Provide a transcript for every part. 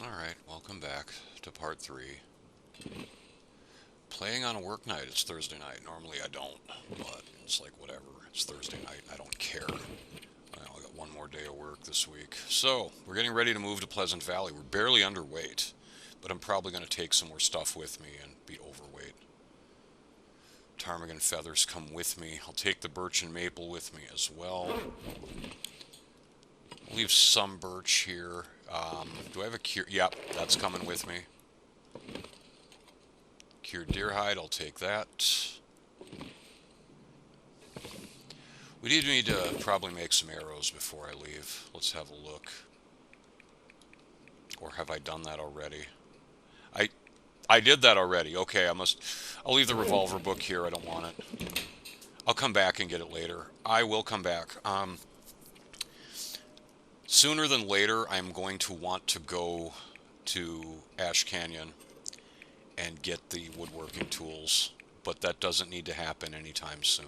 Alright, welcome back to part 3. Playing on a work night, it's Thursday night. Normally I don't, but it's like whatever. It's Thursday night, I don't care. I got one more day of work this week. So, we're getting ready to move to Pleasant Valley. We're barely underweight, but I'm probably going to take some more stuff with me and be overweight. Ptarmigan feathers come with me. I'll take the birch and maple with me as well. Leave some birch here. Do I have a cure? Yep, that's coming with me. Cured deer hide, I'll take that. We need to probably make some arrows before I leave. Let's have a look. Or have I done that already? I I did that already. Okay, I'll leave the revolver book here. I don't want it. I'll come back and get it later. I will come back. Sooner than later, I'm going to want to go to Ash Canyon and get the woodworking tools, but that doesn't need to happen anytime soon.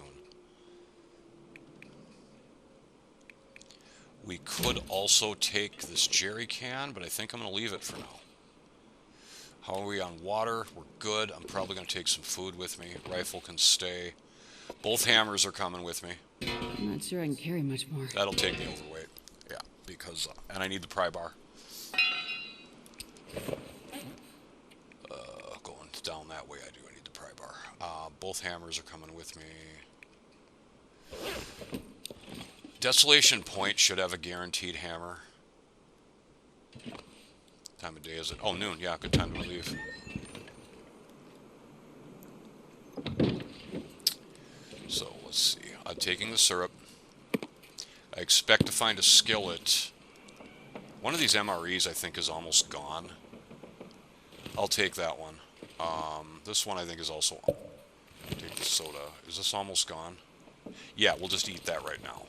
We could also take this jerry can, but I think I'm going to leave it for now. How are we on water? We're good. I'm probably going to take some food with me. Rifle can stay. Both hammers are coming with me. I'm not sure I can carry much more. That'll take me overweight. Yeah, because... and I need the pry bar. Going down that way, I do. I need the pry bar. Both hammers are coming with me. Desolation Point should have a guaranteed hammer. Time of day is it? Oh, noon. Yeah, good time to leave. So, let's see. I'm taking the syrup. I expect to find a skillet. One of these MREs, I think, is almost gone. I'll take that one. This one, I think, is also... Take the soda. Is this almost gone? Yeah, we'll just eat that right now.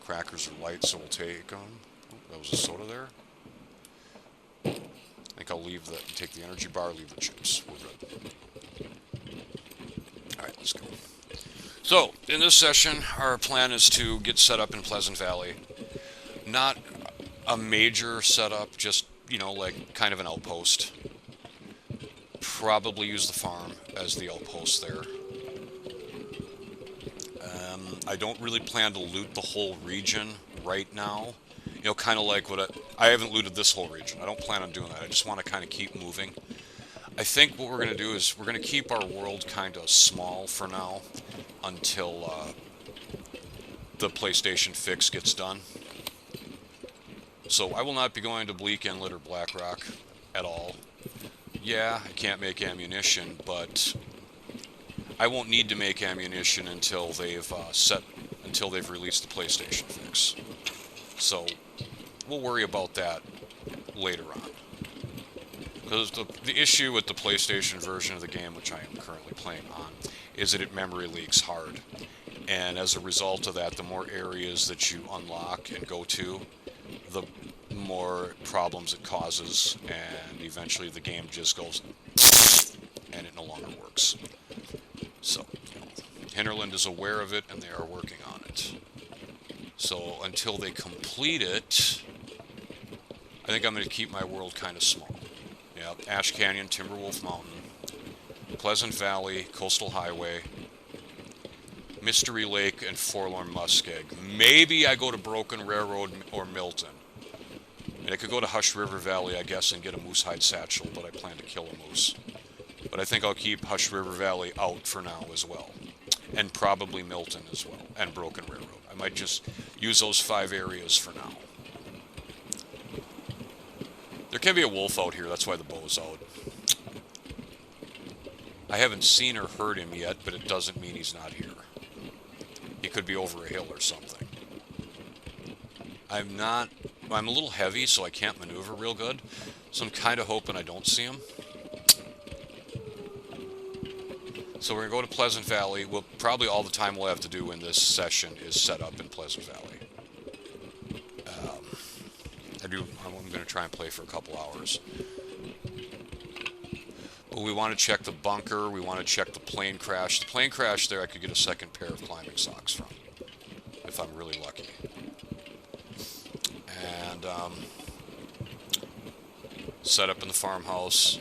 Crackers are light, so we'll take them. Oh, that was a soda there. I think I'll leave the... Take the energy bar, leave the chips. We're good. Alright, let's go. So, in this session, our plan is to get set up in Pleasant Valley. Not a major setup, just, you know, like kind of an outpost. Probably use the farm as the outpost there. I don't really plan to loot the whole region right now. You know, kind of like what I haven't looted this whole region. I don't plan on doing that. I just want to kind of keep moving. I think what we're going to do is we're going to keep our world kind of small for now until the PlayStation fix gets done. So I will not be going to Bleak Inlet or Black Rock at all. Yeah, I can't make ammunition, but I won't need to make ammunition until they've released the PlayStation fix. So we'll worry about that later on. Because the issue with the PlayStation version of the game, which I am currently playing on, is that it memory leaks hard. And as a result of that, the more areas that you unlock and go to, the more problems it causes, and eventually the game just goes and it no longer works. So, you know, Hinterland is aware of it and they are working on it. So until they complete it, I think I'm going to keep my world kind of small. Yeah, Ash Canyon, Timberwolf Mountain, Pleasant Valley, Coastal Highway, Mystery Lake, and Forlorn Muskeg. Maybe I go to Broken Railroad or Milton. And I could go to Hush River Valley, I guess, and get a moosehide satchel, but I plan to kill a moose. But I think I'll keep Hush River Valley out for now as well. And probably Milton as well, and Broken Railroad. I might just use those 5 areas for now. There can be a wolf out here, that's why the bow's out. I haven't seen or heard him yet, but it doesn't mean he's not here. He could be over a hill or something. I'm a little heavy, so I can't maneuver real good. So I'm kind of hoping I don't see him. So we're going to go to Pleasant Valley. Probably all the time we'll have to do in this session is set up in Pleasant Valley. I'm going to try and play for a couple hours. But we want to check the bunker. We want to check the plane crash. The plane crash there, I could get a second pair of climbing socks from, if I'm really lucky. and set up in the farmhouse.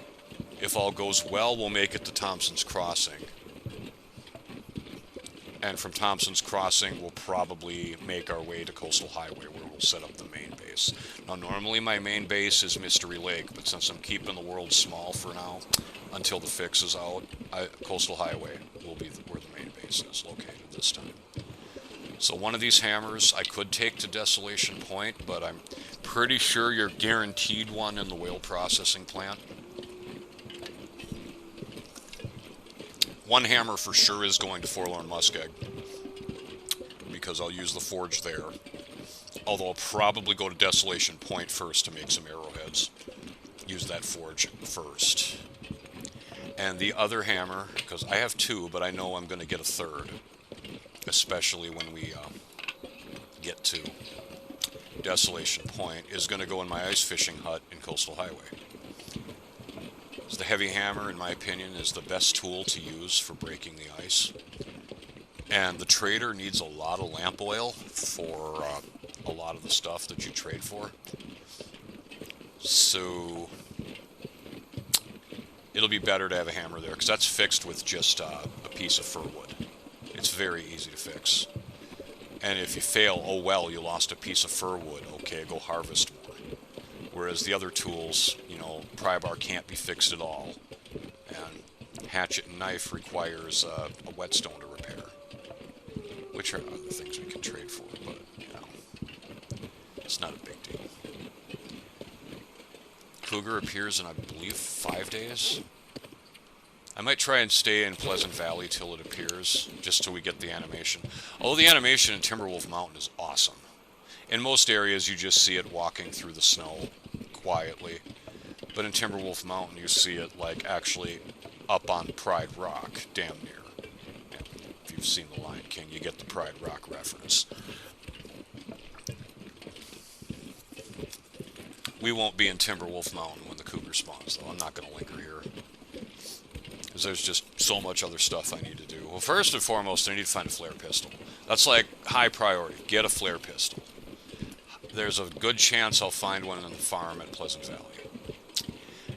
If all goes well, we'll make it to Thompson's Crossing. And from Thompson's Crossing, we'll probably make our way to Coastal Highway, where we'll set up the main base. Now, normally my main base is Mystery Lake, but since I'm keeping the world small for now, until the fix is out, Coastal Highway will be where the main base is located this time. So one of these hammers I could take to Desolation Point, but I'm pretty sure you're guaranteed one in the whale processing plant. One hammer for sure is going to Forlorn Muskeg, because I'll use the forge there. Although I'll probably go to Desolation Point first to make some arrowheads. Use that forge first. And the other hammer, because I have two, but I know I'm going to get a third. Especially when we get to Desolation Point, is going to go in my ice fishing hut in Coastal Highway. The heavy hammer, in my opinion, is the best tool to use for breaking the ice. And the trader needs a lot of lamp oil for a lot of the stuff that you trade for. So it'll be better to have a hammer there, because that's fixed with just a piece of fir wood. It's very easy to fix. And if you fail, oh well, you lost a piece of fir wood. Okay, go harvest more. Whereas the other tools, you know, pry bar can't be fixed at all. And hatchet and knife requires a whetstone to repair. Which are other things we can trade for, but, you know, it's not a big deal. Cougar appears in, I believe, 5 days. I might try and stay in Pleasant Valley till it appears, just till we get the animation. Although the animation in Timberwolf Mountain is awesome. In most areas, you just see it walking through the snow quietly. But in Timberwolf Mountain, you see it, like, actually up on Pride Rock, damn near. And if you've seen The Lion King, you get the Pride Rock reference. We won't be in Timberwolf Mountain when the cougar spawns, though. I'm not going to linger here, because there's just so much other stuff I need to do. Well, first and foremost, I need to find a flare pistol. That's like high priority. Get a flare pistol. There's a good chance I'll find one in the farm at Pleasant Valley.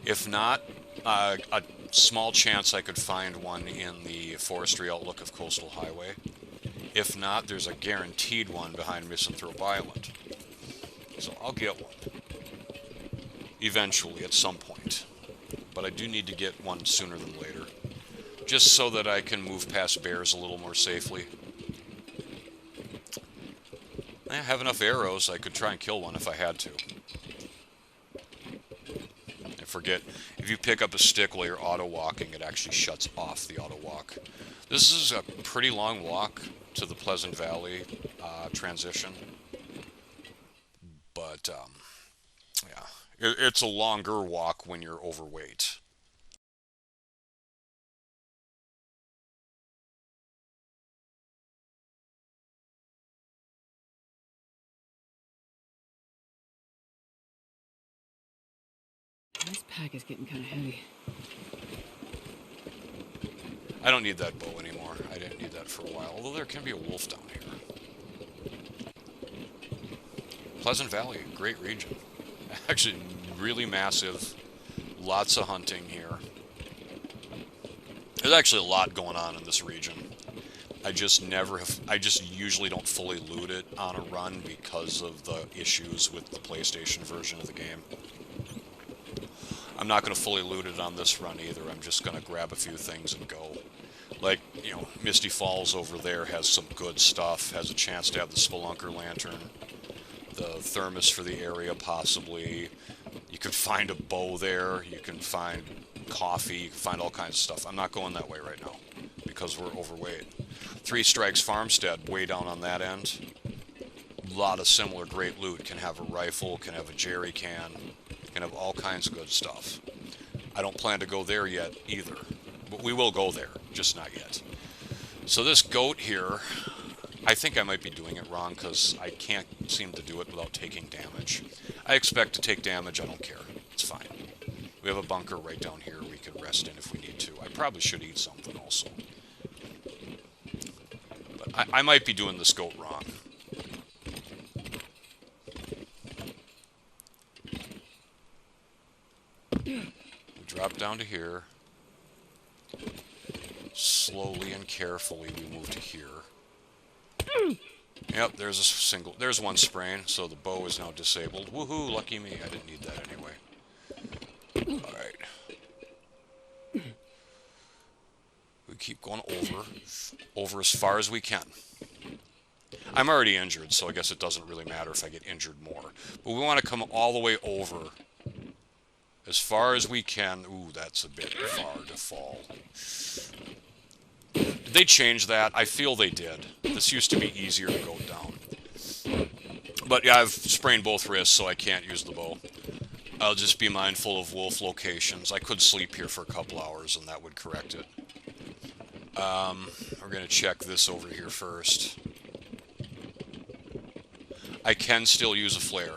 If not, a small chance I could find one in the forestry outlook of Coastal Highway. If not, there's a guaranteed one behind Misanthrope Island. So I'll get one. Eventually, at some point. But I do need to get one sooner than later. Just so that I can move past bears a little more safely. I have enough arrows, I could try and kill one if I had to. I forget, if you pick up a stick while you're auto-walking, it actually shuts off the auto-walk. This is a pretty long walk to the Pleasant Valley transition. But, yeah, it's a longer walk when you're overweight. This pack is getting kind of heavy. I don't need that bow anymore. I didn't need that for a while, although there can be a wolf down here. Pleasant Valley, great region. Actually, really massive. Lots of hunting here. There's actually a lot going on in this region. I just usually don't fully loot it on a run because of the issues with the PlayStation version of the game. I'm not going to fully loot it on this run either. I'm just going to grab a few things and go. Like, you know, Misty Falls over there has some good stuff. Has a chance to have the Spelunker Lantern. The thermos for the area, possibly. You can find a bow there. You can find coffee. You can find all kinds of stuff. I'm not going that way right now because we're overweight. Three Strikes Farmstead, way down on that end. A lot of similar great loot. Can have a rifle, can have a jerry can, can have all kinds of good stuff. I don't plan to go there yet either, but we will go there, just not yet. So this goat here, I think I might be doing it wrong because I can't seem to do it without taking damage. I expect to take damage, I don't care. It's fine. We have a bunker right down here we could rest in if we need to. I probably should eat something also. But I might be doing this goat wrong. Drop down to here. Slowly and carefully we move to here. Yep, there's one sprain, so the bow is now disabled. Woohoo, lucky me. I didn't need that anyway. Alright. We keep going over as far as we can. I'm already injured, so I guess it doesn't really matter if I get injured more. But we want to come all the way over as far as we can. Ooh, that's a bit far to fall. Did they change that? I feel they did. This used to be easier to go down. But yeah, I've sprained both wrists, so I can't use the bow. I'll just be mindful of wolf locations. I could sleep here for a couple hours, and that would correct it. We're going to check this over here first. I can still use a flare.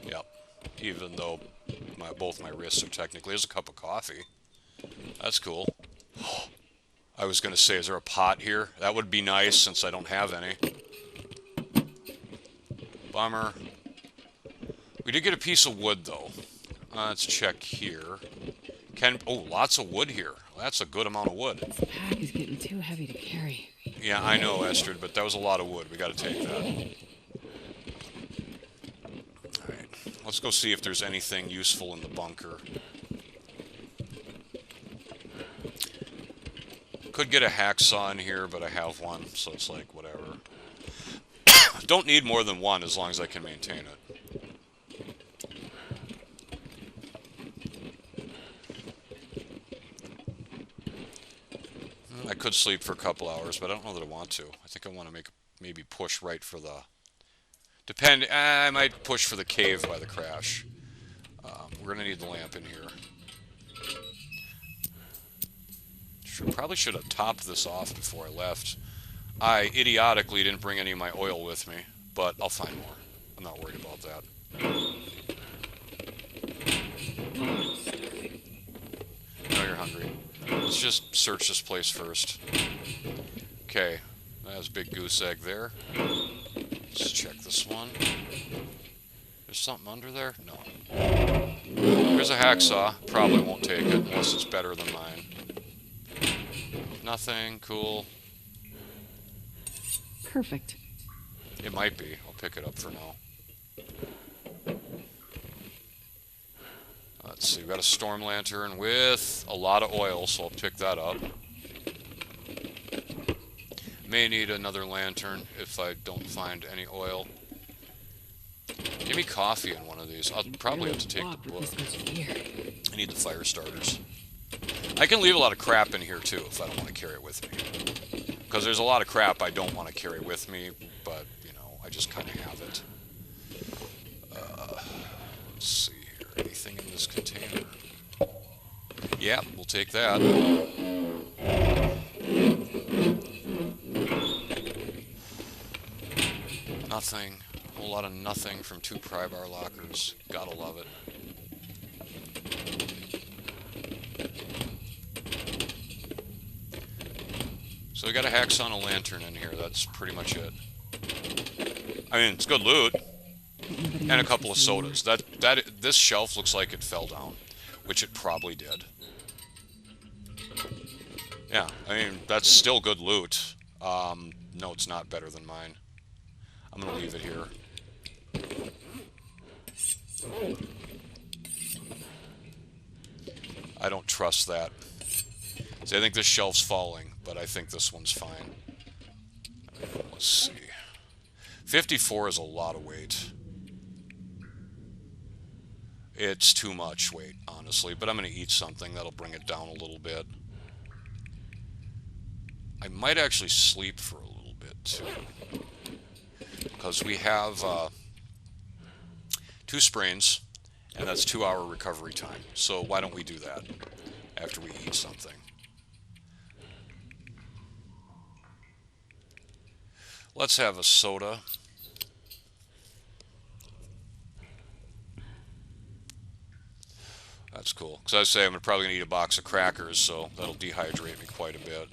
Yep. Even though both my wrists are technically... There's a cup of coffee. That's cool. I was going to say, is there a pot here? That would be nice, since I don't have any. Bummer. We did get a piece of wood, though. Let's check here. Oh, lots of wood here. That's a good amount of wood. This pack is getting too heavy to carry. Yeah, I know, Estrid, but that was a lot of wood. We got to take that. Alright, let's go see if there's anything useful in the bunker. Could get a hacksaw in here, but I have one, so it's like, whatever. Don't need more than one as long as I can maintain it. I could sleep for a couple hours, but I don't know that I want to. I think I want to maybe push right for the... I might push for the cave by the crash. We're going to need the lamp in here. Probably should have topped this off before I left. I idiotically didn't bring any of my oil with me, but I'll find more. I'm not worried about that. No, you're hungry. Let's just search this place first. Okay, that's a big goose egg there. Let's check this one. There's something under there? No. There's a hacksaw. Probably won't take it unless it's better than mine. Nothing. Cool. Perfect. It might be. I'll pick it up for now. Let's see. We've got a storm lantern with a lot of oil, so I'll pick that up. May need another lantern if I don't find any oil. Give me coffee in one of these. I'll probably have to take the book. I need the fire starters. I can leave a lot of crap in here, too, if I don't want to carry it with me. Because there's a lot of crap I don't want to carry with me, but, you know, I just kind of have it. Let's see here. Anything in this container? Yeah, we'll take that. Nothing. A whole lot of nothing from 2 pry bar lockers. Gotta love it. So we got a hacksaw and a lantern in here. That's pretty much it. I mean, it's good loot. And a couple of sodas. This shelf looks like it fell down, which it probably did. Yeah, I mean, that's still good loot. No, it's not better than mine. I'm gonna leave it here. I don't trust that. See, I think this shelf's falling, but I think this one's fine. Let's see. 54 is a lot of weight. It's too much weight, honestly, but I'm going to eat something that'll bring it down a little bit. I might actually sleep for a little bit, too. Because we have 2 sprains, and that's 2-hour recovery time. So why don't we do that after we eat something? Let's have a soda. That's cool. Because I say I'm probably going to eat a box of crackers, so that'll dehydrate me quite a bit.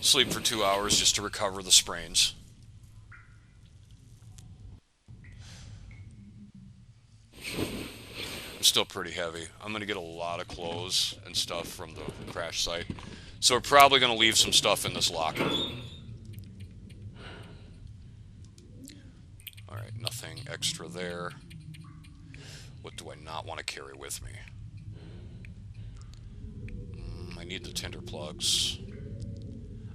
Sleep for 2 hours just to recover the sprains. still pretty heavy. I'm going to get a lot of clothes and stuff from the crash site. So we're probably going to leave some stuff in this locker. Alright, nothing extra there. What do I not want to carry with me? I need the tinder plugs.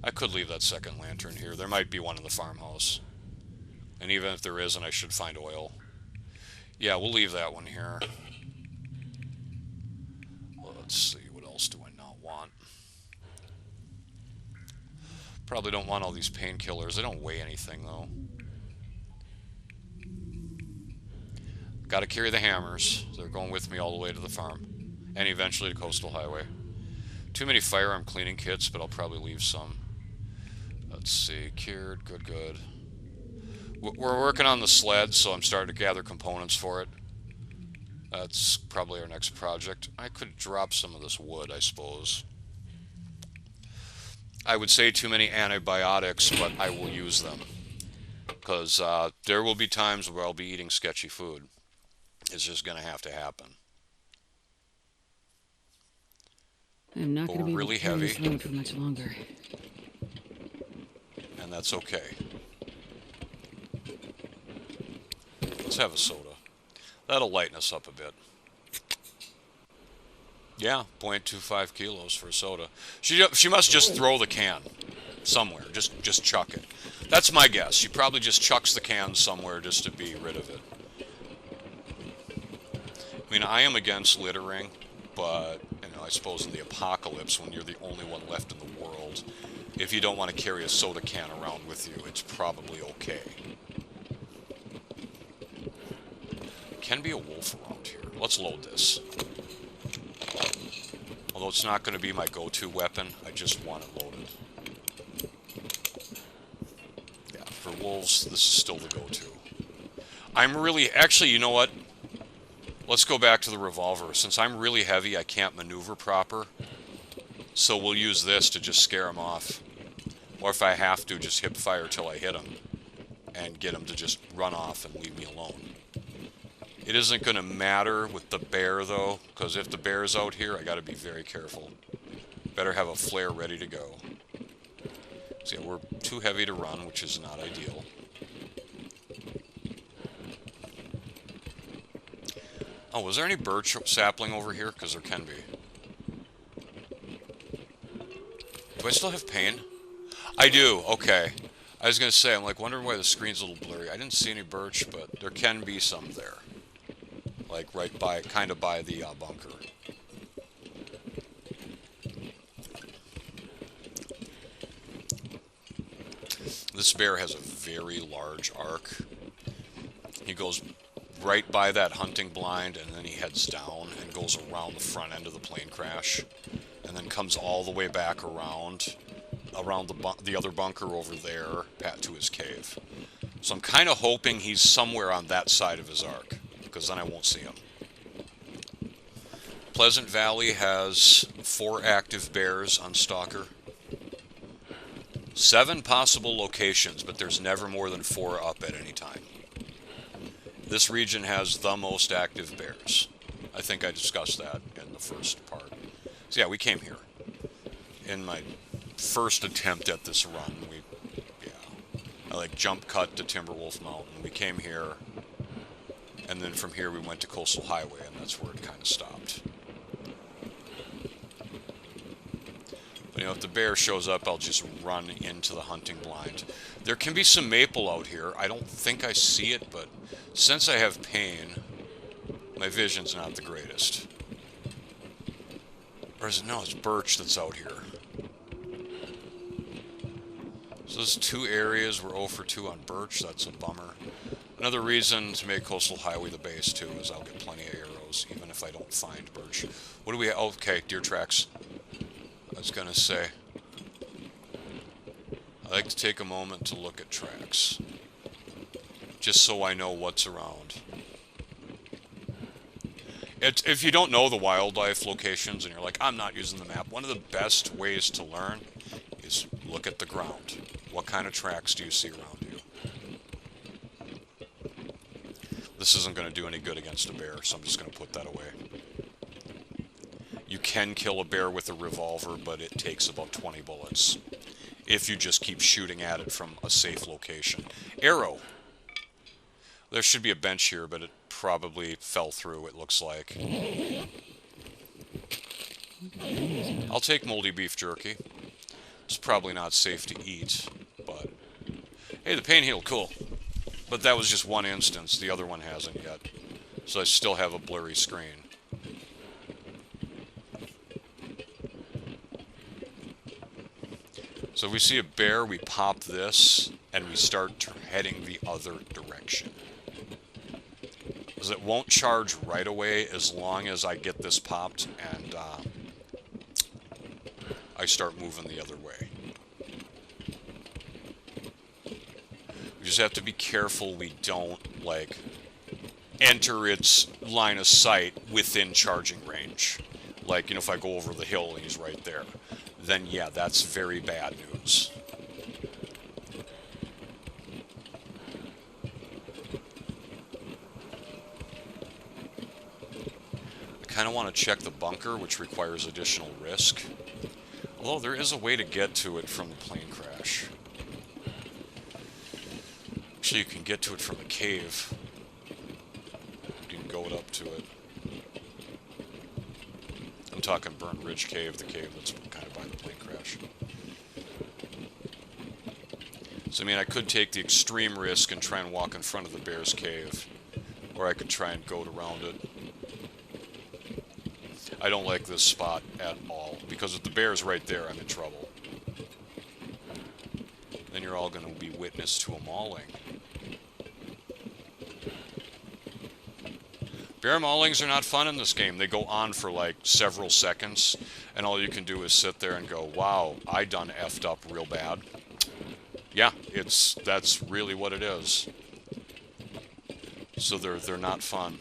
I could leave that second lantern here. There might be one in the farmhouse. And even if there isn't, I should find oil. Yeah, we'll leave that one here. Let's see, what else do I not want? Probably don't want all these painkillers. They don't weigh anything, though. Got to carry the hammers. They're going with me all the way to the farm. And eventually to Coastal Highway. Too many firearm cleaning kits, but I'll probably leave some. Let's see, cured, good. We're working on the sled, so I'm starting to gather components for it. That's probably our next project. I could drop some of this wood, I suppose. I would say too many antibiotics, but I will use them. Because there will be times where I'll be eating sketchy food. It's just going to have to happen. I'm not going to be really able to carry heavy. this load for much longer. And that's okay. Let's have a soda. That'll lighten us up a bit. Yeah, 0.25 kilos for a soda. She must just throw the can somewhere. Just chuck it. That's my guess. She probably just chucks the can somewhere just to be rid of it. I mean, I am against littering, but I suppose in the apocalypse, when you're the only one left in the world, if you don't want to carry a soda can around with you, it's probably okay. Can be a wolf around here. Let's load this. Although it's not going to be my go-to weapon, I just want it loaded. Yeah, for wolves, this is still the go-to. Actually, you know what? Let's go back to the revolver. Since I'm really heavy, I can't maneuver proper. So we'll use this to just scare them off. Or if I have to, just hip fire till I hit them. And get them to just run off and leave me alone. It isn't going to matter with the bear, though. Because if the bear's out here, I got to be very careful. Better have a flare ready to go. So yeah, we're too heavy to run, which is not ideal. Oh, was there any birch sapling over here? Because there can be. Do I still have pain? I do, okay. I was going to say, I'm like wondering why the screen's a little blurry. I didn't see any birch, but there can be some there. Like right by, kind of by the bunker. This bear has a very large arc. He goes right by that hunting blind, and then he heads down and goes around the front end of the plane crash, and then comes all the way back around the other bunker over there, to his cave. So I'm kind of hoping he's somewhere on that side of his arc, because then I won't see him. Pleasant Valley has 4 active bears on Stalker. 7 possible locations, but there's never more than 4 up at any time. This region has the most active bears. I think I discussed that in the first part. So yeah, we came here. In my first attempt at this run, I like jump cut to Timberwolf Mountain. We came here, and then from here we went to Coastal Highway, and that's where it kind of stopped. But if the bear shows up, I'll just run into the hunting blind. There can be some maple out here. I don't think I see it, but since I have pain, my vision's not the greatest. Or is it? No, it's birch that's out here. So there's 2 areas. We're 0 for 2 on birch. That's a bummer. Another reason to make Coastal Highway the base, too, is I'll get plenty of arrows, even if I don't find birch. What do we have? Oh, okay, deer tracks. I was going to say, I like to take a moment to look at tracks, just so I know what's around. If you don't know the wildlife locations and you're like, I'm not using the map, one of the best ways to learn is look at the ground. What kind of tracks do you see around you? This isn't going to do any good against a bear, so I'm just going to put that away. You can kill a bear with a revolver, but it takes about 20 bullets. If you just keep shooting at it from a safe location. Arrow. There should be a bench here, but it probably fell through, it looks like. I'll take moldy beef jerky. It's probably not safe to eat, but... Hey, the pain healed, cool. But that was just one instance, the other one hasn't yet. So I still have a blurry screen. So if we see a bear, we pop this, and we start heading the other direction. Because it won't charge right away as long as I get this popped, and I start moving the other way. We just have to be careful we don't, like, enter its line of sight within charging range. Like, you know, if I go over the hill and he's right there, then yeah, that's very bad news. I kind of want to check the bunker, which requires additional risk. Although there is a way to get to it from the plane crash. Actually, you can get to it from the cave. You can go up to it. I'm talking Burnt Ridge Cave, the cave that's kind of by the plane crash. So, I mean, I could take the extreme risk and try and walk in front of the bear's cave. Or I could try and goat around it. I don't like this spot at all, because if the bear's right there, I'm in trouble. Then you're all going to be witness to a mauling. Bear maulings are not fun in this game. They go on for like several seconds, and all you can do is sit there and go, wow, I done effed up real bad. Yeah, that's really what it is. So they're not fun.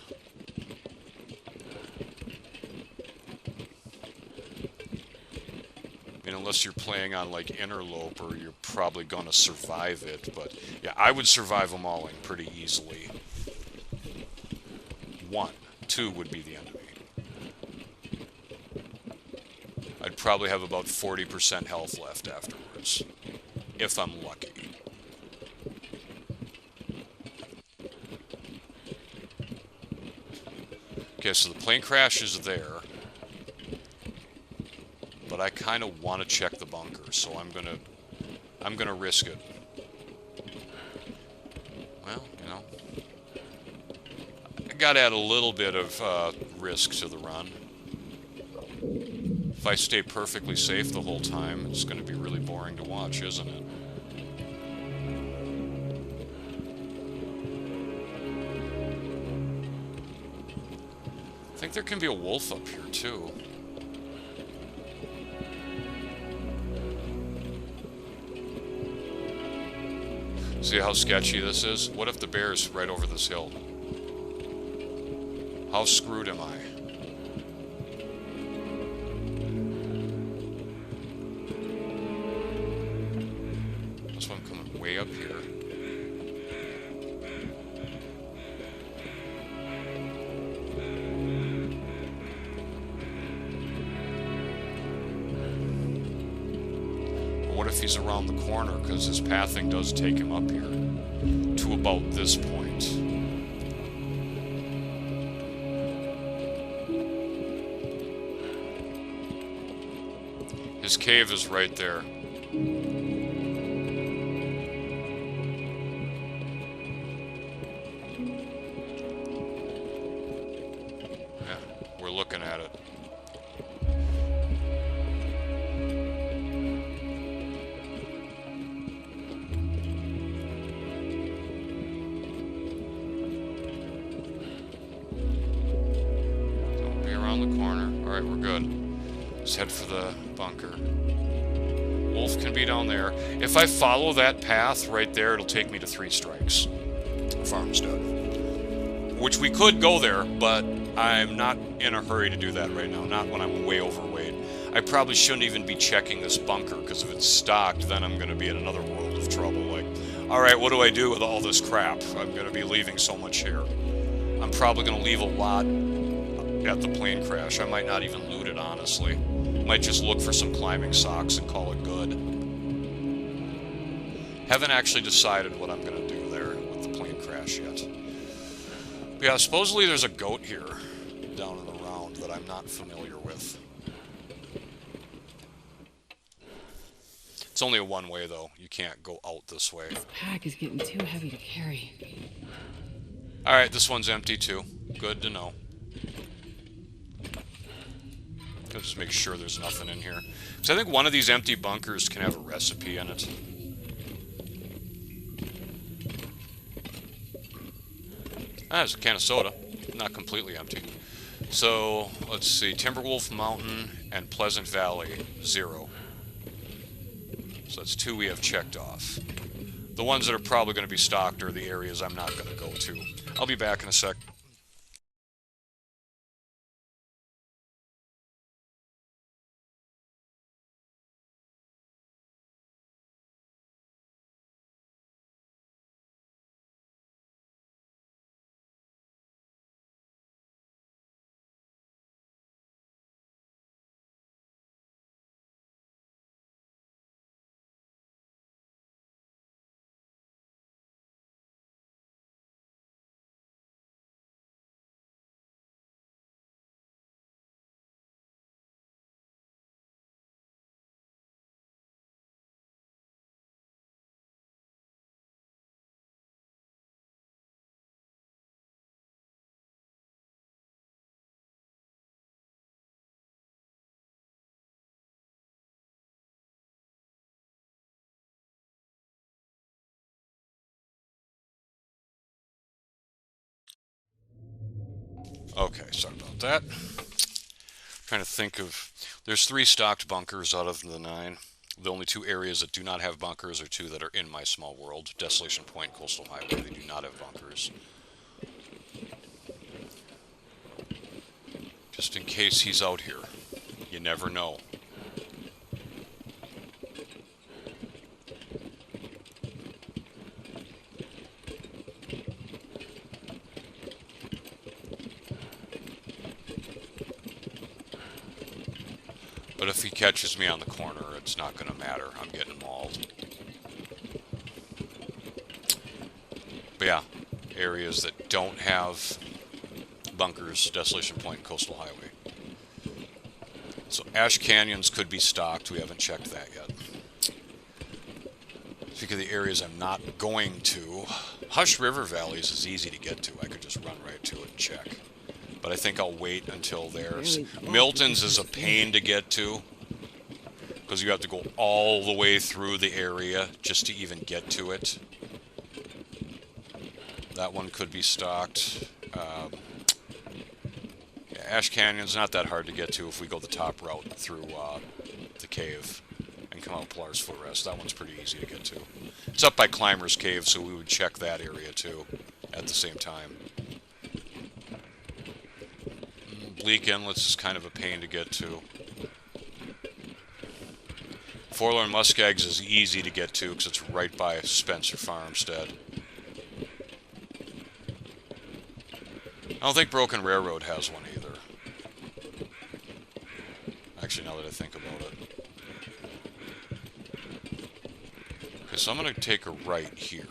I mean, unless you're playing on like Interloper, you're probably gonna survive it, but yeah, I would survive a mauling pretty easily. 1. 2 would be the enemy. I'd probably have about 40% health left afterwards, if I'm lucky. Okay, so the plane crash is there, but I kind of want to check the bunker, so I'm gonna risk it. Well, you know. Got to add a little bit of risk to the run. If I stay perfectly safe the whole time, it's going to be really boring to watch, isn't it? I think there can be a wolf up here, too. See how sketchy this is? What if the bear's right over this hill? How screwed am I? That's why I'm coming way up here. But what if he's around the corner? Because his pathing does take him up here to about this point. His cave is right there. Yeah, we're looking at it. Don't be around the corner. Alright, we're good. Let's head for the bunker. Wolf can be down there. If I follow that path right there, it'll take me to 3 strikes. Farmstead. Which we could go there, but I'm not in a hurry to do that right now. Not when I'm way overweight. I probably shouldn't even be checking this bunker, because if it's stocked, then I'm going to be in another world of trouble. Like, alright, what do I do with all this crap? I'm going to be leaving so much here. I'm probably going to leave a lot at the plane crash. I might not even loot it, honestly. Might just look for some climbing socks and call it good. Haven't actually decided what I'm going to do there with the plane crash yet. But yeah, supposedly there's a goat here down and around that I'm not familiar with. It's only a one-way, though. You can't go out this way. This pack is getting too heavy to carry. Alright, this one's empty, too. Good to know. I'll just make sure there's nothing in here. Because I think one of these empty bunkers can have a recipe in it. Ah, there's a can of soda. Not completely empty. So, let's see. Timberwolf Mountain and Pleasant Valley, 0. So that's 2 we have checked off. The ones that are probably going to be stocked are the areas I'm not going to go to. I'll be back in a sec. Okay, sorry about that. Trying to think of... There's 3 stocked bunkers out of the 9. The only 2 areas that do not have bunkers are 2 that are in my small world. Desolation Point, Coastal Highway, they do not have bunkers. Just in case he's out here. You never know. But if he catches me on the corner, it's not going to matter. I'm getting mauled. But yeah, areas that don't have bunkers, Desolation Point, Coastal Highway. So Ash Canyons could be stocked. We haven't checked that yet. Speaking of the areas I'm not going to, Hush River Valleys is easy to get to. I could just run right to it and check. But I think I'll wait until there's... Milton's is a pain to get to, because you have to go all the way through the area just to even get to it. That one could be stocked. Yeah, Ash Canyon's not that hard to get to if we go the top route through the cave and come out Pilar's Footrest. That one's pretty easy to get to. It's up by Climber's Cave, so we would check that area too at the same time. Bleak Inlet's is kind of a pain to get to. Forlorn Muskegs is easy to get to because it's right by Spencer Farmstead. I don't think Broken Railroad has one either. Actually, now that I think about it. Okay, so I'm going to take a right here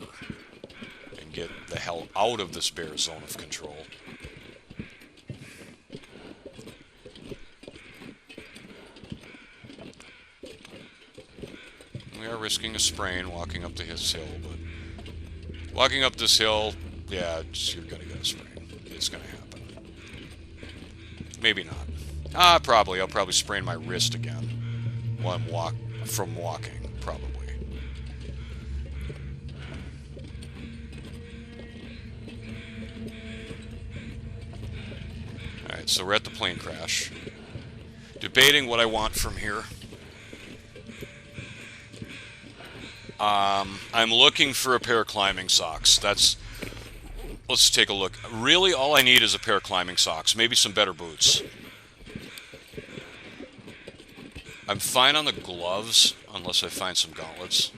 and get the hell out of this bear zone of control. We are risking a sprain walking up this hill, but walking up this hill, yeah, you're going to get a sprain. It's going to happen. Maybe not. Probably. I'll probably sprain my wrist again while I'm from walking, probably. Alright, so we're at the plane crash. Debating what I want from here. I'm looking for a pair of climbing socks. Let's take a look. Really, all I need is a pair of climbing socks. Maybe some better boots. I'm fine on the gloves, unless I find some gauntlets.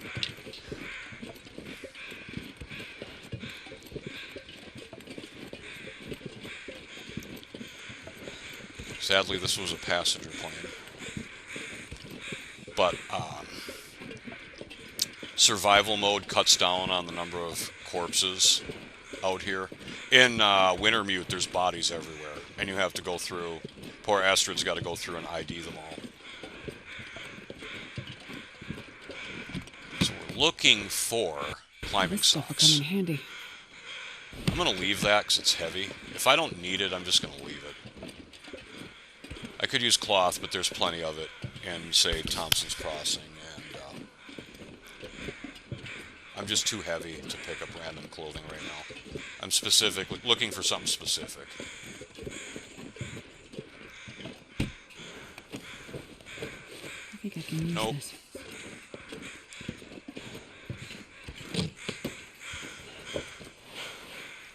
Sadly, this was a passenger plane. But survival mode cuts down on the number of corpses out here. In Wintermute, there's bodies everywhere, and you have to go through. Poor Astrid's got to go through and ID them all. So we're looking for climbing This stuff will socks. come in handy. I'm gonna leave that because it's heavy. If I don't need it, I'm just gonna leave it. I could use cloth, but there's plenty of it in, say, Thompson's Crossing, and I'm just too heavy to pick up random clothing right now. I'm specifically looking for something specific. I think I can use Nope. this.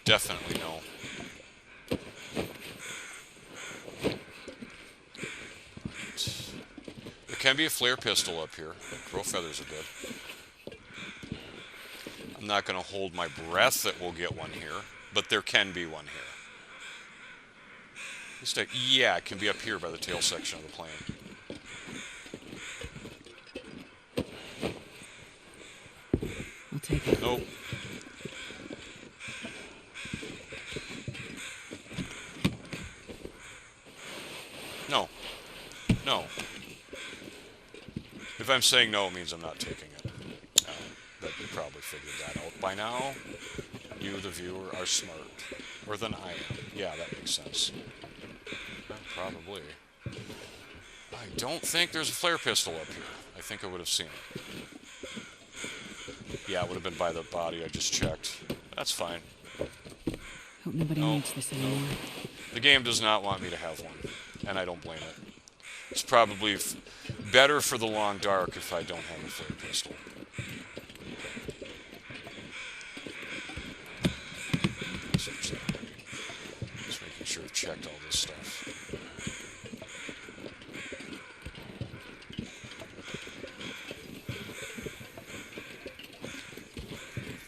Definitely no. There can be a flare pistol up here. Crow feathers are good. I'm not going to hold my breath that we'll get one here, but there can be one here. Yeah, it can be up here by the tail section of the plane. I'll take it. Nope. No. No. If I'm saying no, it means I'm not taking it. But you probably figured that out by now. You, the viewer, are smart. More than I am. Yeah, that makes sense. Probably. I don't think there's a flare pistol up here. I think I would have seen it. Yeah, it would have been by the body I just checked. That's fine. Hope nobody needs this anymore. The game does not want me to have one, and I don't blame it. It's probably better for the long dark if I don't have a flare pistol. Just making sure I've checked all this stuff.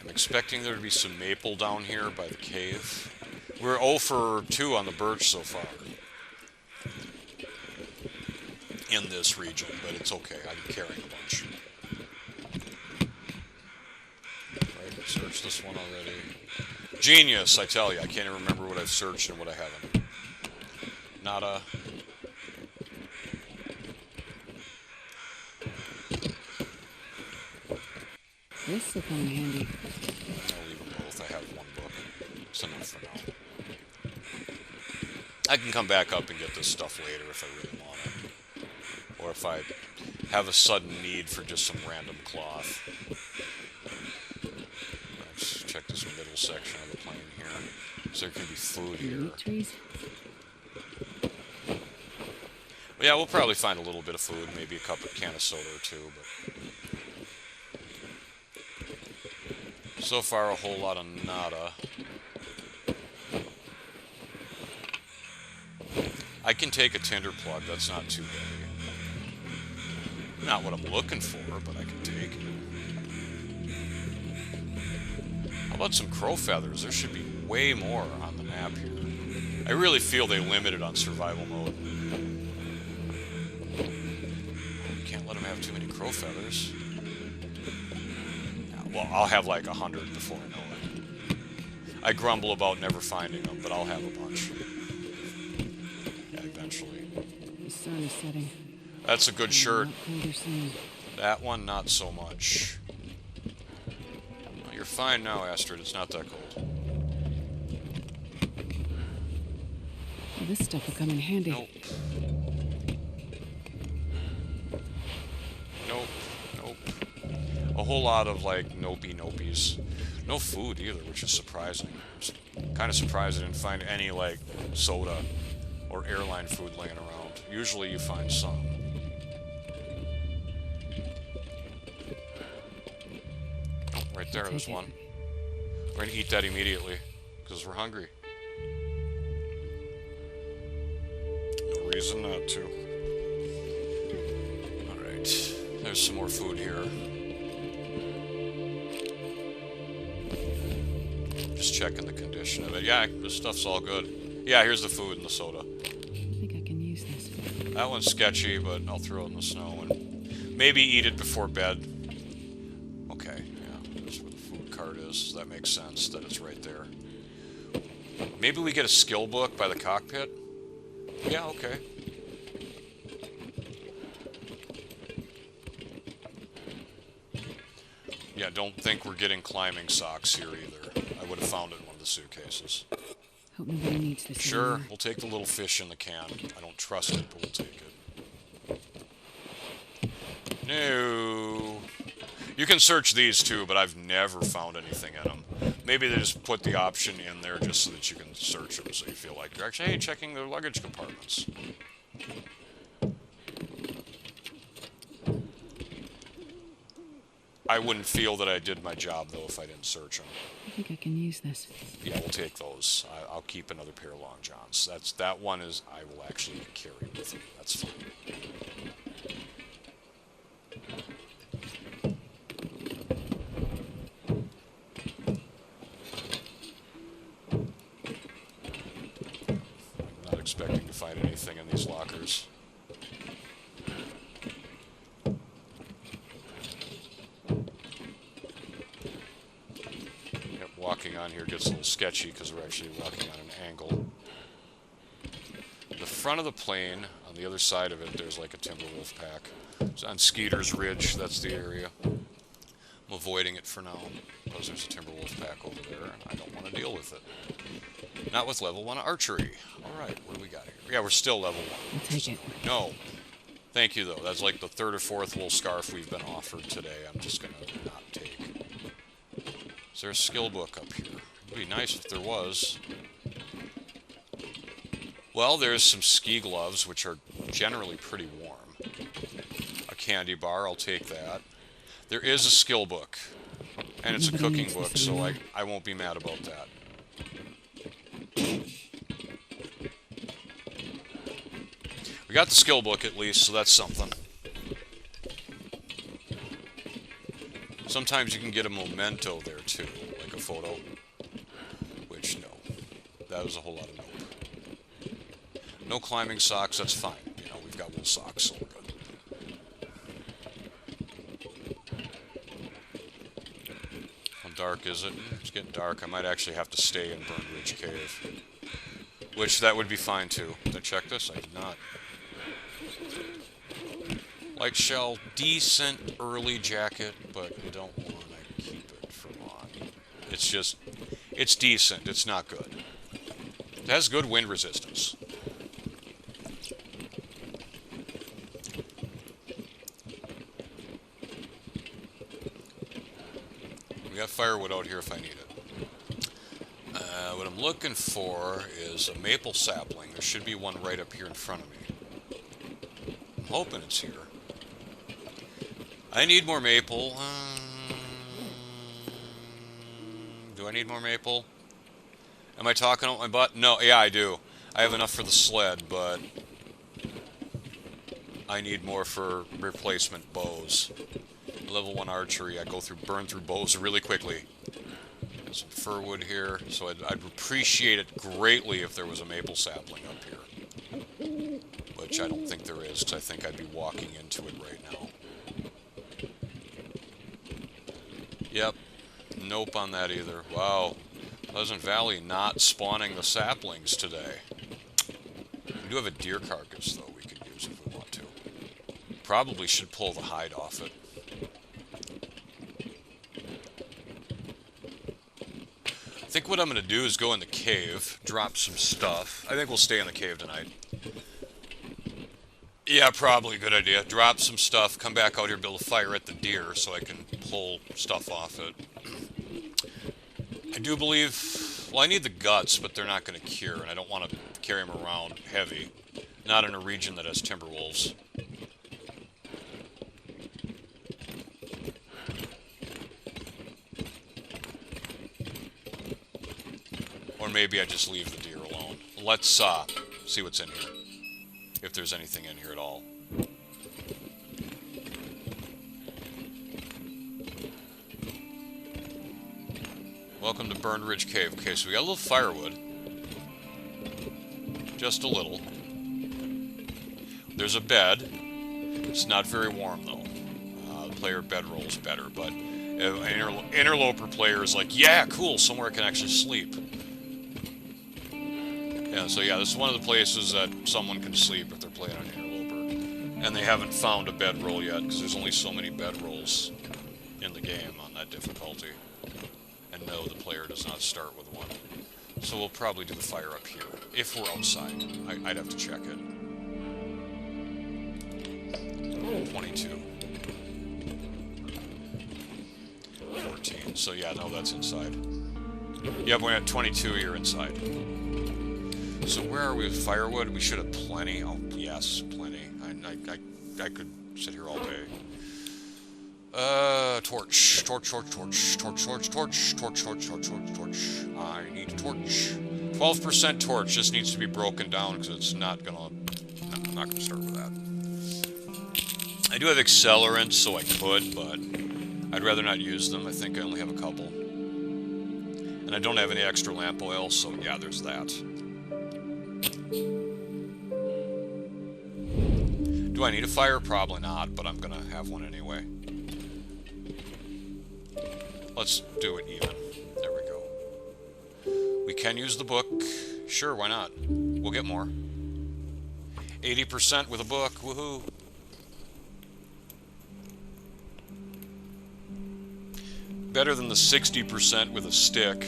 I'm expecting there to be some maple down here by the cave. We're 0 for 2 on the birch so far in this region, but it's okay. I'm carrying a bunch. Right, I've searched this one already. Genius, I tell you. I can't even remember what I've searched and what I haven't. Nada. This will come in handy. I'll leave them both. I have one book. It's enough for now. I can come back up and get this stuff later if I really want it. Or if I have a sudden need for just some random cloth. Let's check this middle section of the plane here. So there can be food here. Meat trees. Well, yeah, we'll probably find a little bit of food, maybe a can of soda or two, but so far a whole lot of nada. I can take a tinder plug, that's not too heavy. Not what I'm looking for, but I can take it. How about some crow feathers? There should be way more on the map here. I really feel they limited on survival mode. You can't let them have too many crow feathers. Well, I'll have like 100 before I know it. I grumble about never finding them, but I'll have a bunch. Yeah, eventually. The sun is setting. That's a good shirt. Not colder soon. That one, not so much. Well, you're fine now, Astrid. It's not that cold. Well, this stuff will come in handy. Nope. Nope. Nope. A whole lot of, like, nopies. No food either, which is surprising. I'm kind of surprised I didn't find any, like, soda or airline food laying around. Usually you find some. Oh, right there, there's one. We're gonna eat that immediately, because we're hungry. No reason not to. Alright, there's some more food here. Just checking the condition of it. Yeah, this stuff's all good. Yeah, here's the food and the soda. I think I can use That one's sketchy, but I'll throw it in the snow and maybe eat it before bed. Okay, yeah, that's where the food cart is. That makes sense that it's right there. Maybe we get a skill book by the cockpit? Yeah, okay. Yeah, don't think we're getting climbing socks here either. I would have found it in one of the suitcases. Hope nobody needs this. Sure, anymore. we'll take the little fish in the can. I don't trust it, but we'll take it. No. You can search these too, but I've never found anything in them. Maybe they just put the option in there just so that you can search them, so you feel like you're actually, hey, checking their luggage compartments. I wouldn't feel that I did my job, though, if I didn't search them. I think I can use this. Yeah, we'll take those. I'll keep another pair of long johns. That one is I will actually carry with me. That's fine. I'm not expecting to find anything in these lockers. Walking on here gets a little sketchy because we're actually walking on an angle. The front of the plane, on the other side of it, there's like a timber wolf pack. It's on Skeeter's Ridge, that's the area. I'm avoiding it for now because there's a timber wolf pack over there and I don't want to deal with it. Not with level 1 archery. Alright, what do we got here? Yeah, we're still level 1. I'll take it. No. Thank you, though. That's like the third or fourth wool scarf we've been offered today. I'm just going to not take. Is there a skill book up here? It would be nice if there was. Well, there's some ski gloves, which are generally pretty warm. A candy bar, I'll take that. There is a skill book. And it's a cooking book, so I won't be mad about that. We got the skill book at least, so that's something. Sometimes you can get a memento there too, like a photo. Which, no. That was a whole lot of nope. No climbing socks, that's fine. You know, we've got wool socks, so we're good. How dark is it? It's getting dark. I might actually have to stay in Burned Ridge Cave. Which, that would be fine too. Did I check this? I did not. Light shell, decent early jacket, but you don't want to keep it for long. It's just, it's decent, it's not good. It has good wind resistance. We got firewood out here if I need it. What I'm looking for is a maple sapling. There should be one right up here in front of me. I'm hoping it's here. I need more maple. Do I need more maple? Am I talking out my butt? No, yeah, I do. I have enough for the sled, but I need more for replacement bows. Level 1 archery, I burn through bows really quickly. Got some fir wood here, so I'd appreciate it greatly if there was a maple sapling up here. Which I don't think there is, because I think I'd be walking into it right now. Yep. Nope on that either. Wow. Pleasant Valley not spawning the saplings today. We do have a deer carcass, though, we could use if we want to. Probably should pull the hide off it. I think what I'm going to do is go in the cave, drop some stuff. I think we'll stay in the cave tonight. Yeah, probably a good idea. Drop some stuff, come back out here, build a fire at the deer so I can pull stuff off it. I do believe... Well, I need the guts, but they're not going to cure, and I don't want to carry them around heavy. Not in a region that has timber wolves. Or maybe I just leave the deer alone. Let's see what's in here. If there's anything in here at all. Welcome to Burned Ridge Cave. Okay, so we got a little firewood. Just a little. There's a bed. It's not very warm, though. The player bedroll's better, but an interloper player is like, yeah, cool, somewhere I can actually sleep. Yeah, so yeah, this is one of the places that someone can sleep if they're playing on interloper. And they haven't found a bedroll yet, because there's only so many bedrolls in the game on that difficulty. And no, the player does not start with one. So we'll probably do the fire up here, if we're outside. I'd have to check it. 22. 14. So yeah, no, that's inside. Yep, when at 22, you're inside. So where are we with firewood? We should have plenty. Oh, yes, plenty. I could sit here all day. Torch. Torch. I need a torch. 12% torch just needs to be broken down because it's not gonna... No, I'm not gonna start with that. I do have accelerants, so I could, but I'd rather not use them. I think I only have a couple. And I don't have any extra lamp oil, so yeah, there's that. Do I need a fire? Probably not, but I'm gonna have one anyway. Let's do it even. There we go. We can use the book. Sure, why not? We'll get more. 80% with a book. Woohoo! Better than the 60% with a stick.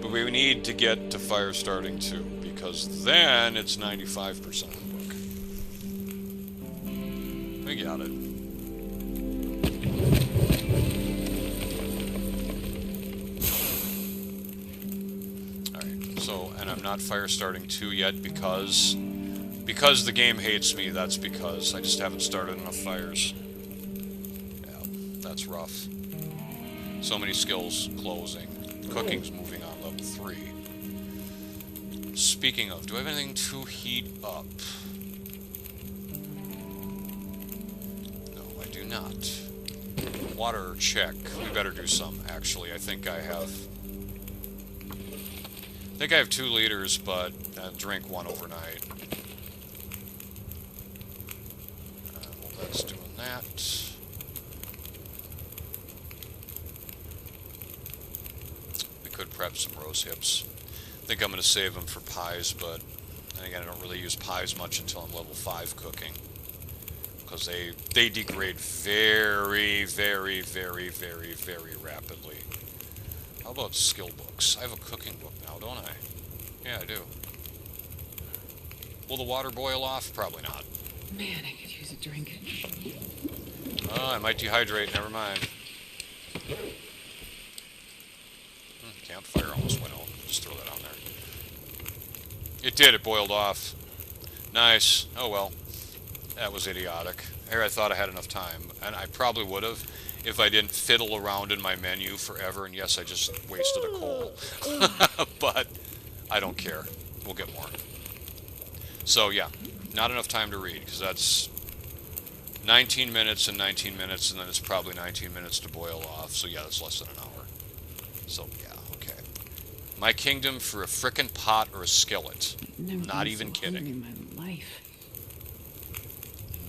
But we need to get to fire starting too, because then it's 95% of the book. We got it. Alright, so, and I'm not fire starting 2 yet because the game hates me. That's because I just haven't started enough fires. Yeah, that's rough. So many skills closing. Cooking's moving on level 3. Speaking of, do I have anything to heat up? No, I do not. Water, check. We better do some, actually. I think I have 2 liters, but I'll drink 1 overnight. Well, that's doing that. Could prep some rose hips. I think I'm going to save them for pies, but then again, I don't really use pies much until I'm level 5 cooking. Because they degrade very, very, very, very, very rapidly. How about skill books? I have a cooking book now, don't I? Yeah, I do. Will the water boil off? Probably not. Man, I could use a drink. Oh, I might dehydrate. Never mind. Campfire almost went out. Just throw that on there. It did. It boiled off. Nice. Oh well. That was idiotic. Here I thought I had enough time. And I probably would have if I didn't fiddle around in my menu forever. And yes, I just wasted a coal. But I don't care. We'll get more. So yeah, not enough time to read because that's 19 minutes and 19 minutes. And then it's probably 19 minutes to boil off. So yeah, that's less than an hour. So yeah. My kingdom for a frickin' pot or a skillet. Not even kidding. In my life.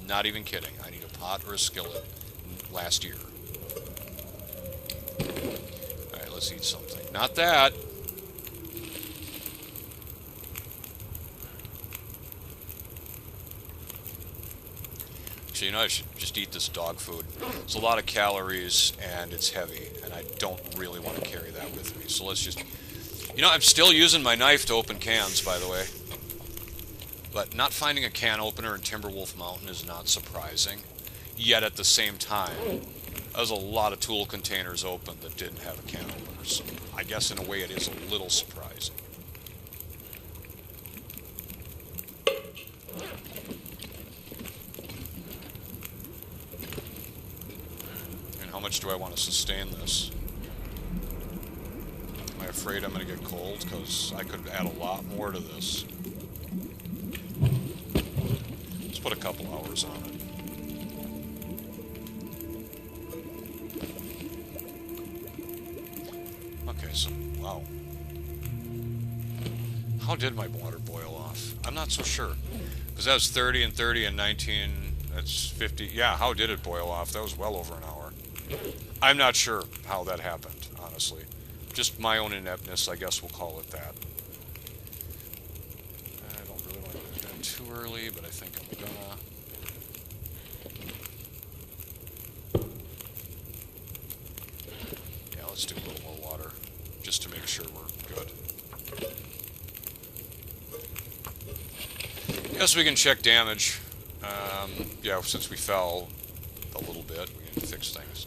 Not even kidding. I need a pot or a skillet last year. Alright, let's eat something. Not that. So, you know, I should just eat this dog food. It's a lot of calories, and it's heavy, and I don't really want to carry that with me. So let's just... You know, I'm still using my knife to open cans, by the way. But not finding a can opener in Timberwolf Mountain is not surprising. Yet at the same time, there's a lot of tool containers open that didn't have a can opener. So I guess in a way it is a little surprising. And how much do I want to sustain this? Am I afraid I'm going to get cold? Because I could add a lot more to this. Let's put a couple hours on it. Okay, so, wow. How did my water boil off? I'm not so sure. Because that was 30 and 30 and 19. That's 50. Yeah, how did it boil off? That was well over an hour. I'm not sure how that happened, honestly. Just my own ineptness, I guess we'll call it that. I don't really want to go to bed too early, but I think I'm gonna. Yeah, let's do a little more water, just to make sure we're good. Yes, we can check damage. Yeah, since we fell a little bit, we need to fix things.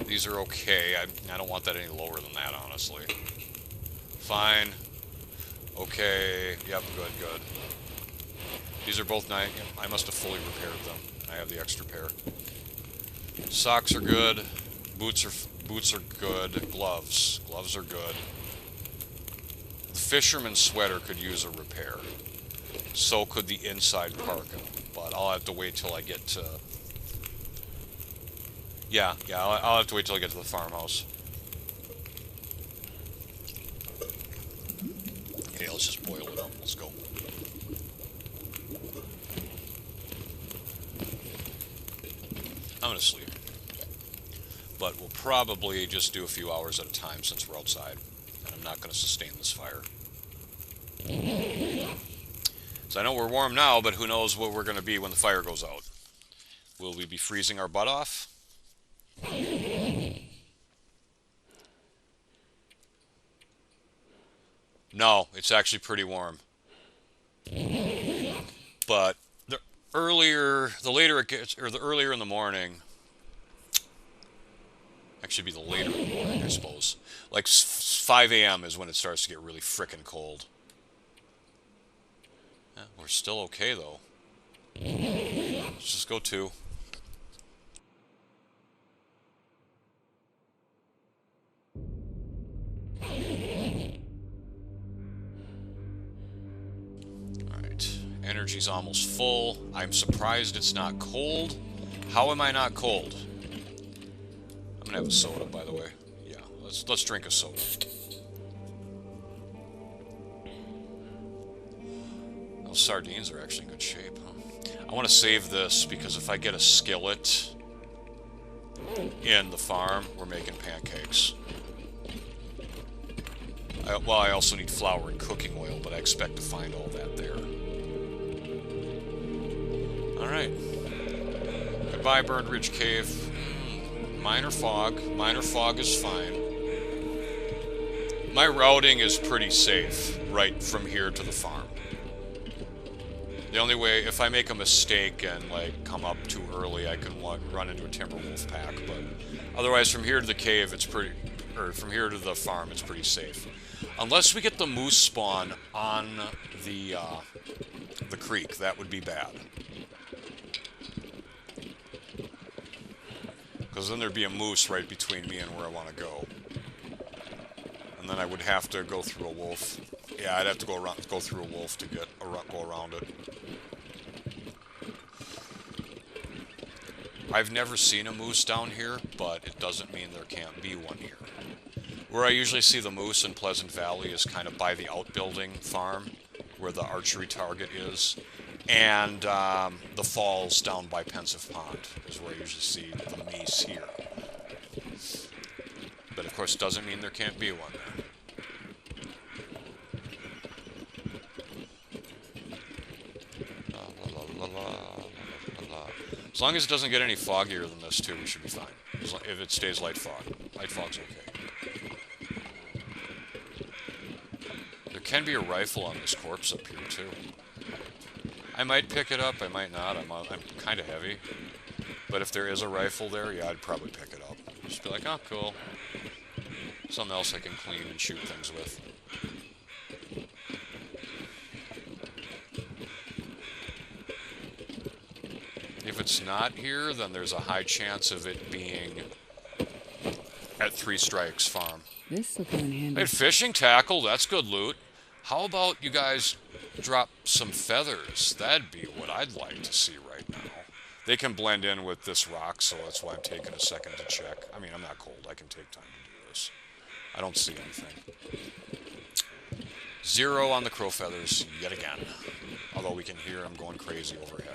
These are okay. I don't want that any lower than that, honestly. Fine. Okay. Yep, good. These are both nice. I must have fully repaired them. I have the extra pair. Socks are good. Boots are good. Gloves are good. The fisherman's sweater could use a repair. So could the inside parka, but I'll have to wait till I get to... Yeah, I'll have to wait till I get to the farmhouse. Okay, let's just boil it up. Let's go. I'm gonna sleep. But we'll probably just do a few hours at a time since we're outside. And I'm not gonna sustain this fire. So I know we're warm now, but who knows what we're going to be when the fire goes out. Will we be freezing our butt off? No, it's actually pretty warm. But the later it gets, or the earlier in the morning, actually be the later in the morning, I suppose. Like 5 a.m. is when it starts to get really frickin' cold. Yeah, we're still okay, though. Let's just go 2. Alright. Energy's almost full. I'm surprised it's not cold. How am I not cold? I'm gonna have a soda, by the way. Yeah, let's drink a soda. Those sardines are actually in good shape, huh? I want to save this because if I get a skillet in the farm, we're making pancakes. Well, I also need flour and cooking oil, but I expect to find all that there. Alright. Goodbye, Burned Ridge Cave. Minor fog. Minor fog is fine. My routing is pretty safe, right from here to the farm. The only way, if I make a mistake and, like, come up too early, I can run into a timber wolf pack, but otherwise from here to the cave, it's pretty, or from here to the farm, it's pretty safe. Unless we get the moose spawn on the creek, that would be bad. Because then there'd be a moose right between me and where I want to go. And then I would have to go through a wolf. Yeah, I'd have to go through a wolf to go around it. I've never seen a moose down here, but it doesn't mean there can't be one here. Where I usually see the moose in Pleasant Valley is kind of by the outbuilding farm, where the archery target is, and the falls down by Pensive Pond is where I usually see the meese here. But of course, it doesn't mean there can't be one there. As long as it doesn't get any foggier than this, too, we should be fine. If it stays light fog. Light fog's okay. There can be a rifle on this corpse up here, too. I might pick it up, I might not. I'm kind of heavy. But if there is a rifle there, yeah, I'd probably pick it up. Just be like, oh, cool. Something else I can clean and shoot things with. If it's not here, then there's a high chance of it being at Three Strikes Farm. This will come in handy. Hey, fishing tackle, that's good loot. How about you guys drop some feathers? That'd be what I'd like to see right now. They can blend in with this rock, so that's why I'm taking a second to check. I mean, I'm not cold. I can take time to do this. I don't see anything. 0 on the crow feathers yet again. Although we can hear them going crazy overhead.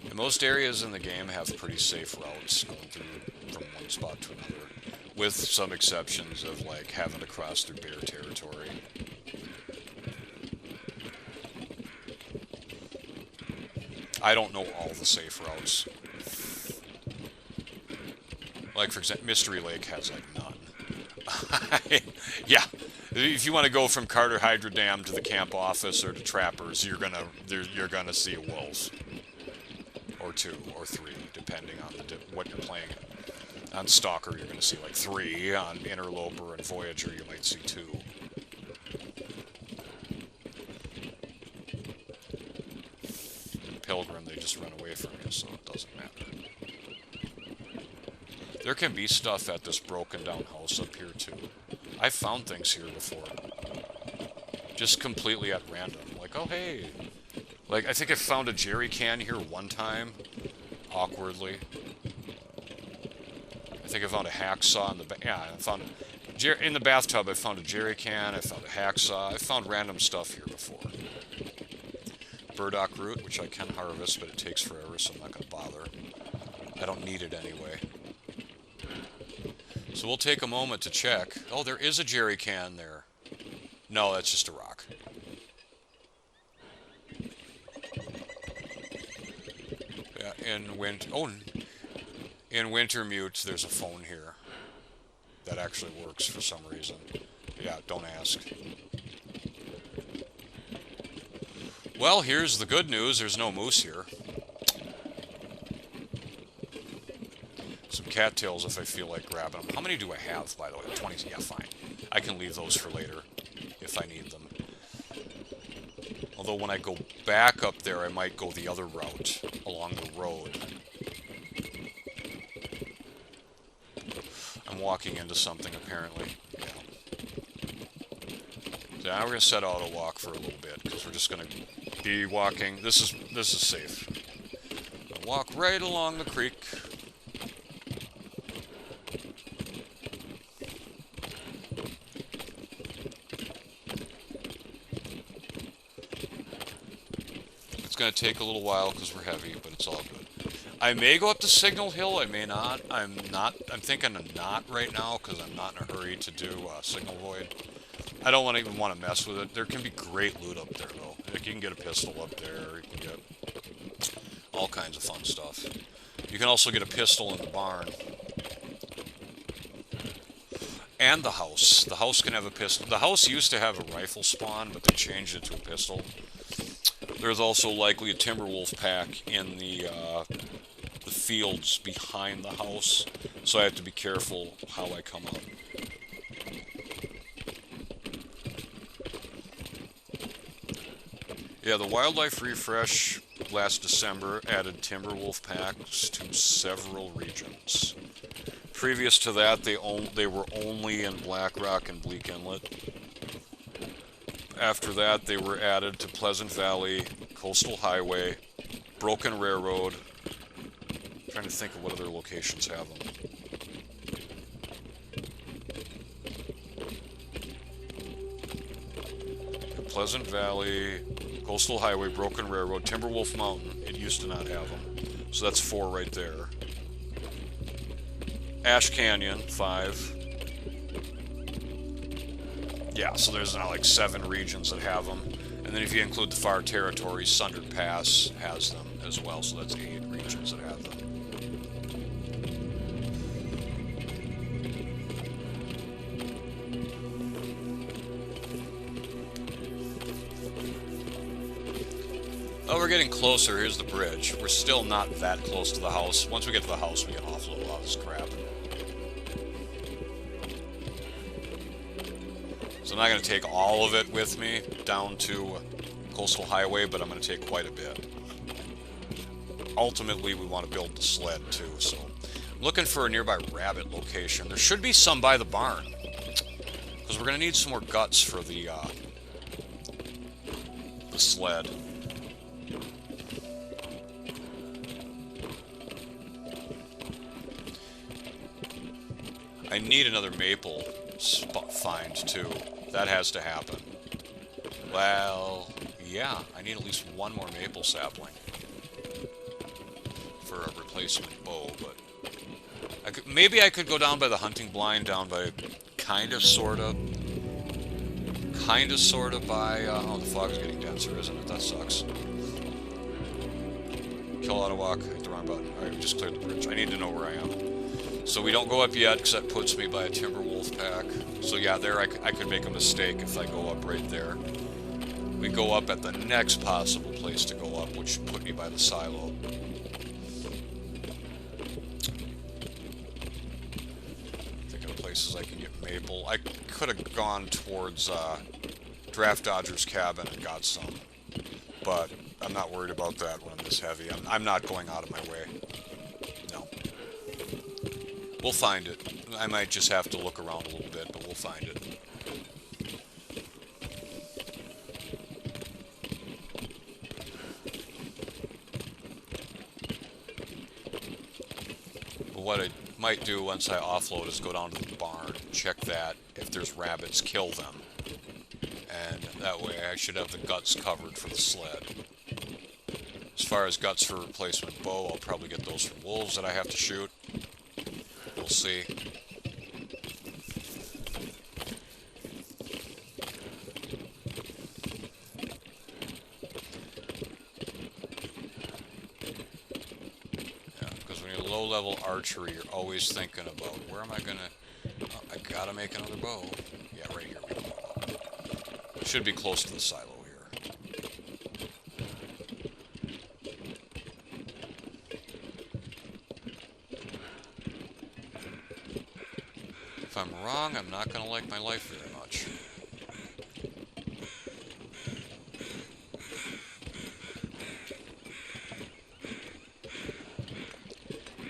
And most areas in the game have pretty safe routes going through from one spot to another, with some exceptions of like having to cross through bear territory. I don't know all the safe routes. Like, for example, Mystery Lake has, like, none. Yeah. If you want to go from Carter Hydro Dam to the camp office or to Trappers, you're gonna see a wolf. Or two, or three, depending on what you're playing. On Stalker, you're gonna see, like, 3. On Interloper and Voyager, you might see 2. Pilgrim, they just run away from you, so it doesn't matter. There can be stuff at this broken down house up here too. I've found things here before. Just completely at random. Like, oh hey. Like, I think I found a jerry can here one time. Awkwardly. I think I found a hacksaw in the in the bathtub. I found a jerry can. I found a hacksaw. I found random stuff here before. Burdock root, which I can harvest, but it takes forever, so I'm not going to bother. I don't need it anyway. So we'll take a moment to check. Oh, there is a jerry can there. No, that's just a rock. Yeah, in Wintermute, there's a phone here that actually works for some reason. Yeah, don't ask. Well, here's the good news. There's no moose here. Some cattails if I feel like grabbing them. How many do I have, by the way? 20? Yeah, fine. I can leave those for later if I need them. Although when I go back up there, I might go the other route along the road. I'm walking into something, apparently. Yeah. So now we're going to set out a walk for a little bit, because we're just going to be walking. This is safe. Walk right along the creek. It's going to take a little while because we're heavy, but it's all good. I may go up to Signal Hill, I may not. I'm thinking of not right now because I'm not in a hurry to do Signal Void. I don't even want to mess with it. There can be great loot up there, though. Like, you can get a pistol up there, you can get all kinds of fun stuff. You can also get a pistol in the barn. And the house. The house can have a pistol. The house used to have a rifle spawn, but they changed it to a pistol. There's also likely a Timberwolf pack in the fields behind the house, so I have to be careful how I come up. Yeah, the Wildlife Refresh last December added Timberwolf packs to several regions. Previous to that, they were only in Blackrock and Bleak Inlet. After that, they were added to Pleasant Valley, Coastal Highway, Broken Railroad. I'm trying to think of what other locations have them. Pleasant Valley, Coastal Highway, Broken Railroad, Timberwolf Mountain. It used to not have them. So that's 4 right there. Ash Canyon, 5. Yeah, so there's now like 7 regions that have them. And then if you include the Far Territories, Sundered Pass has them as well, so that's 8 regions that have them. Oh, we're getting closer. Here's the bridge. We're still not that close to the house. Once we get to the house, we can offload all this crap. So I'm not going to take all of it with me down to Coastal Highway, but I'm going to take quite a bit. Ultimately, we want to build the sled too, so I'm looking for a nearby rabbit location. There should be some by the barn, because we're going to need some more guts for the sled. I need another maple find, too. That has to happen. Well, yeah, I need at least one more maple sapling for a replacement bow, but... maybe I could go down by the hunting blind, down by... Kind of, sort of by... oh, the fog's getting denser, isn't it? That sucks. Kill Autowalk. Hit the wrong button. Alright, we just cleared the bridge. I need to know where I am. So we don't go up yet, because that puts me by a timber wolf pack. So yeah, there I could make a mistake if I go up right there. We go up at the next possible place to go up, which put me by the silo. Thinking of places I can get maple. I could have gone towards Draft Dodger's cabin and got some, but I'm not worried about that when I'm this heavy. I'm not going out of my way. No. We'll find it. I might just have to look around a little bit, but we'll find it. But what I might do once I offload is go down to the barn, check that. If there's rabbits, kill them. And that way I should have the guts covered for the sled. As far as guts for replacement bow, I'll probably get those from wolves that I have to shoot. We'll see. Yeah, because when you're low-level archery, you're always thinking about, where am I gonna... Oh, I gotta make another bow. Yeah, right here we go. Should be close to the silo here. If I'm wrong, I'm not going to like my life very much.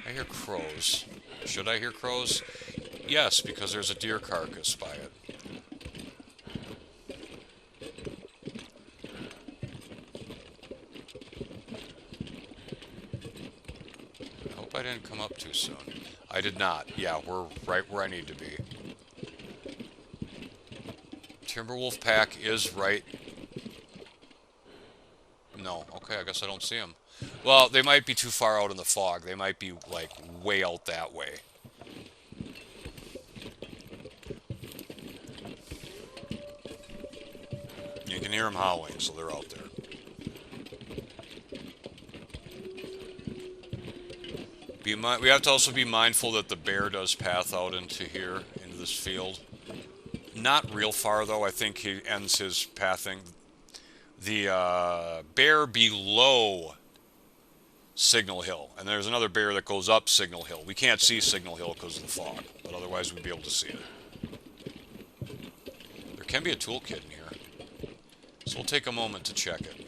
I hear crows. Should I hear crows? Yes, because there's a deer carcass by it. I hope I didn't come up too soon. I did not. Yeah, we're right where I need to be. Timberwolf pack is right... No, okay, I guess I don't see them. Well, they might be too far out in the fog. They might be, like, way out that way. You can hear them howling, so they're out there. We have to also be mindful that the bear does path out into here, into this field. Not real far, though. I think he ends his pathing. The bear below Signal Hill. And there's another bear that goes up Signal Hill. We can't see Signal Hill because of the fog, but otherwise we'd be able to see it. There can be a toolkit in here, so we'll take a moment to check it.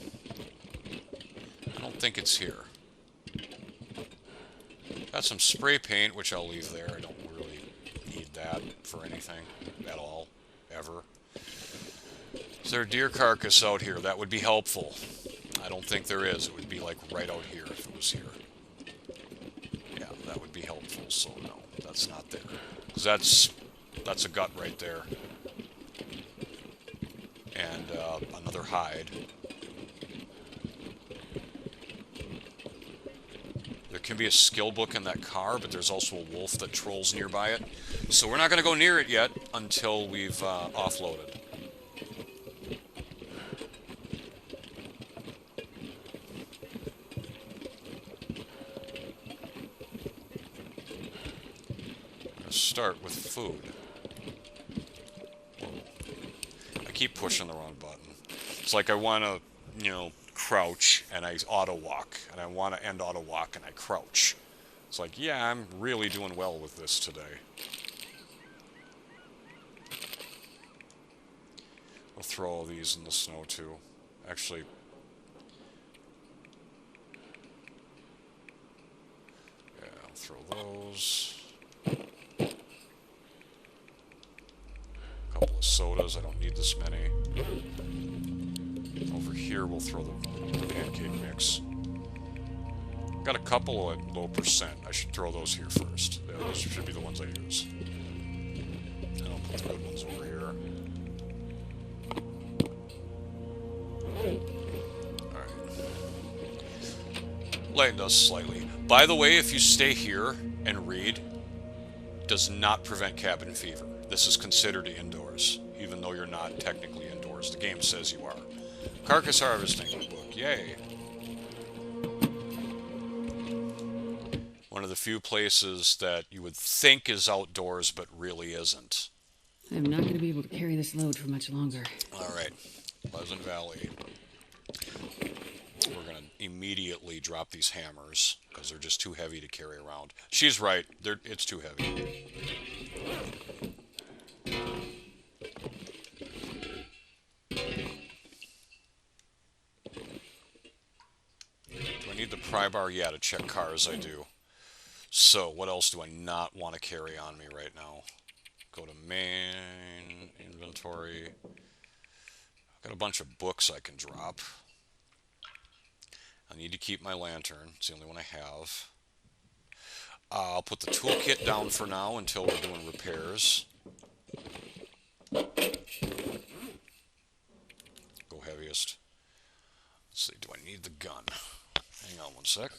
I don't think it's here. Got some spray paint, which I'll leave there. I don't really need that for anything at all, ever. Is there a deer carcass out here? That would be helpful. I don't think there is. It would be like right out here if it was here. Yeah, that would be helpful, so no, that's not there. Because that's a gut right there. And another hide. There can be a skill book in that car, but there's also a wolf that trolls nearby it. So we're not going to go near it yet until we've offloaded. I'm going to start with food. Whoa. I keep pushing the wrong button. It's like I want to, you know, crouch and I auto walk, and I want to end auto walk and I crouch. It's like, yeah, I'm really doing well with this today. I'll throw all these in the snow too. Actually, yeah, I'll throw those. A couple of sodas, I don't need this many. Over here we'll throw the pancake mix. Got a couple at low percent. I should throw those here first. Those should be the ones I use. Lighten us slightly. By the way, if you stay here and read, does not prevent cabin fever. This is considered indoors, even though you're not technically indoors. The game says you are. Carcass harvesting book, yay. One of the few places that you would think is outdoors, but really isn't. I'm not going to be able to carry this load for much longer. Alright, Pleasant Valley. We're going to immediately drop these hammers, because they're just too heavy to carry around. She's right, it's too heavy. Do I need the pry bar? Yeah, to check cars I do. So, what else do I not want to carry on me right now? Go to main, inventory. I've got a bunch of books I can drop. I need to keep my lantern. It's the only one I have. I'll put the toolkit down for now until we're doing repairs. Go heaviest. Let's see, do I need the gun? Hang on one sec.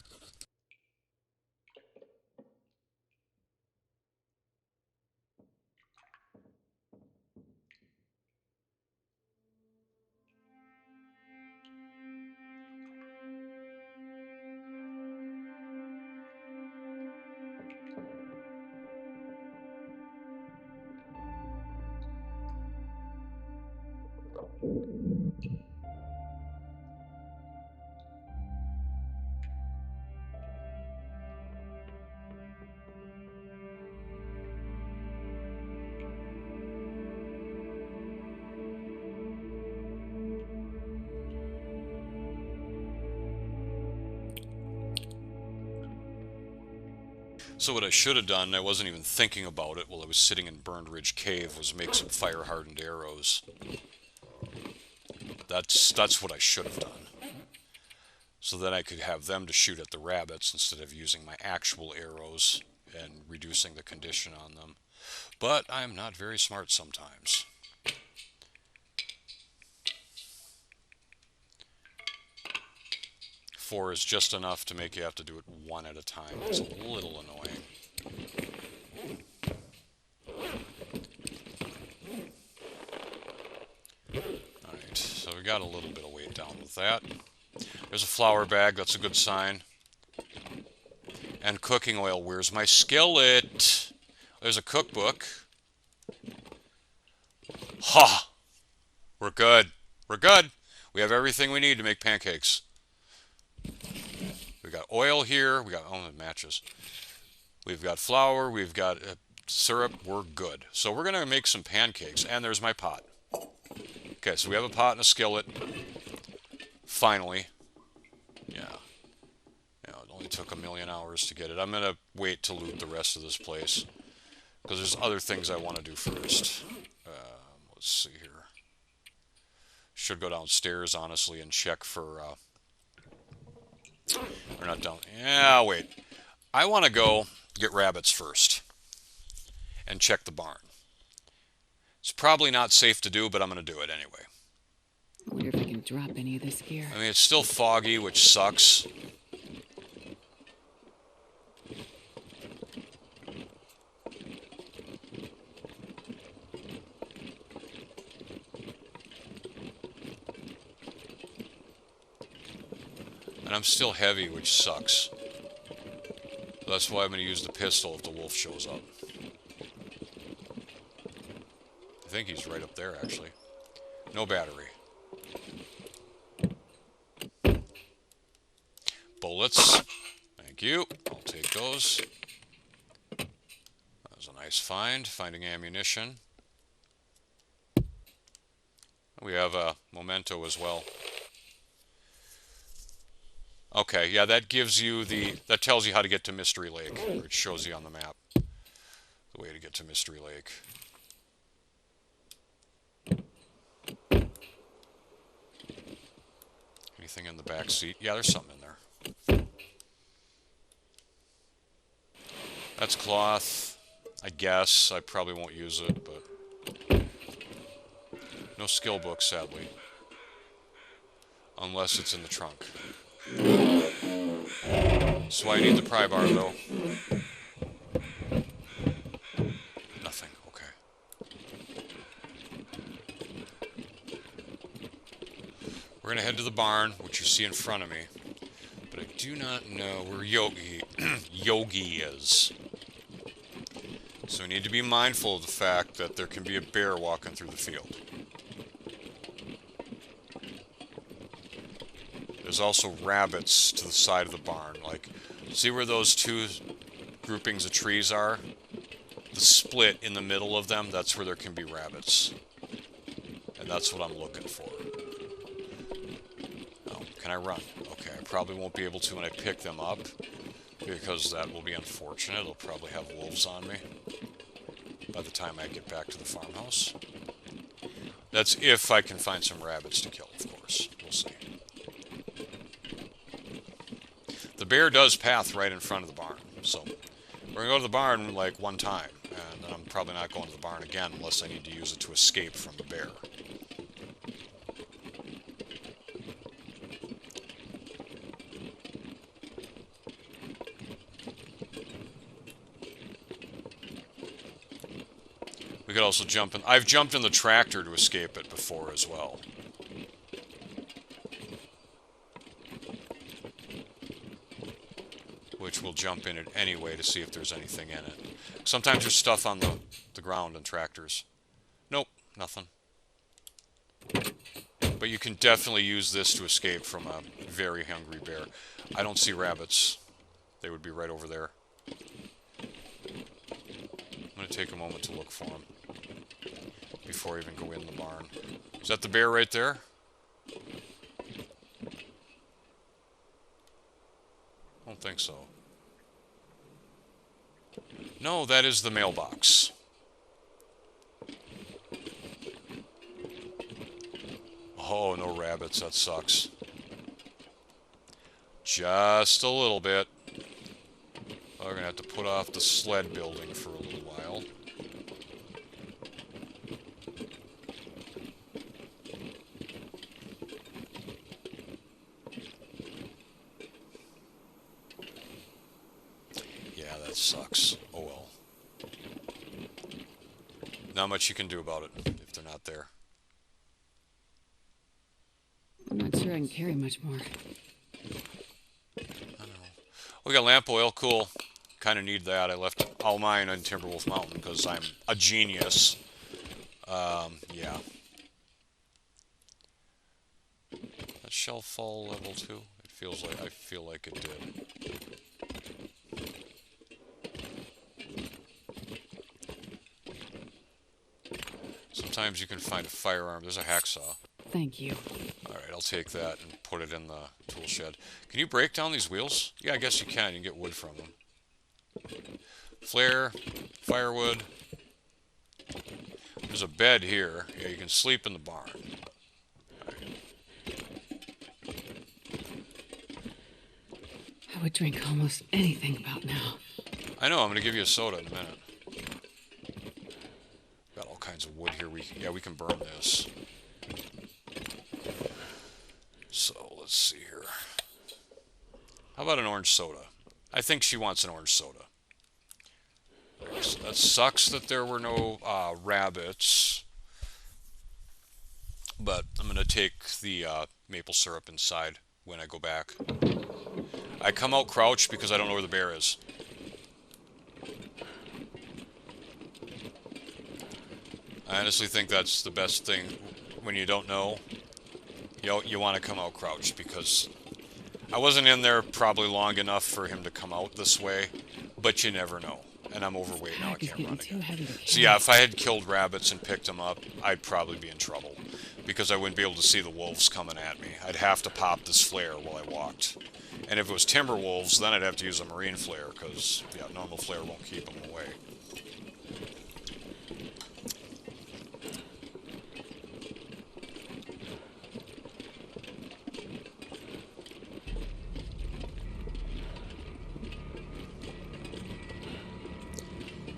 So what I should have done, I wasn't even thinking about it while I was sitting in Burned Ridge Cave, was make some fire-hardened arrows. That's what I should have done. So that I could have them to shoot at the rabbits instead of using my actual arrows and reducing the condition on them. But I'm not very smart sometimes. Four is just enough to make you have to do it one at a time. It's a little annoying. Alright, so we got a little bit of weight down with that. There's a flour bag, that's a good sign. And cooking oil, where's my skillet? There's a cookbook. Ha! We're good. We're good. We have everything we need to make pancakes. We've got oil here. We got matches. We've got flour. We've got syrup. We're good. So we're going to make some pancakes. And there's my pot. Okay, so we have a pot and a skillet. Finally. Yeah. It only took 1,000,000 hours to get it. I'm going to wait to loot the rest of this place. Because there's other things I want to do first. Let's see here. Should go downstairs, honestly, and check for... Or not down. Yeah, wait. I want to go get rabbits first. And check the barn. It's probably not safe to do, but I'm going to do it anyway. I wonder if I can drop any of this gear. I mean, it's still foggy, which sucks. And I'm still heavy, which sucks. That's why I'm going to use the pistol if the wolf shows up. I think he's right up there, actually. No battery. Bullets. Thank you. I'll take those. That was a nice find. Finding ammunition. We have a memento as well. Okay, yeah, that gives you that tells you how to get to Mystery Lake, or it shows you on the map the way to get to Mystery Lake. Anything in the back seat? Yeah, there's something in there. That's cloth, I guess. I probably won't use it, but no skill book, sadly. Unless it's in the trunk. That's why I need the pry bar, though. Nothing. Okay. We're going to head to the barn, which you see in front of me. But I do not know where Yogi is. So we need to be mindful of the fact that there can be a bear walking through the field. There's also rabbits to the side of the barn. Like, see where those two groupings of trees are? The split in the middle of them, that's where there can be rabbits. And that's what I'm looking for. Oh, can I run? Okay, I probably won't be able to when I pick them up, because that will be unfortunate. It'll probably have wolves on me by the time I get back to the farmhouse. That's if I can find some rabbits to kill, of course. We'll see. The bear does path right in front of the barn, so we're going to go to the barn like one time, and then I'm probably not going to the barn again unless I need to use it to escape from the bear. We could also jump in. I've jumped in the tractor to escape it before as well. Which we'll jump in it anyway to see if there's anything in it. Sometimes there's stuff on the ground in tractors. Nope, nothing. But you can definitely use this to escape from a very hungry bear. I don't see rabbits. They would be right over there. I'm going to take a moment to look for them before I even go in the barn. Is that the bear right there? I don't think so. No, that is the mailbox. Oh, no rabbits. That sucks. Just a little bit. We're going to have to put off the sled building for a little while. Yeah, that sucks. Oh well. Not much you can do about it if they're not there. I'm not sure I can carry much more. I don't know. We got lamp oil. Cool. Kind of need that. I left all mine on Timberwolf Mountain because I'm a genius. Yeah. That shelf fall level 2? It feels like, I feel like it did. Sometimes you can find a firearm. There's a hacksaw. Thank you. Alright, I'll take that and put it in the tool shed. Can you break down these wheels? Yeah, I guess you can. You can get wood from them. Flare, firewood. There's a bed here. Yeah, you can sleep in the barn. I would drink almost anything about now. I know, I'm going to give you a soda in a minute. Got all kinds of wood here. We can burn this. So, let's see here. How about an orange soda? I think she wants an orange soda. So that sucks that there were no rabbits. But I'm going to take the maple syrup inside when I go back. I come out crouched because I don't know where the bear is. I honestly think that's the best thing when you don't know. You want to come out crouched because I wasn't in there probably long enough for him to come out this way, but you never know. And I'm overweight now, I can't run again. So yeah, if I had killed rabbits and picked them up, I'd probably be in trouble because I wouldn't be able to see the wolves coming at me. I'd have to pop this flare while I walked. And if it was timber wolves, then I'd have to use a marine flare because yeah, normal flare won't keep them away.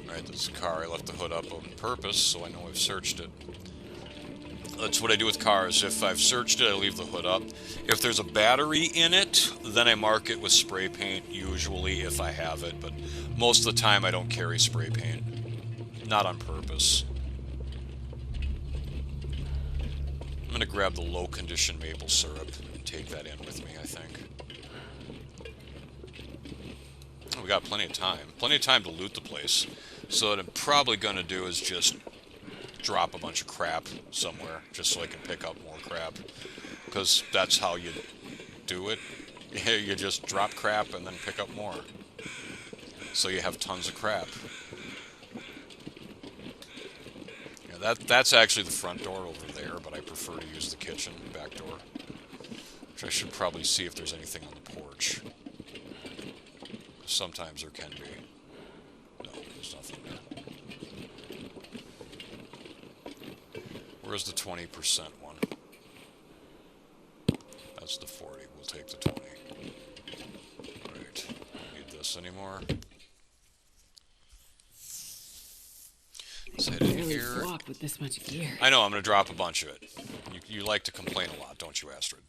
Alright, this car, I left the hood up on purpose, so I know I've searched it. That's what I do with cars. If I've searched it, I leave the hood up. If there's a battery in it, then I mark it with spray paint, usually, if I have it. But most of the time, I don't carry spray paint. Not on purpose. I'm going to grab the low-condition maple syrup and take that in with me, I think. Oh, we got plenty of time. Plenty of time to loot the place. So what I'm probably going to do is just drop a bunch of crap somewhere, just so I can pick up more crap. Because that's how you do it. You just drop crap and then pick up more. So you have tons of crap. Yeah, that's actually the front door over there, but I prefer to use the kitchen back door. Which I should probably see if there's anything on the porch. Sometimes there can be. No, there's nothing there. Where's the 20% one? That's the 40. We'll take the 20. Alright. Don't need this anymore. Let's head in here. Walk with this much gear. I know, I'm going to drop a bunch of it. You like to complain a lot, don't you, Astrid?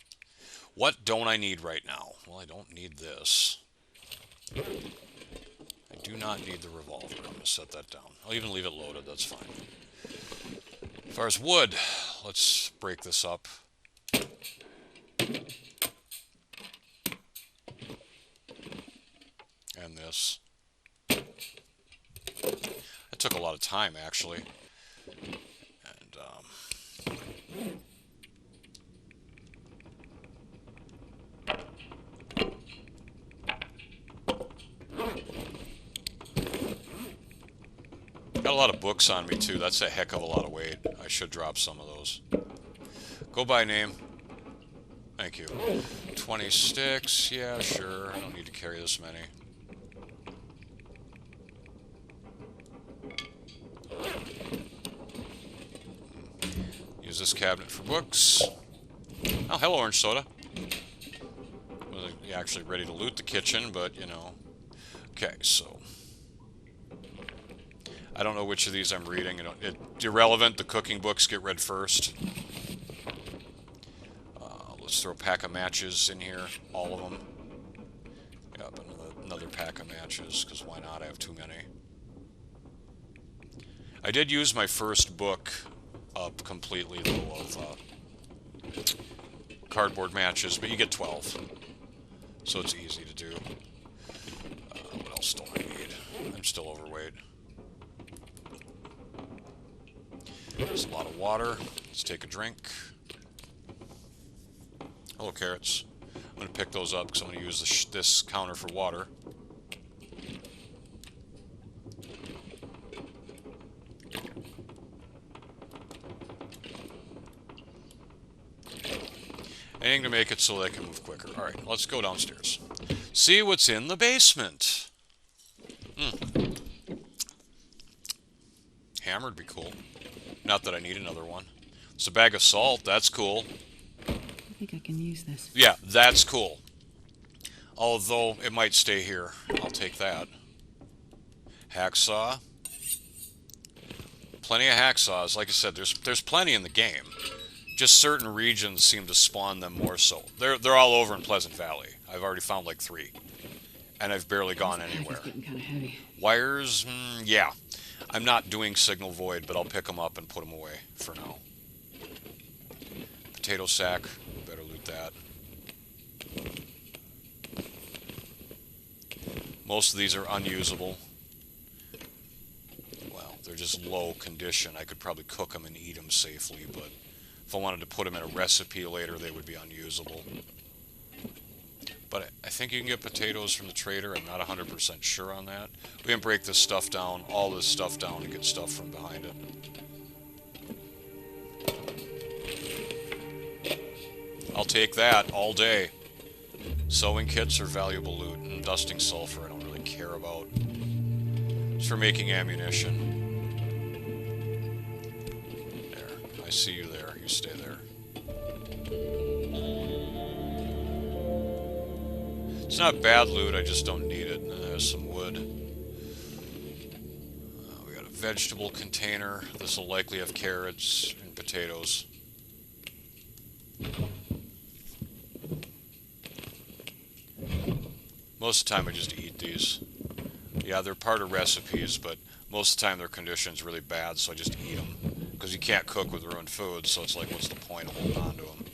What don't I need right now? Well, I don't need this. I do not need the revolver. I'm going to set that down. I'll even leave it loaded, that's fine. As far as wood, let's break this up. And this. That took a lot of time, actually. And, got a lot of books on me, too. That's a heck of a lot of weight. I should drop some of those. Go by name. Thank you. 20 sticks. Yeah, sure. I don't need to carry this many. Use this cabinet for books. Oh, hello, orange soda. Wasn't actually ready to loot the kitchen, but, you know. Okay, so... I don't know which of these I'm reading. It's irrelevant. The cooking books get read first. Let's throw a pack of matches in here. All of them. Yep, another pack of matches, because why not? I have too many. I did use my first book up completely, though, of cardboard matches, but you get 12. So it's easy to do. What else do I need? I'm still overweight. There's a lot of water. Let's take a drink. Hello, carrots. I'm going to pick those up because I'm going to use this counter for water. Anything to make it so that I can move quicker. Alright, let's go downstairs. See what's in the basement. Hammer would be cool. Not that I need another one. It's a bag of salt. That's cool. I think I can use this. Yeah, that's cool. Although, it might stay here. I'll take that. Hacksaw. Plenty of hacksaws. Like I said, there's plenty in the game. Just certain regions seem to spawn them more so. They're all over in Pleasant Valley. I've already found like 3. And I've barely gone anywhere. It's getting kind of heavy. Wires? Yeah. I'm not doing Signal Void, but I'll pick them up and put them away for now. Potato sack. Better loot that. Most of these are unusable. Well, they're just low condition. I could probably cook them and eat them safely, but if I wanted to put them in a recipe later, they would be unusable. But I think you can get potatoes from the trader. I'm not 100% sure on that. We can break this stuff down, all this stuff down, to get stuff from behind it. I'll take that all day. Sewing kits are valuable loot, and dusting sulfur I don't really care about. It's for making ammunition. There, I see you there. You stay there. It's not bad loot, I just don't need it. There's some wood. We got a vegetable container. This will likely have carrots and potatoes. Most of the time I just eat these. Yeah, they're part of recipes, but most of the time their condition's really bad, so I just eat them. Because you can't cook with ruined food, so it's like, what's the point of holding on to them?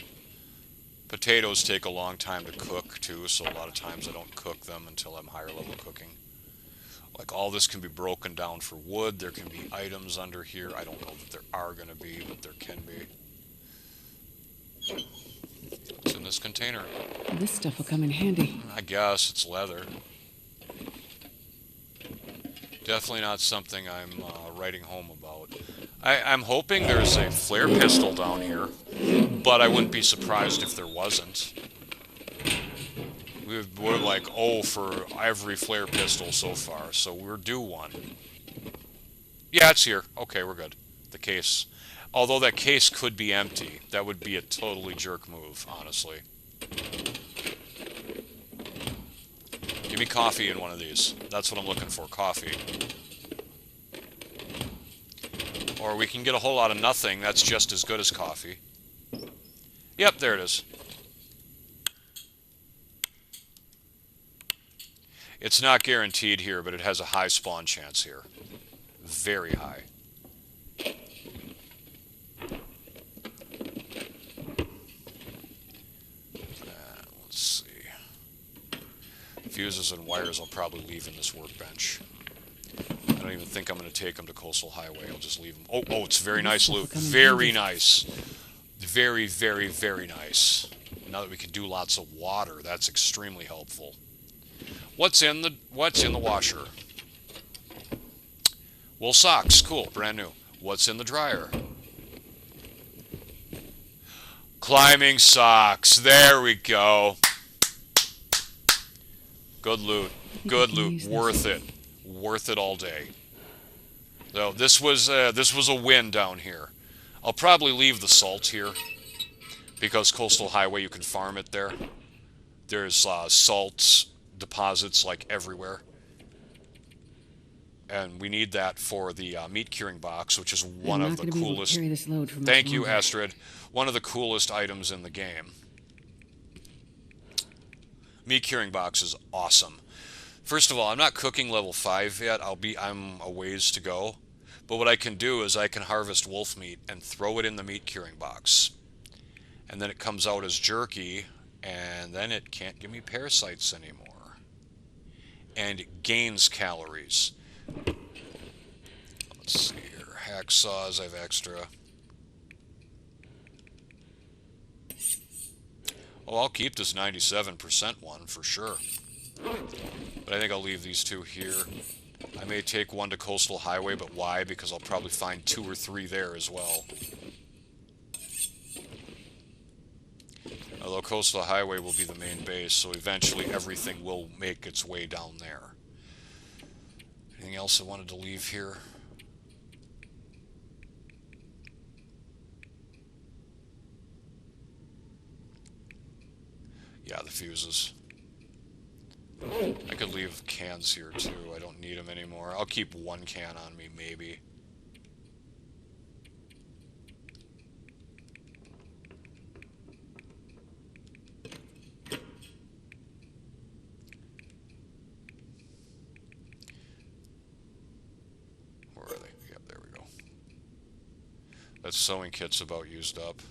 Potatoes take a long time to cook, too, so a lot of times I don't cook them until I'm higher level cooking. Like, all this can be broken down for wood. There can be items under here. I don't know that there are going to be, but there can be. What's in this container? This stuff will come in handy. I guess it's leather. Definitely not something I'm writing home about. I'm hoping there's a flare pistol down here, but I wouldn't be surprised if there wasn't. We're like, oh, for every flare pistol so far, so we're due one. Yeah, it's here. Okay, we're good. The case. Although that case could be empty. That would be a totally jerk move, honestly. Give me coffee in one of these. That's what I'm looking for, coffee. Or we can get a whole lot of nothing. That's just as good as coffee. Yep, there it is. It's not guaranteed here, but it has a high spawn chance here. Very high. Let's see. Fuses and wires I'll probably leave in this workbench. I don't even think I'm going to take them to Coastal Highway. I'll just leave them. Oh, it's very nice loot. Very nice. Very, very, very nice. Now that we can do lots of water, that's extremely helpful. What's in the washer? Wool socks. Cool. Brand new. What's in the dryer? Climbing socks. There we go. Good loot. Good loot. Worth it. Worth it all day. So this was a win down here. I'll probably leave the salt here because Coastal Highway, you can farm it there. There's salt deposits like everywhere, and we need that for the meat curing box, which is one of the coolest. Thank you, Astrid. One of the coolest items in the game. Meat curing box is awesome. First of all, I'm not cooking level 5 yet. I'm a ways to go. But what I can do is I can harvest wolf meat and throw it in the meat curing box. And then it comes out as jerky, and then it can't give me parasites anymore. And it gains calories. Let's see here. Hacksaws, I have extra. Oh, I'll keep this 97% one for sure. But I think I'll leave these two here. I may take one to Coastal Highway, but why? Because I'll probably find 2 or 3 there as well. Although Coastal Highway will be the main base, so eventually everything will make its way down there. Anything else I wanted to leave here? Yeah, the fuses. I could leave cans here too. I don't need them anymore. I'll keep 1 can on me, maybe. Where are they? Yep, there we go. That sewing kit's about used up.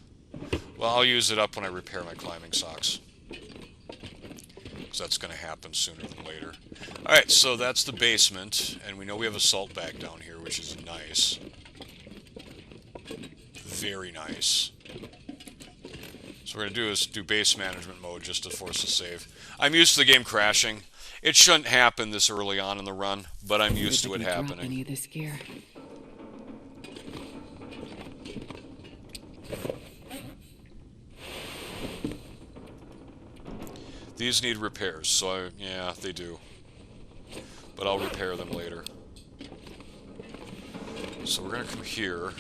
Well, I'll use it up when I repair my climbing socks. That's going to happen sooner than later. Alright, so that's the basement, and we know we have a salt bag down here, which is nice. Very nice. So what we're going to do is do base management mode just to force a save. I'm used to the game crashing. It shouldn't happen this early on in the run, but I'm used to it happening. Any of this gear. These need repairs, so yeah, they do. But I'll repair them later. So we're gonna come here.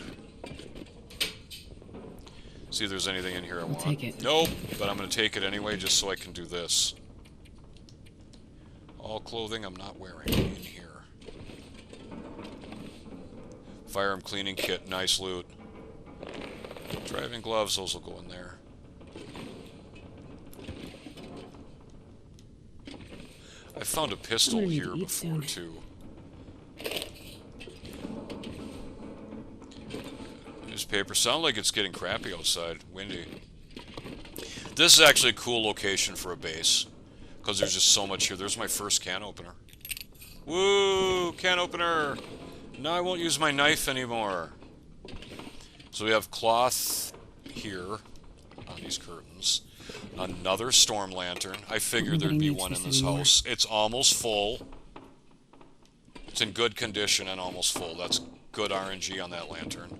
See if there's anything in here I want. Take it. Nope, but I'm gonna take it anyway just so I can do this. All clothing I'm not wearing in here. Firearm cleaning kit, nice loot. Driving gloves, those will go in there. I found a pistol here before, too. Newspaper. Sound like it's getting crappy outside. Windy. This is actually a cool location for a base, because there's just so much here. There's my first can opener. Woo! Can opener! Now I won't use my knife anymore. So we have cloth here on these curtains. Another storm lantern. I figured there'd be one in this house. It's almost full. It's in good condition and almost full. That's good RNG on that lantern.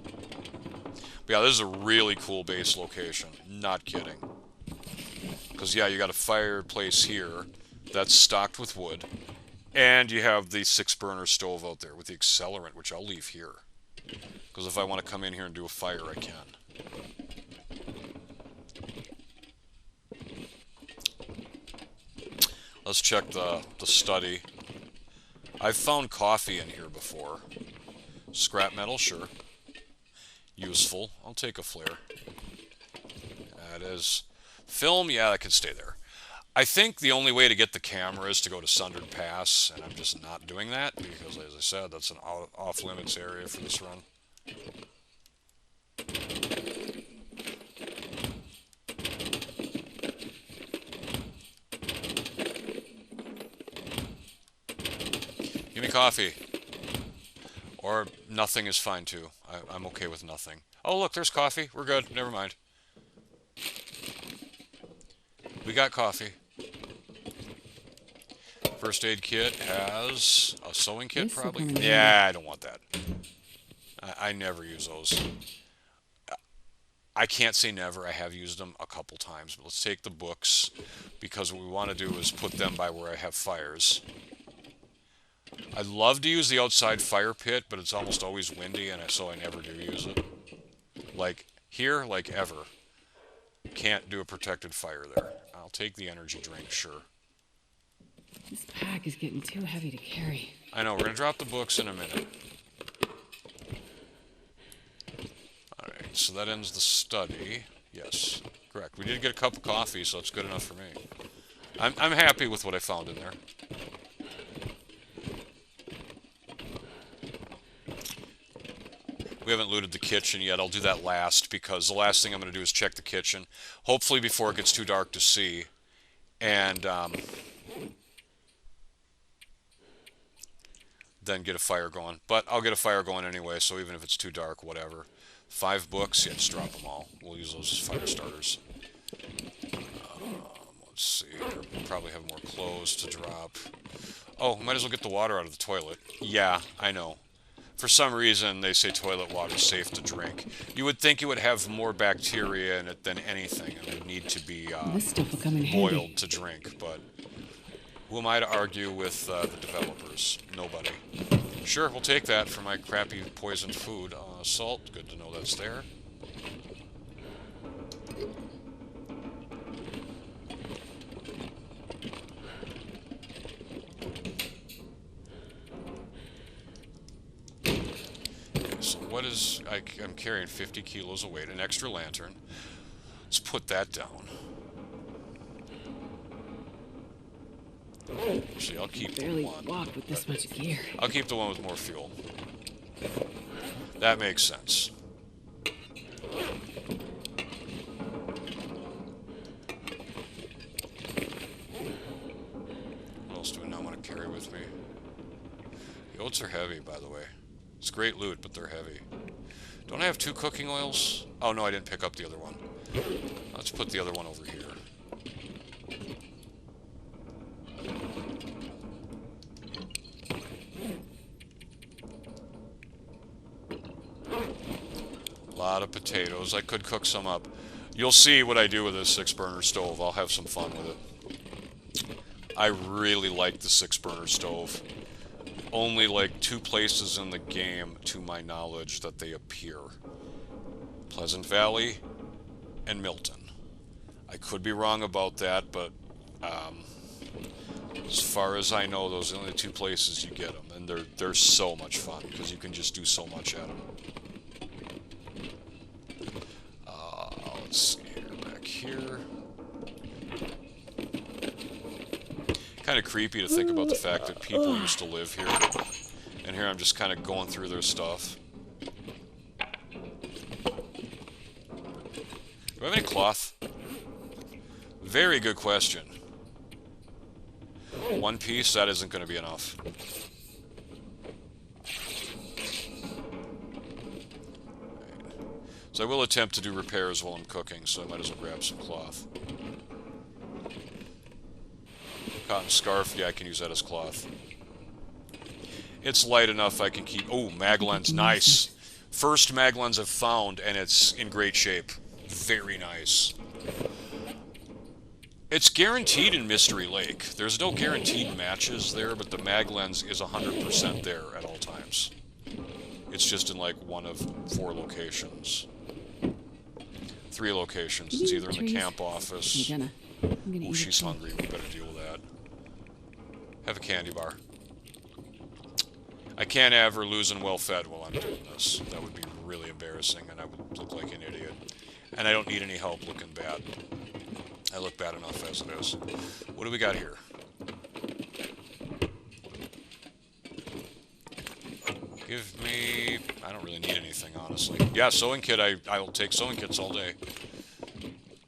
But yeah, this is a really cool base location. Not kidding. Because, yeah, you got a fireplace here that's stocked with wood. And you have the 6-burner stove out there with the accelerant, which I'll leave here. Because if I want to come in here and do a fire, I can. Let's check the study. I've found coffee in here before. Scrap metal, sure. Useful. I'll take a flare. That is... Film, yeah, that can stay there. I think the only way to get the camera is to go to Sundered Pass, and I'm just not doing that, because, as I said, that's an off-limits area for this run. Give me coffee. Or nothing is fine, too. I'm okay with nothing. Oh, look, there's coffee. We're good. Never mind. We got coffee. First aid kit has a sewing kit, probably. Yeah, I don't want that. I never use those. I can't say never. I have used them a couple times. But let's take the books, because what we want to do is put them by where I have fires. I'd love to use the outside fire pit, but it's almost always windy, and so I never do use it. Like here, like ever. Can't do a protected fire there. I'll take the energy drink, sure. This pack is getting too heavy to carry. I know, we're going to drop the books in a minute. Alright, so that ends the study. Yes, correct. We did get a cup of coffee, so it's good enough for me. I'm happy with what I found in there. We haven't looted the kitchen yet. I'll do that last, because the last thing I'm going to do is check the kitchen. Hopefully before it gets too dark to see. And then get a fire going. But I'll get a fire going anyway, so even if it's too dark, whatever. 5 books, yeah, just drop them all. We'll use those as fire starters. Let's see. We'll probably have more clothes to drop. Oh, might as well get the water out of the toilet. Yeah, I know. For some reason, they say toilet water is safe to drink. You would think it would have more bacteria in it than anything, and would need to be this stuff will come in boiled handy to drink. But who am I to argue with the developers? Nobody. Sure, we'll take that for my crappy poisoned food. Salt, good to know that's there. So what is... I'm carrying 50 kilos of weight, an extra lantern. Let's put that down. Actually, I'll keep the one. Walk with this much gear. I'll keep the one with more fuel. That makes sense. What else do I not want to carry with me? The oats are heavy, by the way. It's great loot, but they're heavy. Don't I have 2 cooking oils? Oh, no, I didn't pick up the other one. Let's put the other one over here. A lot of potatoes. I could cook some up. You'll see what I do with this 6-burner stove. I'll have some fun with it. I really like the 6-burner stove. Only like 2 places in the game, to my knowledge, that they appear. Pleasant Valley and Milton. I could be wrong about that, but as far as I know, those are the only 2 places you get them, and they're so much fun because you can just do so much at them. Let's see here, back here. kind of creepy to think about the fact that people used to live here. And here I'm just kind of going through their stuff. Do I have any cloth? Very good question. One piece, that isn't going to be enough. So I will attempt to do repairs while I'm cooking, so I might as well grab some cloth. Cotton scarf, yeah, I can use that as cloth. It's light enough I can keep... Oh, mag lens, nice! First mag lens I've found, and it's in great shape. Very nice. It's guaranteed in Mystery Lake. There's no guaranteed matches there, but the mag lens is 100% there at all times. It's just in like one of 4 locations. 3 locations. It's either in the camp office. Oh, she's hungry. We better deal with that. Have a candy bar. I can't have her losing well-fed while I'm doing this. That would be really embarrassing, and I would look like an idiot. And I don't need any help looking bad. I look bad enough as it is. What do we got here? Give me... I don't really need anything, honestly. Yeah, sewing kit, I'll take sewing kits all day.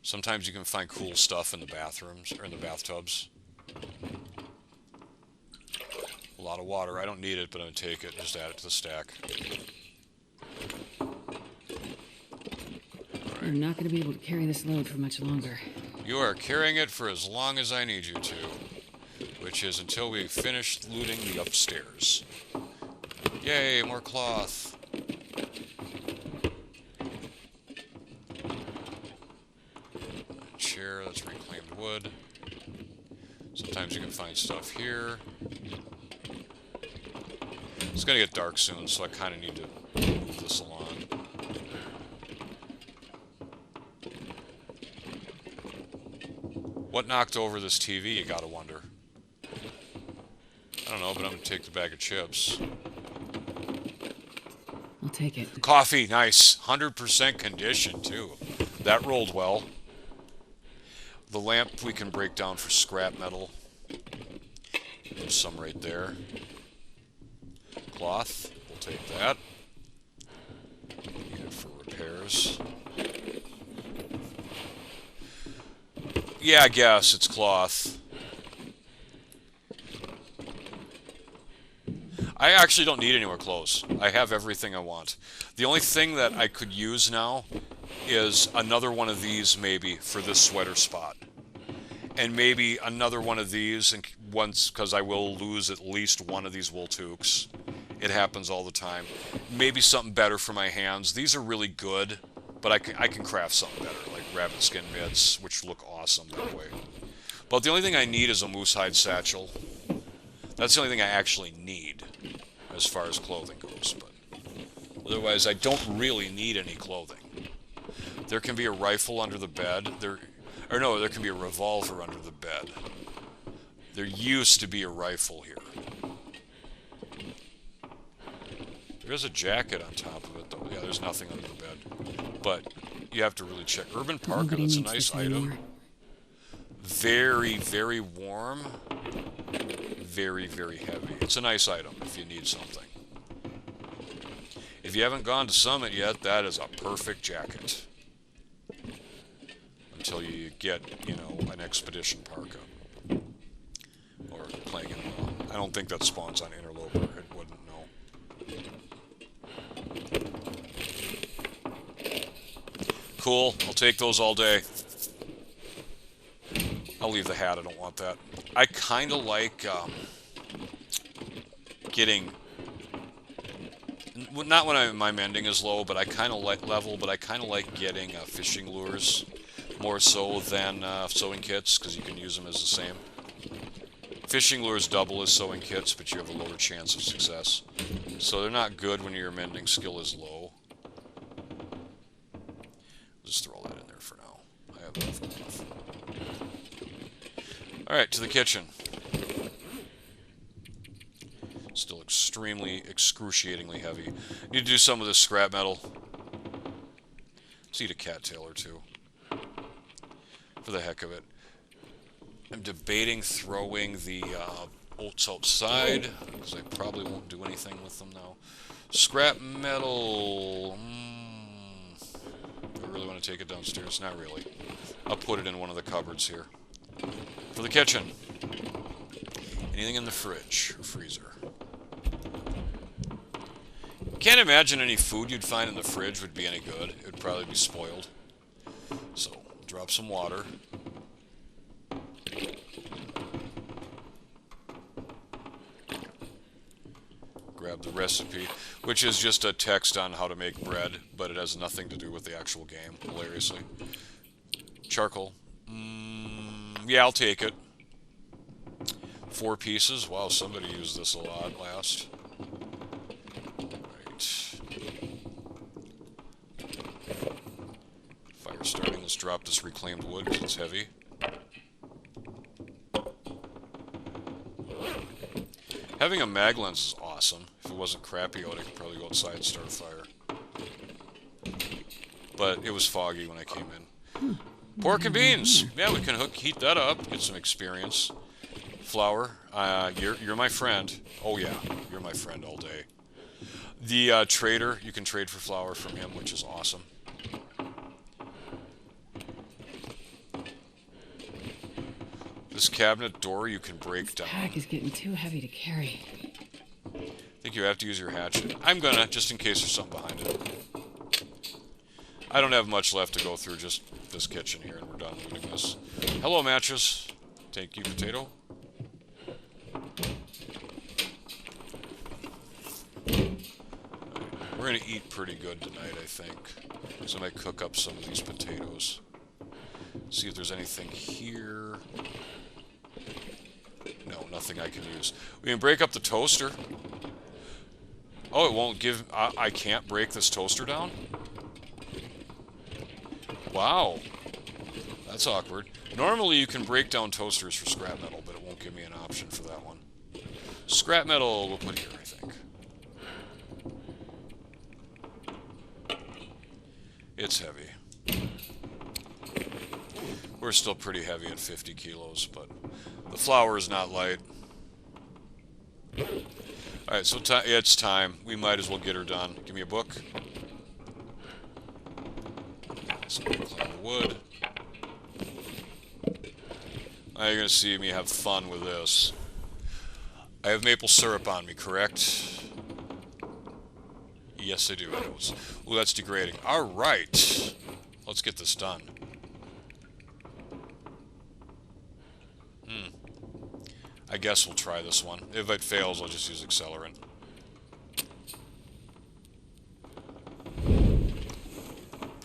Sometimes you can find cool stuff in the bathrooms, or in the bathtubs. A lot of water. I don't need it, but I'm going to take it. Just add it to the stack. You're not going to be able to carry this load for much longer. You are carrying it for as long as I need you to. Which is until we finish looting the upstairs. Yay, more cloth. A chair, that's reclaimed wood. Sometimes you can find stuff here. It's gonna get dark soon, so I kind of need to move this along. What knocked over this TV, you gotta wonder. I don't know, but I'm gonna take the bag of chips. I'll take it. Coffee, nice. 100% condition, too. That rolled well. The lamp we can break down for scrap metal. There's some right there. Cloth, we'll take that. Need it for repairs. Yeah, I guess it's cloth. I actually don't need any more clothes. I have everything I want. The only thing that I could use now is another one of these, maybe, for this sweater spot. And maybe another one of these, and once, because I will lose at least one of these wool toques. It happens all the time. Maybe something better for my hands. These are really good, but I can craft something better, like rabbit skin mitts, which look awesome that way. But the only thing I need is a moose hide satchel. That's the only thing I actually need, as far as clothing goes. But otherwise, I don't really need any clothing. There can be a rifle under the bed. There can be a revolver under the bed. There used to be a rifle here. There's a jacket on top of it, though. Yeah, there's nothing under the bed. But you have to really check. Urban Parka, that's a nice item. Very, very warm. Very, very heavy. It's a nice item if you need something. If you haven't gone to Summit yet, that is a perfect jacket. Until you get, you know, an Expedition Parka. Or playing in... I don't think that spawns on Interloper. It wouldn't, no. Cool. I'll take those all day. I'll leave the hat. I don't want that. I kind of like getting... Not when my mending is low, but I kind of like level, but I kind of like getting fishing lures more so than sewing kits, because you can use them as the same. Fishing lures double as sewing kits, but you have a lower chance of success. So they're not good when your mending skill is low. Just throw that in there for now. I have enough. Alright, to the kitchen. Still extremely, excruciatingly heavy. Need to do some of this scrap metal. Let's eat a cattail or two. For the heck of it. I'm debating throwing the oats outside, because I probably won't do anything with them now. Scrap metal. Do I really want to take it downstairs? Not really. I'll put it in one of the cupboards here. For the kitchen. Anything in the fridge or freezer? Can't imagine any food you'd find in the fridge would be any good. It would probably be spoiled. So, drop some water. Grab the recipe, which is just a text on how to make bread, but it has nothing to do with the actual game, hilariously. Charcoal. Yeah, I'll take it. 4 pieces. Wow, somebody used this a lot last. Right. Fire starting. Let's drop this reclaimed wood because it's heavy. Having a mag lens is awesome. If it wasn't crappy out, I could probably go outside and start a fire. But it was foggy when I came in. Pork and beans! Yeah, we can heat that up, get some experience. Flour, you're my friend. Oh yeah, you're my friend all day. The trader, you can trade for flour from him, which is awesome. This cabinet door you can break down. This pack is getting too heavy to carry. I think you have to use your hatchet. I'm gonna, just in case there's something behind it. I don't have much left to go through, just this kitchen here, and we're done looting this. Hello, mattress. Thank you, potato. We're gonna eat pretty good tonight, I think. So I might cook up some of these potatoes. See if there's anything here. No, nothing I can use. We can break up the toaster. Oh, it won't give... I can't break this toaster down? Wow. That's awkward. Normally you can break down toasters for scrap metal, but it won't give me an option for that one. Scrap metal we'll put here, I think. It's heavy. We're still pretty heavy at 50 kilos, but the flour is not light. Alright, so it's time. We might as well get her done. Give me a book. So clean the wood. Now you're going to see me have fun with this. I have maple syrup on me, correct? Yes, I do. Ooh, that's degrading. Alright. Let's get this done. I guess we'll try this one. If it fails, I'll just use accelerant.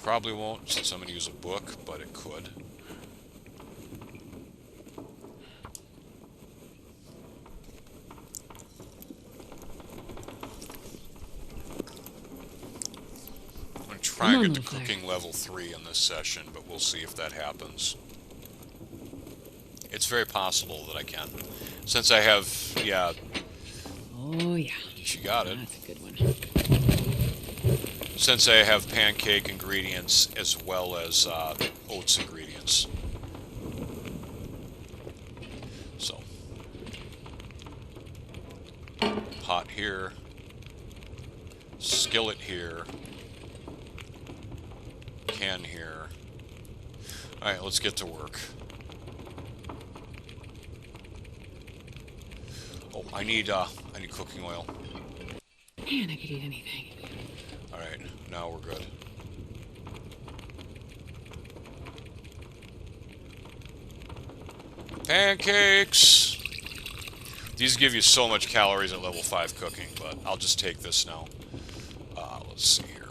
Probably won't, since I'm going to use a book, but it could. I'm going to try and get to cooking level 3 in this session, but we'll see if that happens. It's very possible that I can. Since I have, yeah. Oh, yeah. She got it. That's a good one. Since I have pancake ingredients as well as oats ingredients. So. Pot here. Skillet here. Can here. Alright, let's get to work. Oh, I need cooking oil. Man, I could eat anything. Alright, now we're good. Pancakes! These give you so much calories at level 5 cooking, but I'll just take this now. Let's see here.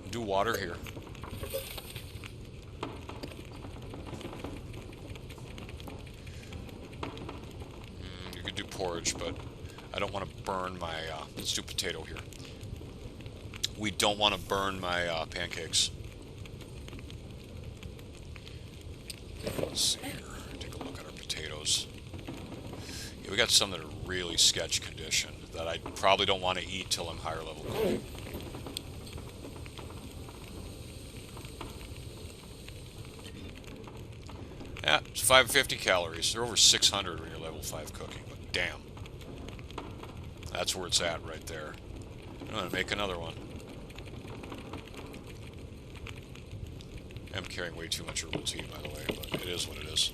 Do water here. You could do porridge, but I don't want to burn my... let's do potato here. We don't want to burn my pancakes. Let's see here. Take a look at our potatoes. Yeah, we got some that are really sketch condition that I probably don't want to eat till I'm higher level cooking. Yeah, it's 550 calories. They're over 600 when you're level 5 cooking, but damn. That's where it's at right there. I'm gonna make another one. I'm carrying way too much herbal tea, by the way, but it is what it is.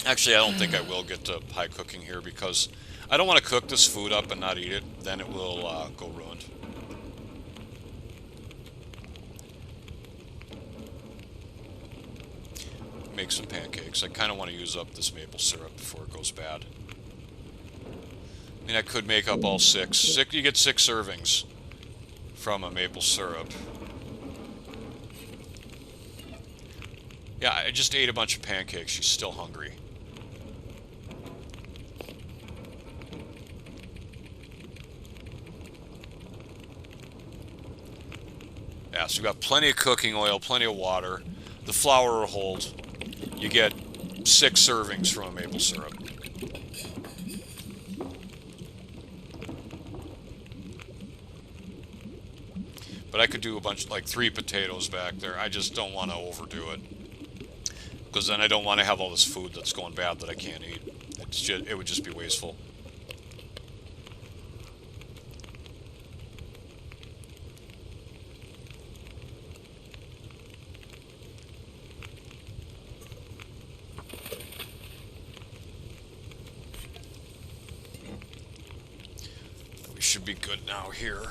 Actually, I don't think I will get to high cooking here because I don't want to cook this food up and not eat it. Then it will go ruined. Make some pancakes. I kind of want to use up this maple syrup before it goes bad. I mean, I could make up all six. You get 6 servings from a maple syrup. Yeah, I just ate a bunch of pancakes. She's still hungry. Yeah, so we've got plenty of cooking oil, plenty of water. The flour will hold. You get 6 servings from a maple syrup. But I could do a bunch, like 3 potatoes back there. I just don't want to overdo it. Because then I don't want to have all this food that's going bad that I can't eat. It would just be wasteful. We should be good now here.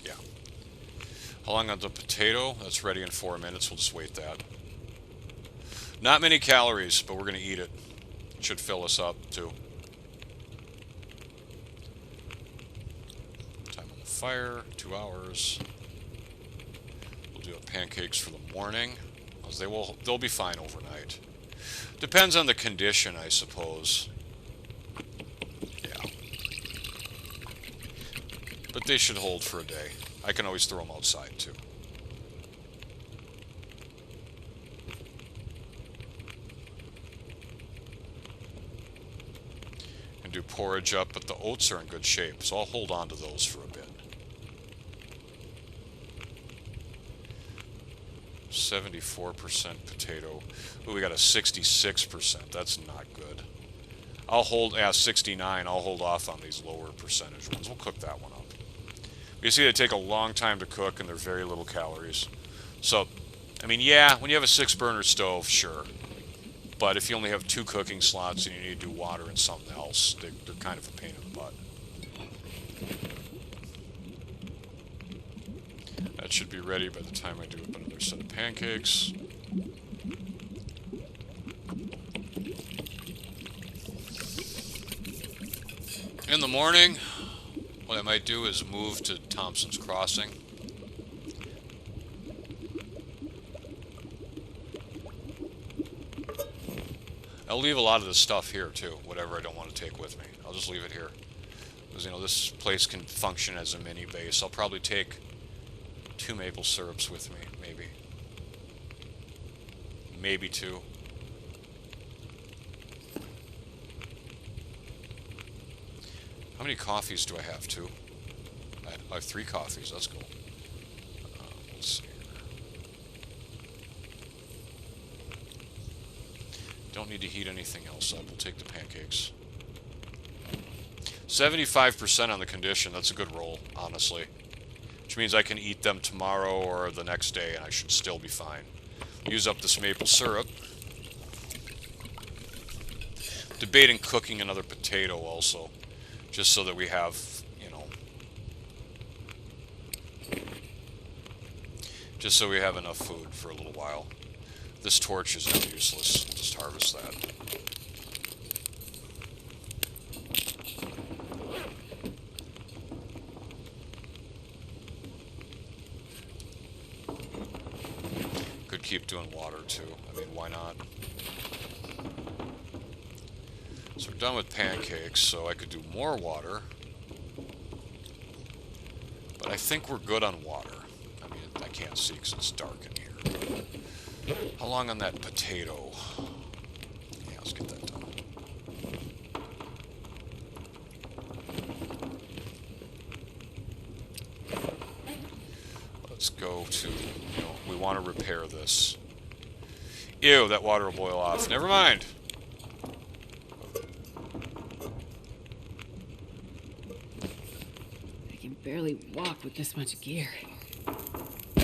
Yeah. How long on the potato? That's ready in 4 minutes. We'll just wait that. Not many calories, but we're going to eat it. It should fill us up, too. Time on the fire, 2 hours. We'll do pancakes for the morning. They'll be fine overnight. Depends on the condition, I suppose. Yeah. But they should hold for a day. I can always throw them outside, too. And do porridge up, but the oats are in good shape, so I'll hold on to those for a bit. 74% potato. Ooh, we got a 66%. That's not good. I'll hold, 69. I'll hold off on these lower percentage ones. We'll cook that one up. You see, they take a long time to cook, and they're very little calories. So, I mean, yeah, when you have a 6-burner stove, sure. But if you only have 2 cooking slots and you need to do water and something else, they're kind of a pain in the butt. That should be ready by the time I do another set of pancakes. In the morning, what I might do is move to Thompson's Crossing. I'll leave a lot of this stuff here too, whatever I don't want to take with me. I'll just leave it here. Because, you know, this place can function as a mini base. I'll probably take 2 maple syrups with me, maybe. Maybe 2. How many coffees do I have? 2? I have 3 coffees. That's cool. Let's see here. Don't need to heat anything else up. We'll take the pancakes. 75% on the condition. That's a good roll, honestly. Which means I can eat them tomorrow or the next day, and I should still be fine. Use up this maple syrup. Debating cooking another potato also. Just so that we have, you know, just so we have enough food for a little while. This torch is now useless. We'll just harvest that. Could keep doing water too. I mean, why not? So we're done with pancakes, so I could do more water. But I think we're good on water. I mean, I can't see because it's dark in here. How long on that potato? Yeah, let's get that done. Let's go to, you know, we want to repair this. Ew, that water will boil off. Never mind. I can barely walk with this much gear.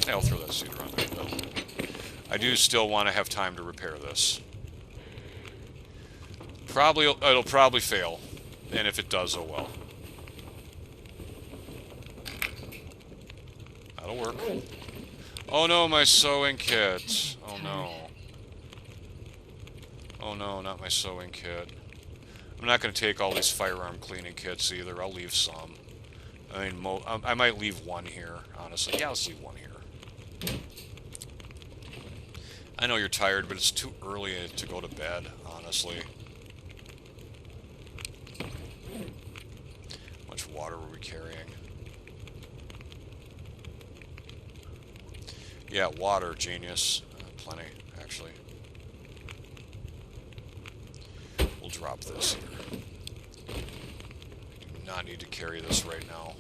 Yeah, I'll throw that seed around there. That'll do. I do still want to have time to repair this. It'll probably fail. And if it does, oh well. That'll work. Oh no, my sewing kit. Oh no. Oh no, not my sewing kit. I'm not going to take all these firearm cleaning kits either. I'll leave some. I mean, I might leave one here, honestly. Yeah, let's leave one here. I know you're tired, but it's too early to go to bed, honestly. How much water were we carrying? Yeah, water, genius. Plenty, actually. We'll drop this here. Do not need to carry this right now.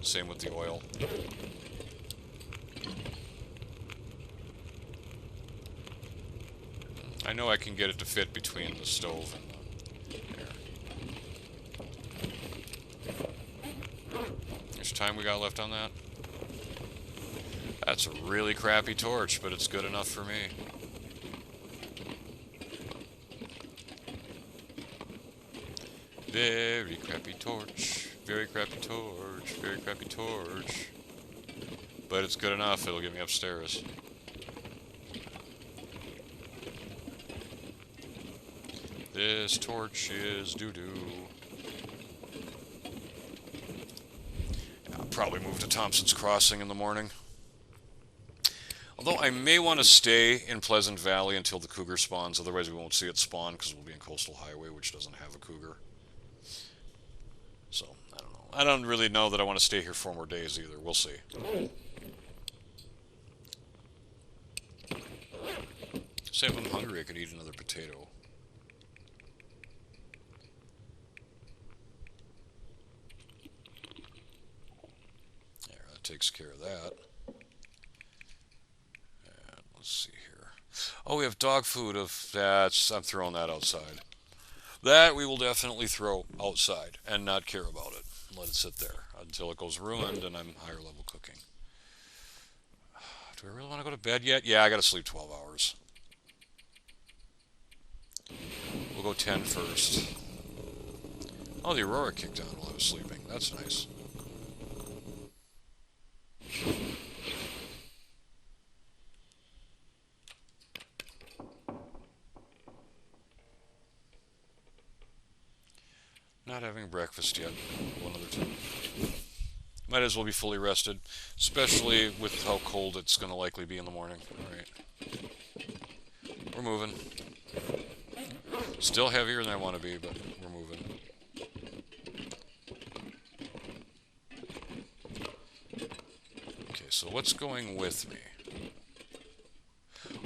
Same with the oil. I know I can get it to fit between the stove and the air. How much time we got left on that? That's a really crappy torch, but it's good enough for me. Very crappy torch. Very crappy torch. Very crappy torch. But it's good enough. It'll get me upstairs. This torch is doo-doo. I'll probably move to Thompson's Crossing in the morning. Although I may want to stay in Pleasant Valley until the cougar spawns. Otherwise we won't see it spawn because we'll be in Coastal Highway, which doesn't have a cougar. So, I don't know. I don't really know that I want to stay here 4 more days either. We'll see. Say if I'm hungry, I could eat another potato. There, that takes care of that. And let's see here. Oh, we have dog food of that. I'm throwing that outside. That we will definitely throw outside and not care about it. Let it sit there until it goes ruined and I'm higher level cooking. Do I really want to go to bed yet? Yeah, I gotta sleep 12 hours. We'll go 10 first. Oh, the Aurora kicked on while I was sleeping. That's nice. Not having breakfast yet. One other time. Might as well be fully rested, especially with how cold it's going to likely be in the morning. Alright. We're moving. Still heavier than I want to be, but we're moving. Okay, so what's going with me?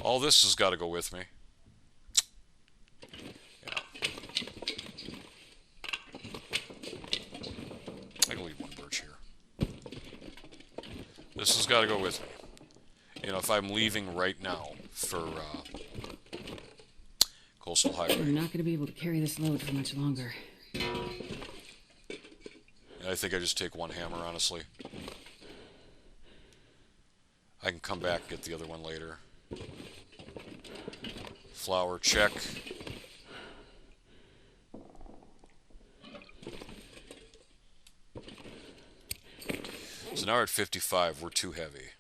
All this has got to go with me. Yeah. I can leave one birch here. This has got to go with me. You know, if I'm leaving right now for Coastal Highway. We're not going to be able to carry this load for much longer. I think I just take one hammer, honestly. I can come back and get the other one later. Flour, check. So now we're at 55. We're too heavy.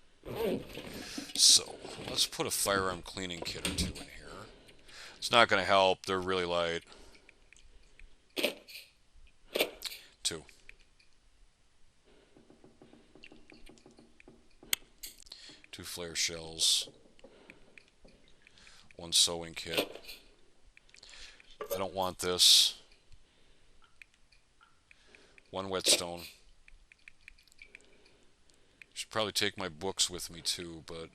So, let's put a firearm cleaning kit or 2 in here. It's not going to help. They're really light. 2. 2 flare shells. 1 sewing kit. I don't want this. 1 whetstone. Should probably take my books with me too, but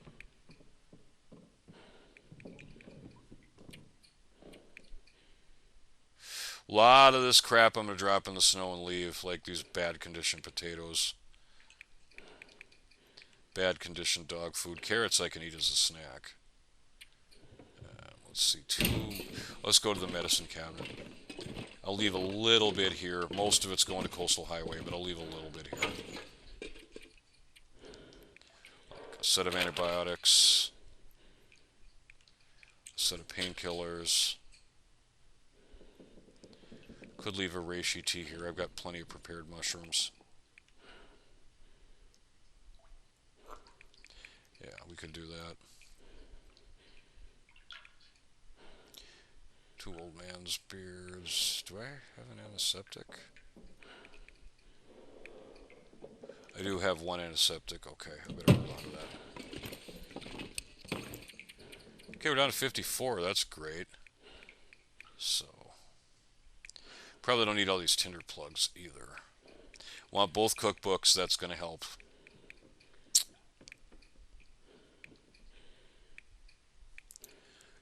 a lot of this crap I'm going to drop in the snow and leave, like these bad condition potatoes. Bad condition dog food. Carrots I can eat as a snack. let's see, let's go to the medicine cabinet. I'll leave a little bit here. Most of it's going to Coastal Highway, but I'll leave a little bit here. A set of antibiotics. A set of painkillers. Could leave a reishi tea here. I've got plenty of prepared mushrooms. Yeah, we could do that. 2 old man's beards. Do I have an antiseptic? I do have 1 antiseptic. Okay, I better hold on to that. Okay, we're down to 54. That's great. So, probably don't need all these tinder plugs either. Want both cookbooks. That's going to help.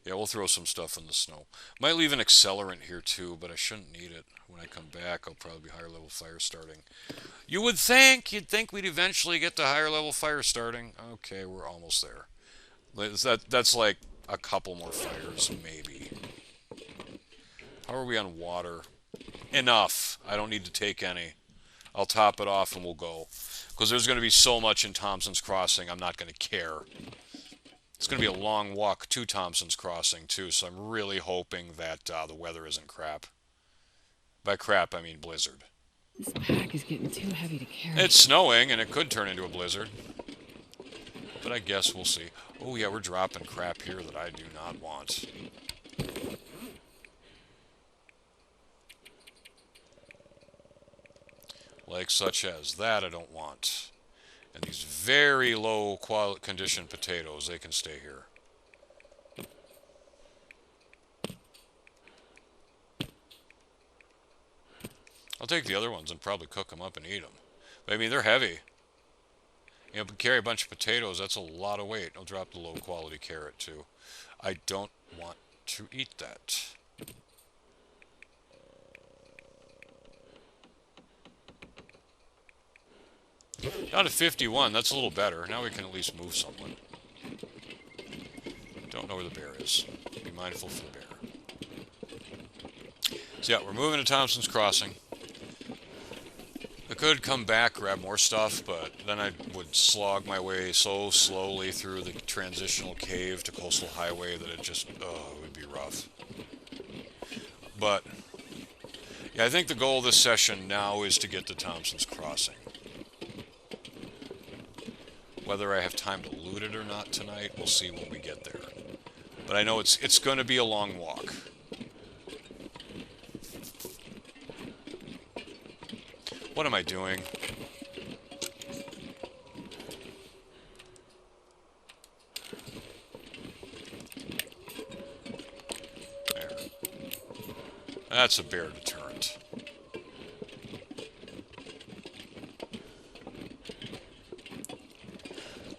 Yeah, we'll throw some stuff in the snow. Might leave an accelerant here too, but I shouldn't need it. When I come back, I'll probably be higher level fire starting. You'd think we'd eventually get to higher level fire starting. Okay, we're almost there. That's like a couple more fires, maybe. How are we on water? Enough. I don't need to take any. I'll top it off and we'll go. Because there's going to be so much in Thompson's Crossing, I'm not going to care. It's going to be a long walk to Thompson's Crossing, too, so I'm really hoping that the weather isn't crap. By crap, I mean blizzard. This pack is getting too heavy to carry. It's snowing, and it could turn into a blizzard. But I guess we'll see. Oh, yeah, we're dropping crap here that I do not want. Like such as that I don't want. And these very low condition potatoes, they can stay here. I'll take the other ones and probably cook them up and eat them. But I mean, they're heavy. You know, but carry a bunch of potatoes, that's a lot of weight. I'll drop the low quality carrot too. I don't want to eat that. Down to 51, that's a little better. Now we can at least move someone. Don't know where the bear is. Be mindful for the bear. So yeah, we're moving to Thompson's Crossing. I could come back, grab more stuff, but then I would slog my way so slowly through the transitional cave to Coastal Highway that it just, it would be rough. But, yeah, I think the goal of this session now is to get to Thompson's Crossing. Whether I have time to loot it or not tonight, we'll see when we get there. But I know it's going to be a long walk. What am I doing? There. That's a bear deterrent.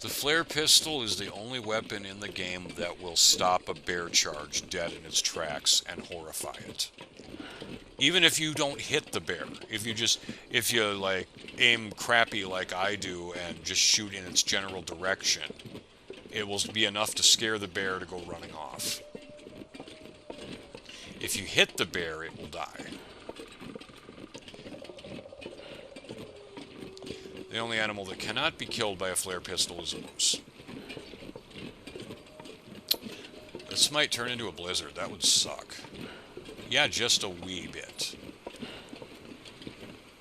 The flare pistol is the only weapon in the game that will stop a bear charge dead in its tracks and horrify it. Even if you don't hit the bear, if you like aim crappy like I do and just shoot in its general direction, it will be enough to scare the bear to go running off. If you hit the bear, it will die. The only animal that cannot be killed by a flare pistol is a moose. This might turn into a blizzard. That would suck. Yeah, just a wee bit.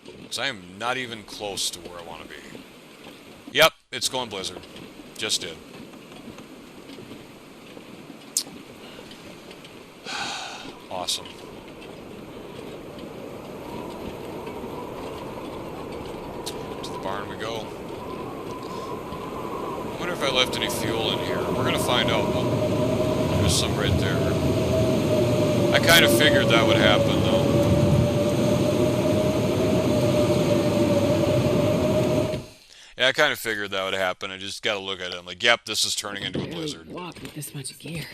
Because I am not even close to where I want to be. Yep, it's going blizzard. Just did. Awesome. To the barn we go. I wonder if I left any fuel in here. We're going to find out. Oh, there's some right there. I kind of figured that would happen, though. Yeah, I kind of figured that would happen. I just got to look at it. I'm like, yep, this is turning into a blizzard. Walk with this much gear.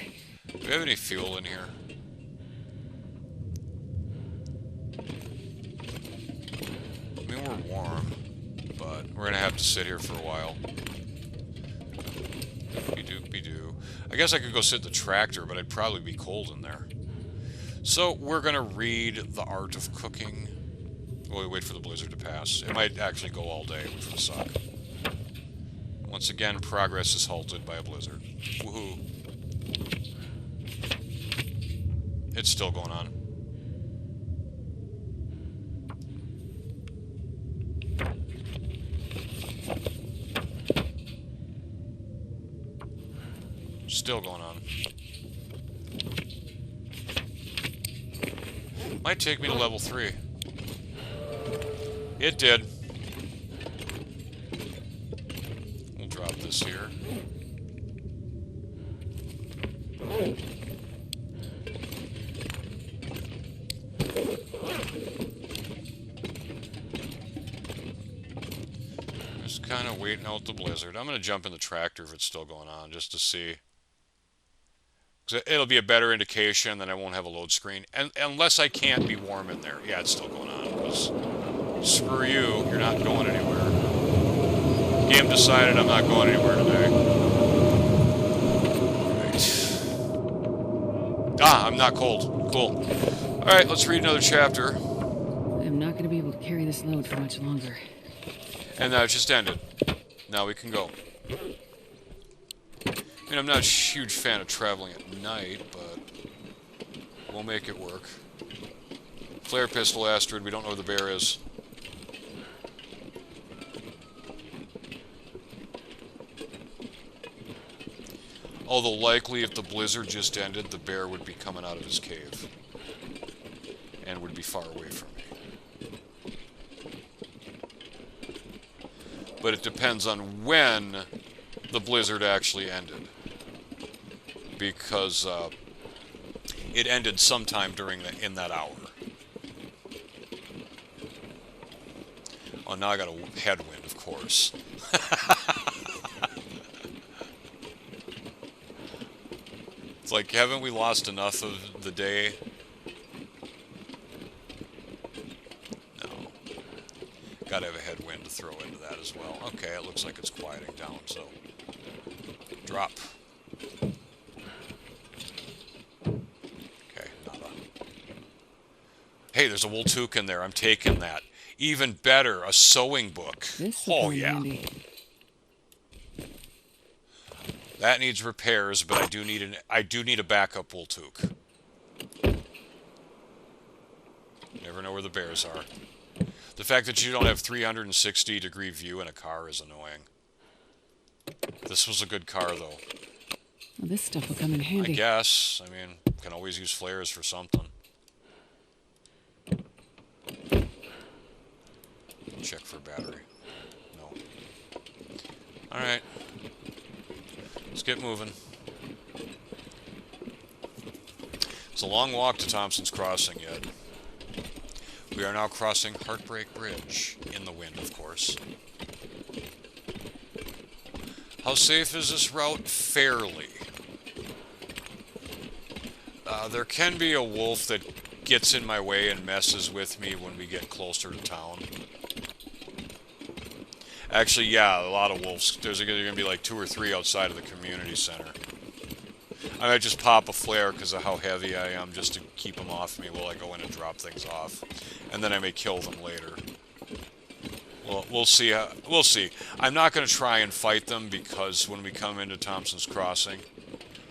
Do we have any fuel in here? I mean, we're warm, but we're going to have to sit here for a while. Be-doop-be-doo. I guess I could go sit in the tractor, but I'd probably be cold in there. So we're gonna read The Art of Cooking. Well, we wait for the blizzard to pass. It might actually go all day, which would suck. Once again, progress is halted by a blizzard. Woohoo. It's still going on. Still going on. Might take me to level 3. It did. We'll drop this here. Just kind of waiting out the blizzard. I'm going to jump in the tractor if it's still going on, just to see. Because it'll be a better indication that I won't have a load screen. And unless I can't be warm in there. Yeah, it's still going on. Because screw you, you're not going anywhere. Game decided I'm not going anywhere today. Right. Ah, I'm not cold. Cool. Alright, let's read another chapter. I'm not going to be able to carry this load for much longer. And it just ended. Now we can go. I mean, I'm not a huge fan of traveling at night, but we'll make it work. Flare pistol asteroid, we don't know where the bear is. Although likely if the blizzard just ended, the bear would be coming out of his cave. And would be far away from me. But it depends on when the blizzard actually ended. Because it ended sometime in that hour. Oh, now I got a headwind, of course. It's like, haven't we lost enough of the day? No. Gotta have a headwind to throw into that as well. Okay, it looks like it's quieting down, so... Drop. Hey, there's a wool toque in there. I'm taking that. Even better, a sewing book. Oh, yeah. Handy. That needs repairs, but I do need a backup wool toque. Never know where the bears are. The fact that you don't have 360-degree view in a car is annoying. This was a good car, though. Well, this stuff will come in handy. I guess. I mean, can always use flares for something. Check for battery. No. Alright. Let's get moving. It's a long walk to Thompson's Crossing yet. We are now crossing Heartbreak Bridge. In the wind, of course. How safe is this route? Fairly. There can be a wolf that gets in my way and messes with me when we get closer to town. Actually, yeah, a lot of wolves. There's going to be like 2 or 3 outside of the community center. I might just pop a flare because of how heavy I am, just to keep them off me while I go in and drop things off. And then I may kill them later. Well, we'll see. We'll see. I'm not going to try and fight them because when we come into Thompson's Crossing,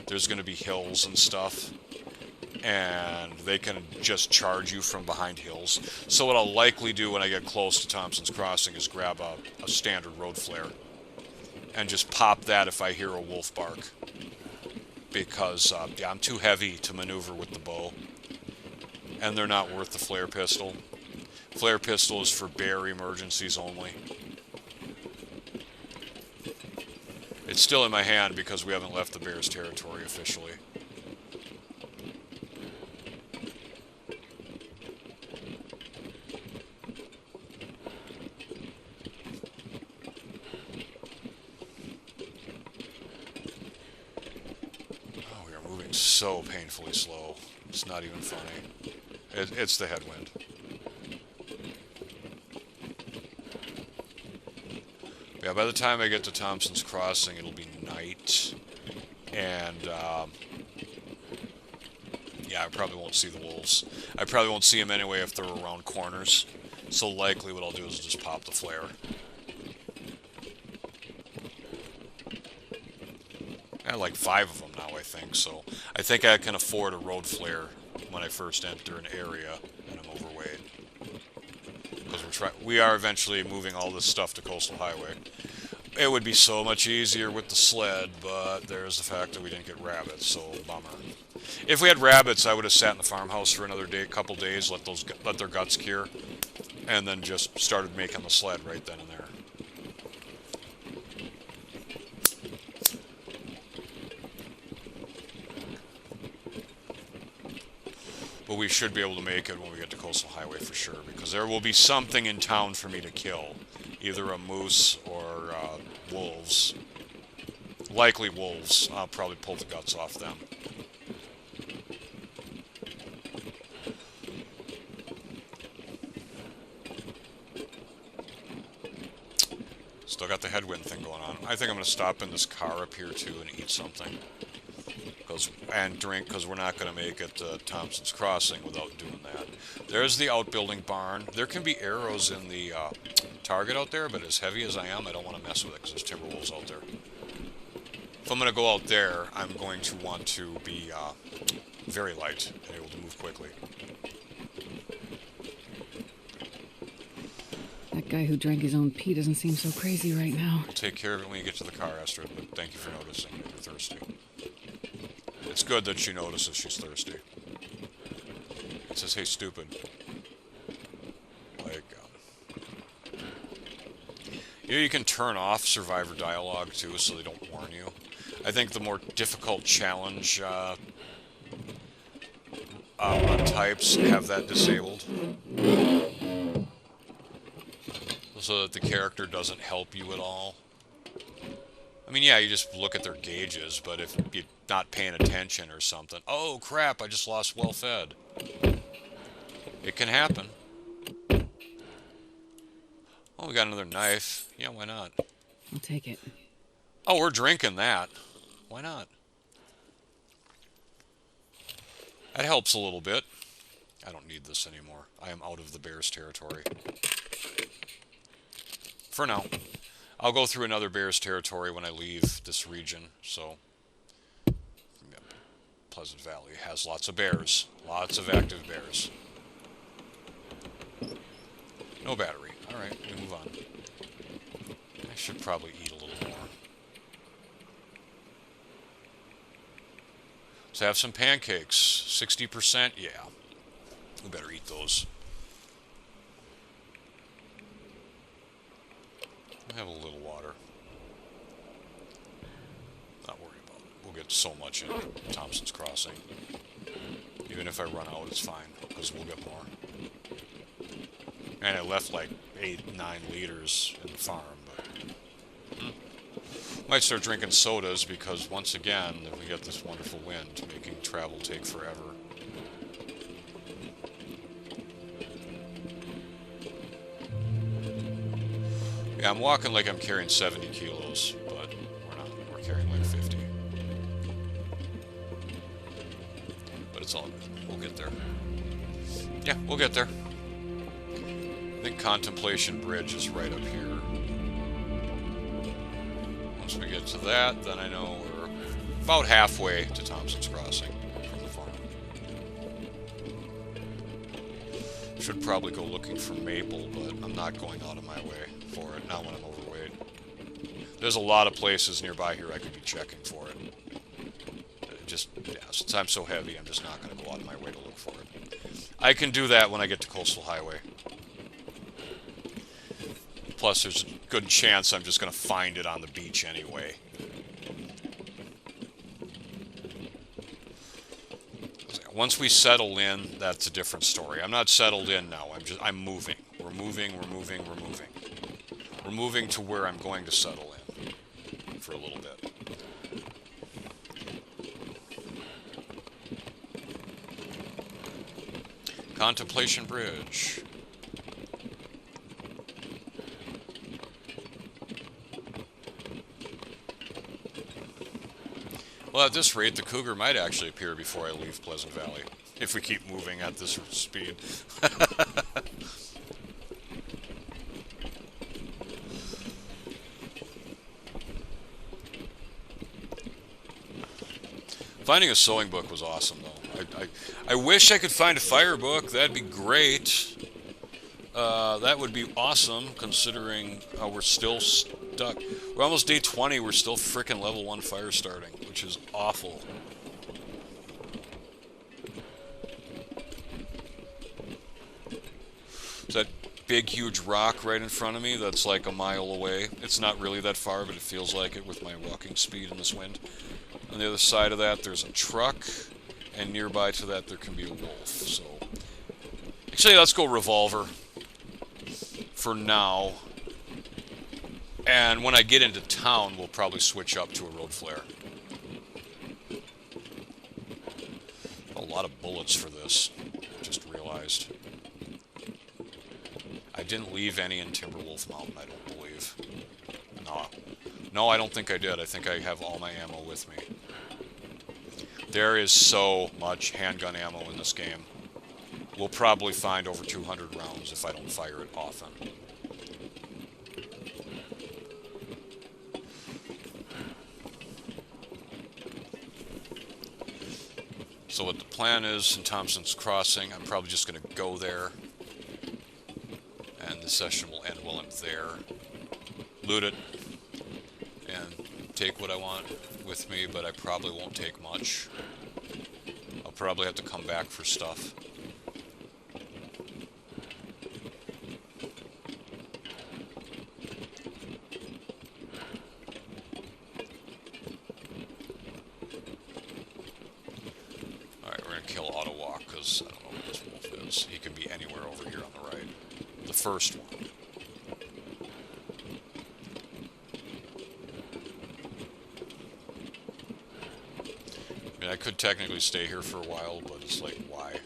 there's going to be hills and stuff. And they can just charge you from behind hills. So what I'll likely do when I get close to Thompson's Crossing is grab a standard road flare. And just pop that if I hear a wolf bark. Because yeah, I'm too heavy to maneuver with the bow. And they're not worth the flare pistol. Flare pistol is for bear emergencies only. It's still in my hand because we haven't left the bear's territory officially. So painfully slow. It's not even funny. It's the headwind. Yeah, by the time I get to Thompson's Crossing, it'll be night. And, yeah, I probably won't see the wolves. I probably won't see them anyway if they're around corners. So likely what I'll do is just pop the flare. I have like 5 of them now, I think. So I think I can afford a road flare when I first enter an area and I'm overweight. Because we are eventually moving all this stuff to Coastal Highway. It would be so much easier with the sled, but there's the fact that we didn't get rabbits, so bummer. If we had rabbits, I would have sat in the farmhouse for another day, couple days, let their guts cure, and then just started making the sled right then and there. But we should be able to make it when we get to Coastal Highway for sure, because there will be something in town for me to kill. Either a moose or wolves. Likely wolves. I'll probably pull the guts off them. Still got the headwind thing going on. I think I'm going to stop in this car up here too and eat something. And drink, because we're not going to make it to Thompson's Crossing without doing that. There's the outbuilding barn. There can be arrows in the target out there, but as heavy as I am, I don't want to mess with it because there's timber wolves out there. If I'm going to go out there, I'm going to want to be very light and able to move quickly. That guy who drank his own pee doesn't seem so crazy right now. We'll take care of it when you get to the car, Astrid, but thank you for noticing that you're thirsty. It's good that she notices she's thirsty. It says, hey, stupid. Like, you can turn off survivor dialogue, too, so they don't warn you. I think the more difficult challenge run types have that disabled. So that the character doesn't help you at all. I mean, yeah, you just look at their gauges, but if you're not paying attention or something, oh crap, I just lost well-fed. It can happen. Oh, we got another knife. Yeah, why not? I'll take it. Oh, we're drinking that. Why not? That helps a little bit. I don't need this anymore. I am out of the bear's territory. For now. I'll go through another bear's territory when I leave this region, so... Yeah. Pleasant Valley has lots of bears. Lots of active bears. No battery. Alright, we move on. I should probably eat a little more. Let's have some pancakes. 60%? Yeah. We better eat those. Have a little water. Not worried about it. We'll get so much in Thompson's Crossing. Even if I run out, it's fine, because we'll get more. And I left like 8-9 liters in the farm, but... Might start drinking sodas, because once again, we get this wonderful wind, making travel take forever. Yeah, I'm walking like I'm carrying 70 kilos, but we're not. We're carrying like 50. But it's all good. We'll get there. Yeah, we'll get there. I think Contemplation Bridge is right up here. Once we get to that, then I know we're about halfway to Thompson's Crossing from the farm. Should probably go looking for maple, but I'm not going out of my way for it, not when I'm overweight. There's a lot of places nearby here I could be checking for it. Just, yeah, since I'm so heavy, I'm just not going to go out of my way to look for it. I can do that when I get to Coastal Highway. Plus, there's a good chance I'm just going to find it on the beach anyway. Once we settle in, that's a different story. I'm not settled in now. I'm moving. We're moving. We're moving to where I'm going to settle in for a little bit. Contemplation Bridge. Well, at this rate, the cougar might actually appear before I leave Pleasant Valley, if we keep moving at this speed. Finding a sewing book was awesome, though. I wish I could find a fire book. That'd be great. That would be awesome, considering we're still stuck. We're almost day 20. We're still frickin' level 1 fire starting, which is awful. That big, huge rock right in front of me that's like a mile away. It's not really that far, but it feels like it with my walking speed in this wind. On the other side of that, there's a truck, and nearby to that, there can be a wolf. So, actually, let's go revolver for now. And when I get into town, we'll probably switch up to a road flare. A lot of bullets for this, just realized. I didn't leave any in Timberwolf Mountain, I don't believe. No, I don't think I did. I think I have all my ammo with me. There is so much handgun ammo in this game. We'll probably find over 200 rounds if I don't fire it often. So what the plan is in Thompson's Crossing, I'm probably just going to go there. And the session will end while I'm there. Loot it. And take what I want with me, but I probably won't take much. I'll probably have to come back for stuff. Alright, we're going to kill Auto Walk, because I don't know where this wolf is. He can be anywhere over here on the right. The first one. I could technically stay here for a while, but it's like, why?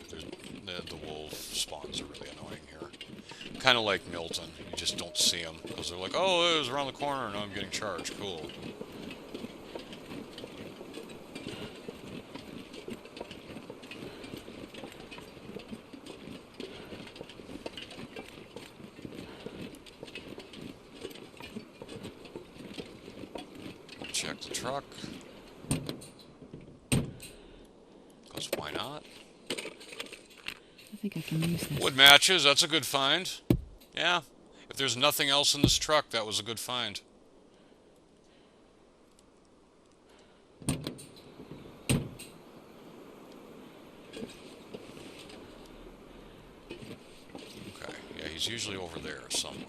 The wolf spawns are really annoying here. Kind of like Milton. You just don't see them, because they're like, oh, it was around the corner, and now I'm getting charged. Cool. Check the truck. Why not? I think I can use this. Wood matches, that's a good find. Yeah. If there's nothing else in this truck, that was a good find. Okay. Yeah, he's usually over there somewhere.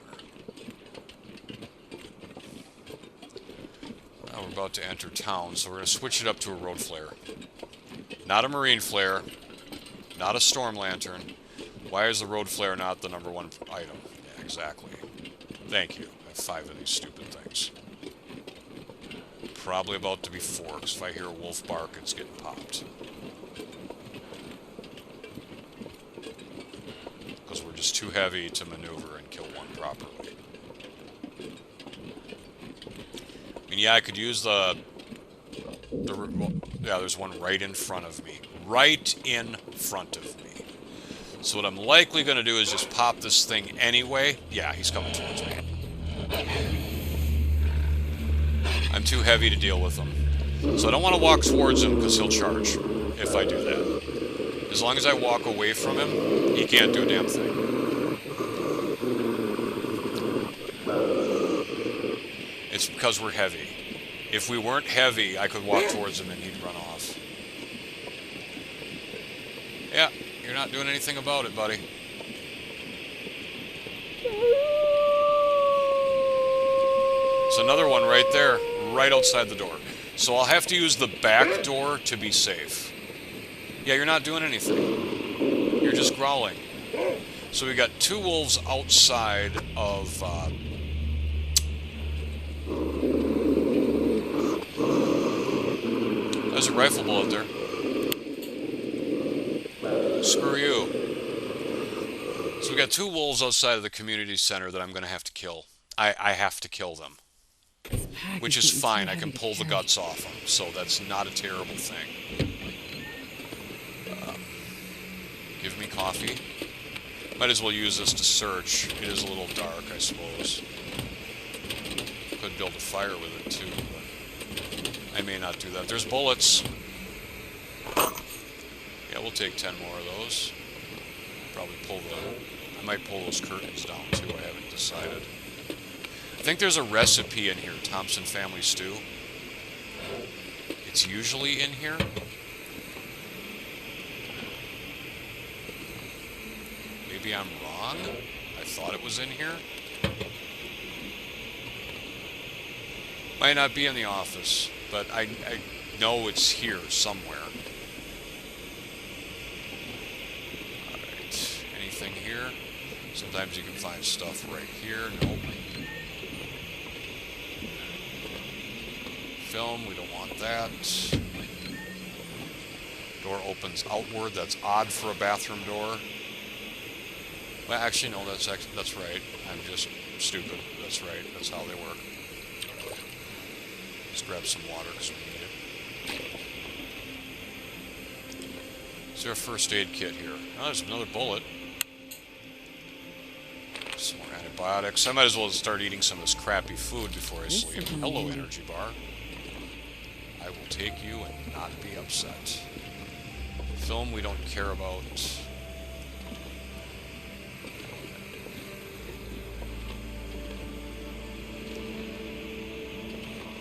Now we're about to enter town, so we're going to switch it up to a road flare. Not a marine flare, not a storm lantern. Why is the road flare not the #1 item? Yeah, exactly. Thank you. I have 5 of these stupid things. Probably about to be 4, because if I hear a wolf bark, it's getting popped. Because we're just too heavy to maneuver and kill one properly. I mean, yeah, I could use yeah, there's one right in front of me. Right in front of me. So what I'm likely going to do is just pop this thing anyway. Yeah, he's coming towards me. I'm too heavy to deal with him. So I don't want to walk towards him because he'll charge if I do that. As long as I walk away from him, he can't do a damn thing. It's because we're heavy. If we weren't heavy, I could walk towards him and he'd run off. Yeah, you're not doing anything about it, buddy. It's another one right there, right outside the door. So I'll have to use the back door to be safe. Yeah, you're not doing anything. You're just growling. So we got 2 wolves outside of... There's a rifle bullet there. Screw you. So we got 2 wolves outside of the community center that I'm going to have to kill. I have to kill them. This pack which is is getting fine. too I can heavy to pull the carry. guts off them, so that's not a terrible thing. Give me coffee. Might as well use this to search. It is a little dark, I suppose. Could build a fire with it, too, but I may not do that. There's bullets. Yeah, we'll take 10 more of those. Probably I might pull those curtains down, too. I haven't decided. I think there's a recipe in here, Thompson Family Stew. It's usually in here. Maybe I'm wrong. I thought it was in here. Might not be in the office, but I know it's here somewhere. Alright, anything here? Sometimes you can find stuff right here. Nope. Film, we don't want that. Door opens outward, that's odd for a bathroom door. Well, actually, no, that's right. I'm just stupid. That's right, that's how they work. Let's grab some water because we need it. Is there a first aid kit here? Oh, there's another bullet. Some more antibiotics. I might as well start eating some of this crappy food before I sleep. Hello, energy bar. I will take you and not be upset. Film we don't care about. Let's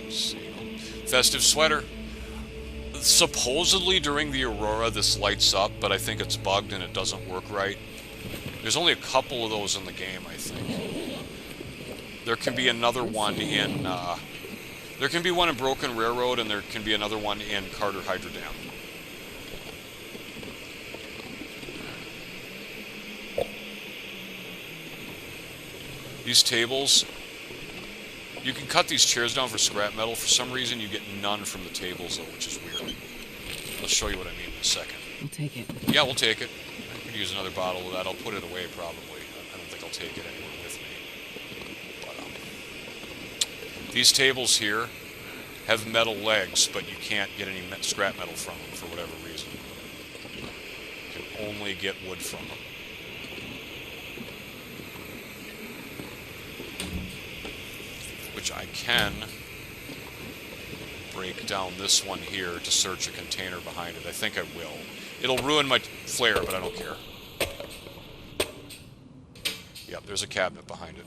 see. Festive sweater. Supposedly during the aurora this lights up, but I think it's bugged and it doesn't work right. There's only a couple of those in the game, I think. There can be another one in... there can be one in Broken Railroad, and there can be another one in Carter Hydro Dam. These tables... You can cut these chairs down for scrap metal. For some reason, you get none from the tables, though, which is weird. I'll show you what I mean in a second. I'll take it. Yeah, we'll take it. I could use another bottle of that. I'll put it away, probably. I don't think I'll take it anywhere with me. But, these tables here have metal legs, but you can't get any scrap metal from them for whatever reason. You can only get wood from them. Which I can break down this one here to search a container behind it. I think I will. It'll ruin my flare, but I don't care. Yep, there's a cabinet behind it.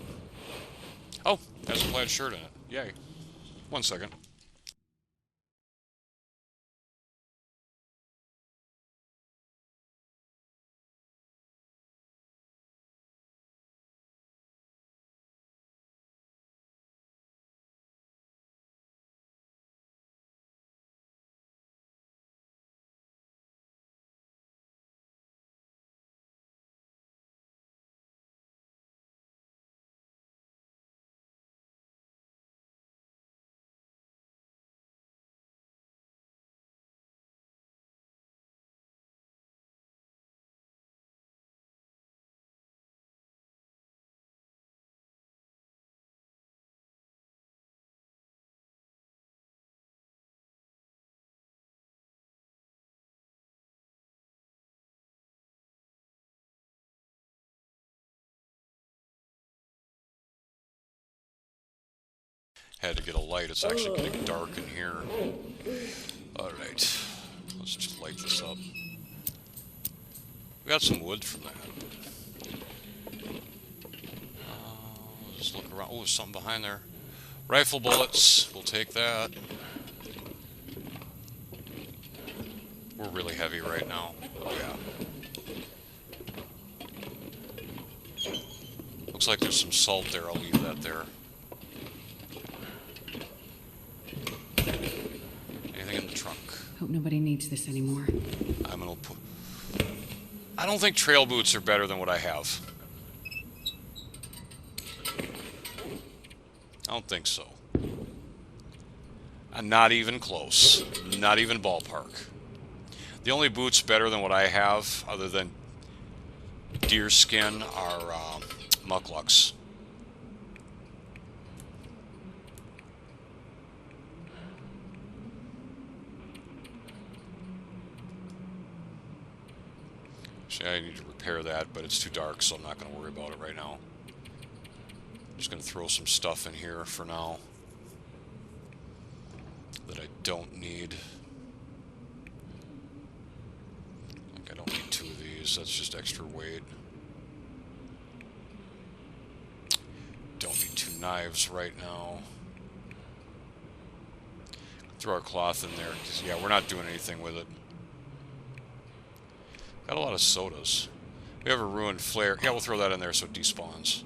Oh, has a plaid shirt in it. Yay. 1 second. Had to get a light. It's actually getting dark in here. Alright. Let's just light this up. We got some wood from that. Just look around. Oh, there's something behind there. Rifle bullets. We'll take that. We're really heavy right now. Oh, yeah. Looks like there's some salt there. I'll leave that there. Anything in the trunk? Hope nobody needs this anymore. I'm gonna put... I don't think trail boots are better than what I have. I don't think so. Not even close. Not even ballpark. The only boots better than what I have, other than deer skin, are mucklucks. Actually, I need to repair that, but it's too dark, so I'm not going to worry about it right now. I'm just going to throw some stuff in here for now that I don't need. Like, I don't need 2 of these. That's just extra weight. Don't need 2 knives right now. Throw our cloth in there, because, yeah, we're not doing anything with it. Got a lot of sodas. We have a ruined flare. Yeah, we'll throw that in there so it despawns.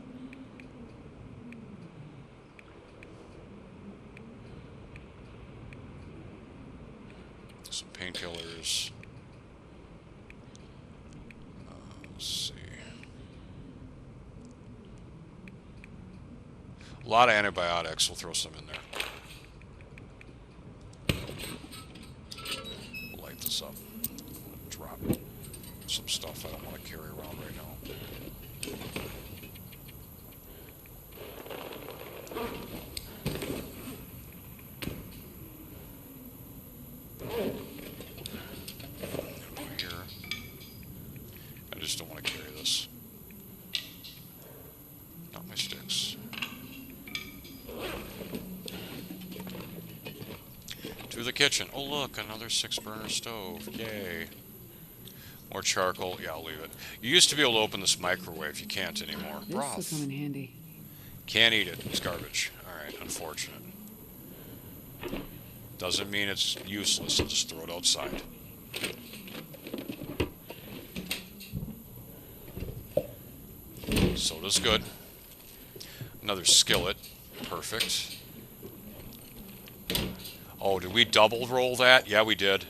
Some painkillers. Let's see. A lot of antibiotics. We'll throw some in there. We'll light this up. Drop some stuff I don't want to carry around right now. Here. I just don't want to carry this. Not my sticks. To the kitchen. Oh look, another 6-burner stove. Yay. More charcoal. Yeah, I'll leave it. You used to be able to open this microwave. You can't anymore. This will come in handy. Can't eat it. It's garbage. Alright, unfortunate. Doesn't mean it's useless. I'll just throw it outside. Soda's good. Another skillet. Perfect. Oh, did we double roll that? Yeah, we did.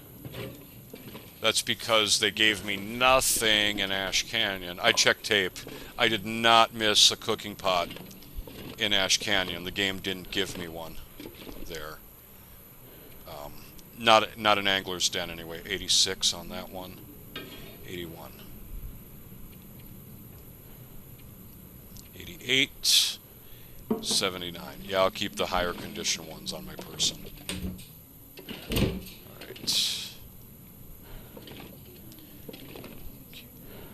That's because they gave me nothing in Ash Canyon. I checked tape. I did not miss a cooking pot in Ash Canyon. The game didn't give me one there. Not an Angler's Den anyway. 86 on that one. 81. 88. 79. Yeah, I'll keep the higher condition ones on my person. Alright.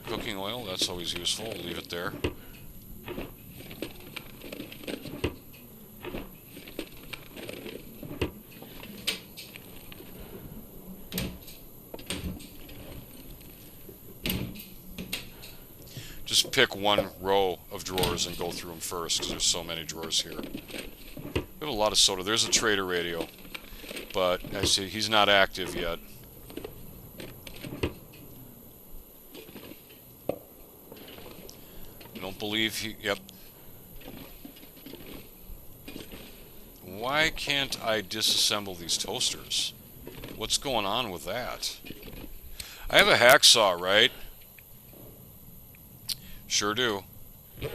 Cooking oil, that's always useful. We'll leave it there. Just pick one row of drawers and go through them first, because there's so many drawers here. We have a lot of soda. There's a trader radio, but I see he's not active yet. I don't believe he... Yep. Why can't I disassemble these toasters? What's going on with that? I have a hacksaw, right? Sure do. Yeah.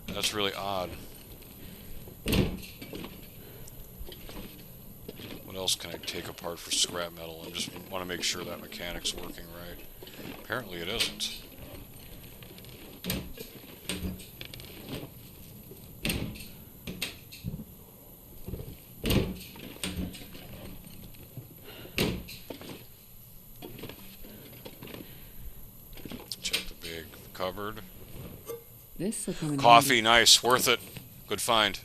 That's really odd. What else can I take apart for scrap metal? I just want to make sure that mechanic's working right. Apparently it isn't. Cupboard. This will come in Coffee, handy. nice, worth it. Good find.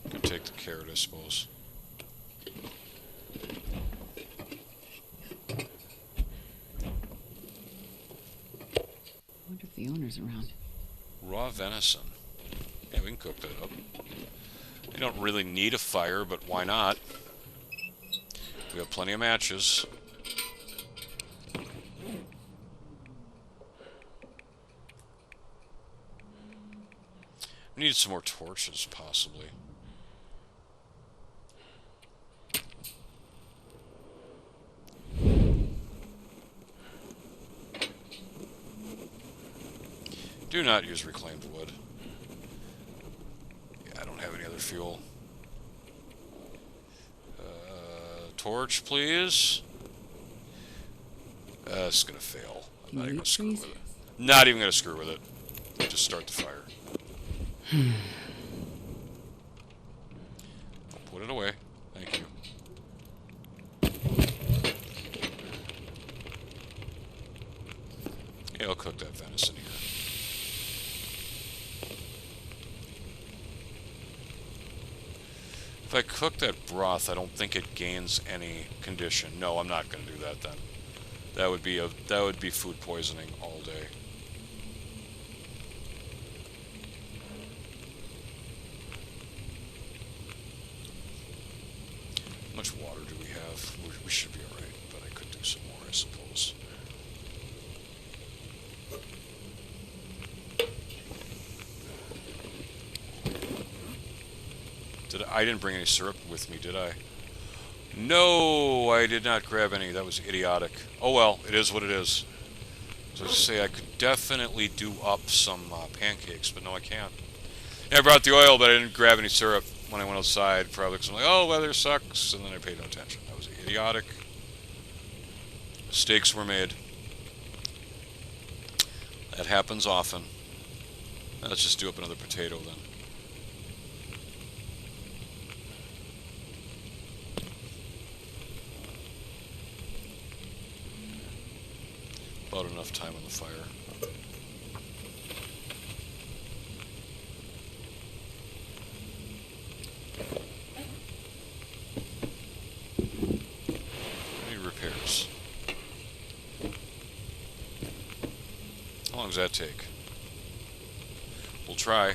Can take the carrot, I suppose. I wonder if the owner's around. Raw venison. Yeah, we can cook that up. You don't really need a fire, but why not? We have plenty of matches. We need some more torches, possibly. Do not use reclaimed wood. I don't have any other fuel. Torch, please. It's gonna fail. I'm not even gonna Meat screw freeze? with it. Not even gonna screw with it. Just start the fire. Put it away. Thank you. Yeah, I'll cook that venison here. If I cook that broth, I don't think it gains any condition. No, I'm not going to do that then. That would be food poisoning all day. How much water do we have? We should be alright, but I could do some more, I suppose. I didn't bring any syrup with me, did I? No, I did not grab any. That was idiotic. Oh well, it is what it is. So to say, I could definitely do up some pancakes, but no, I can't. Yeah, I brought the oil, but I didn't grab any syrup when I went outside. Probably because I'm like, oh, weather sucks, and then I paid no attention. That was idiotic. Mistakes were made. That happens often. Let's just do up another potato then. About enough time on the fire. Any repairs? How long does that take? We'll try.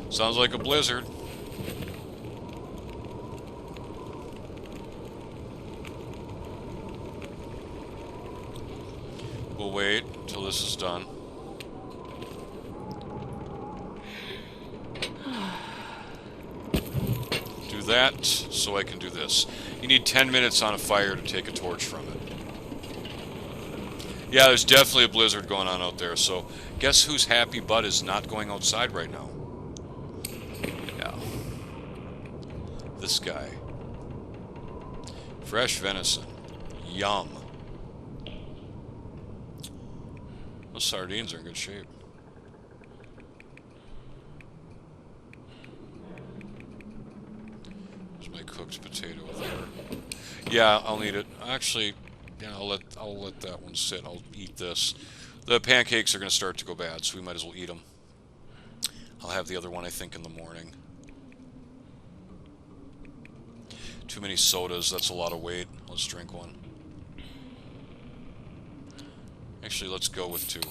Sounds like a blizzard. We'll wait until this is done. Do that so I can do this. You need 10 minutes on a fire to take a torch from it. Yeah, there's definitely a blizzard going on out there, so guess whose happy butt is not going outside right now? Yeah. This guy. Fresh venison. Yum. Those sardines are in good shape. There's my cooked potato there. Yeah, I'll need it. Actually, yeah, I'll let that one sit. I'll eat this. The pancakes are going to start to go bad, so we might as well eat them. I'll have the other one, I think, in the morning. Too many sodas. That's a lot of weight. Let's drink one. Actually, let's go with 2.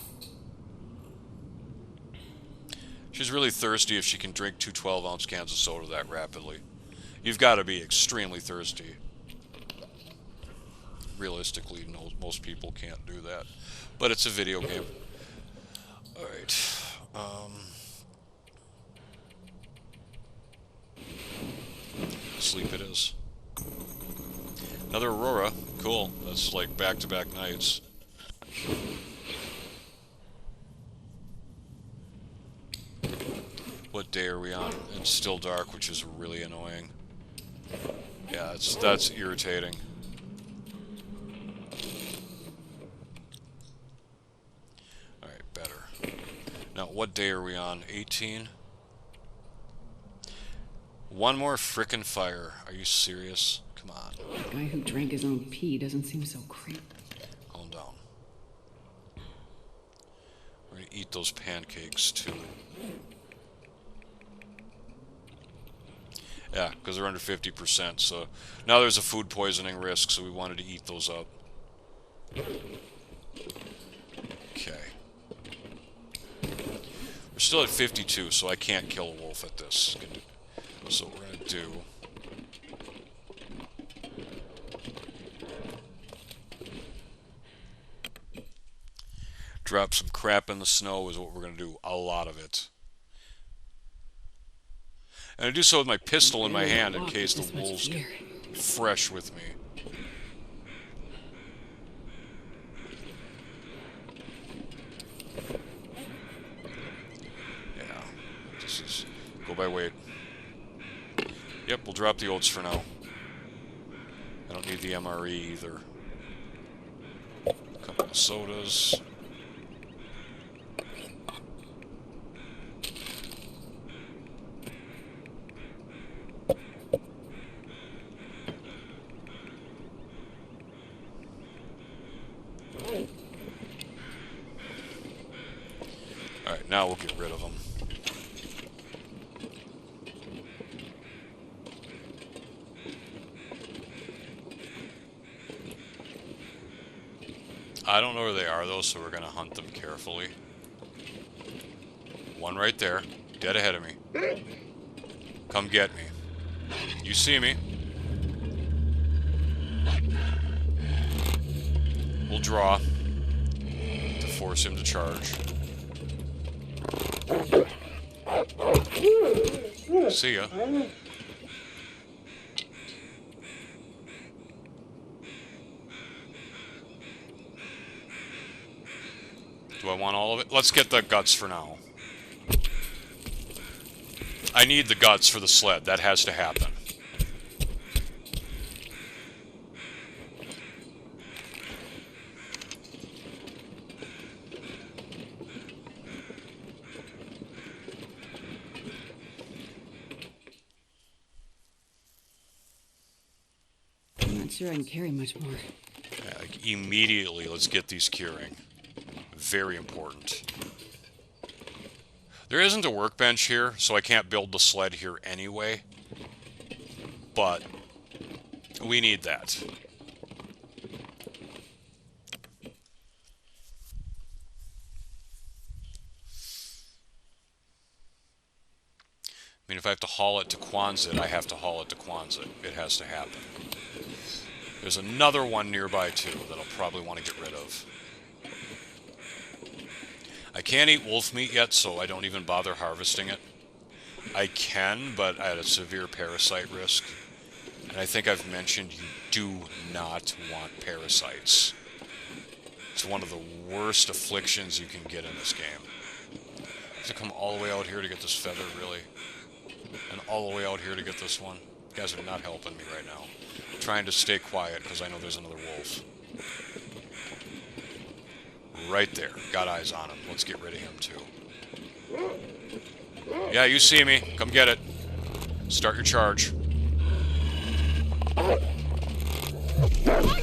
She's really thirsty if she can drink 2 12-ounce cans of soda that rapidly. You've got to be extremely thirsty. Realistically, no, most people can't do that. But it's a video game. Alright. Sleep it is. Another Aurora. Cool. That's like back-to-back nights. What day are we on? It's still dark, which is really annoying. Yeah, that's irritating. Alright, better. Now, what day are we on? 18? One more frickin' fire. Are you serious? Come on. The guy who drank his own pee doesn't seem so crazy. Calm down. We're gonna eat those pancakes, too. Yeah, because they're under 50%, so now there's a food poisoning risk, so we wanted to eat those up. Okay. We're still at 52, so I can't kill a wolf at this. So what we're going to do... drop some crap in the snow is what we're going to do. A lot of it. And I do so with my pistol in my hand in case the wolves get fresh with me. Go by weight. Yep, we'll drop the oats for now. I don't need the MRE either. A couple of sodas. Alright, now we'll get rid of them. I don't know where they are, though, so we're going to hunt them carefully. One right there, dead ahead of me. Come get me. You see me. We'll draw to force him to charge. See ya. Do I want all of it? Let's get the guts for now. I need the guts for the sled. That has to happen. I'm not sure I can carry much more. Yeah, like immediately, let's get these curing. Very important. There isn't a workbench here, so I can't build the sled here anyway. But we need that. I mean, if I have to haul it to Quonset, I have to haul it to Quonset. It has to happen. There's another one nearby, too, that I'll probably want to get rid of. I can't eat wolf meat yet, so I don't even bother harvesting it. I can, but at a severe parasite risk. And I think I've mentioned you do not want parasites. It's one of the worst afflictions you can get in this game. I have to come all the way out here to get this feather, really? And all the way out here to get this one? You guys are not helping me right now. I'm trying to stay quiet because I know there's another wolf. Right there. Got eyes on him. Let's get rid of him, too. Yeah, you see me. Come get it. Start your charge.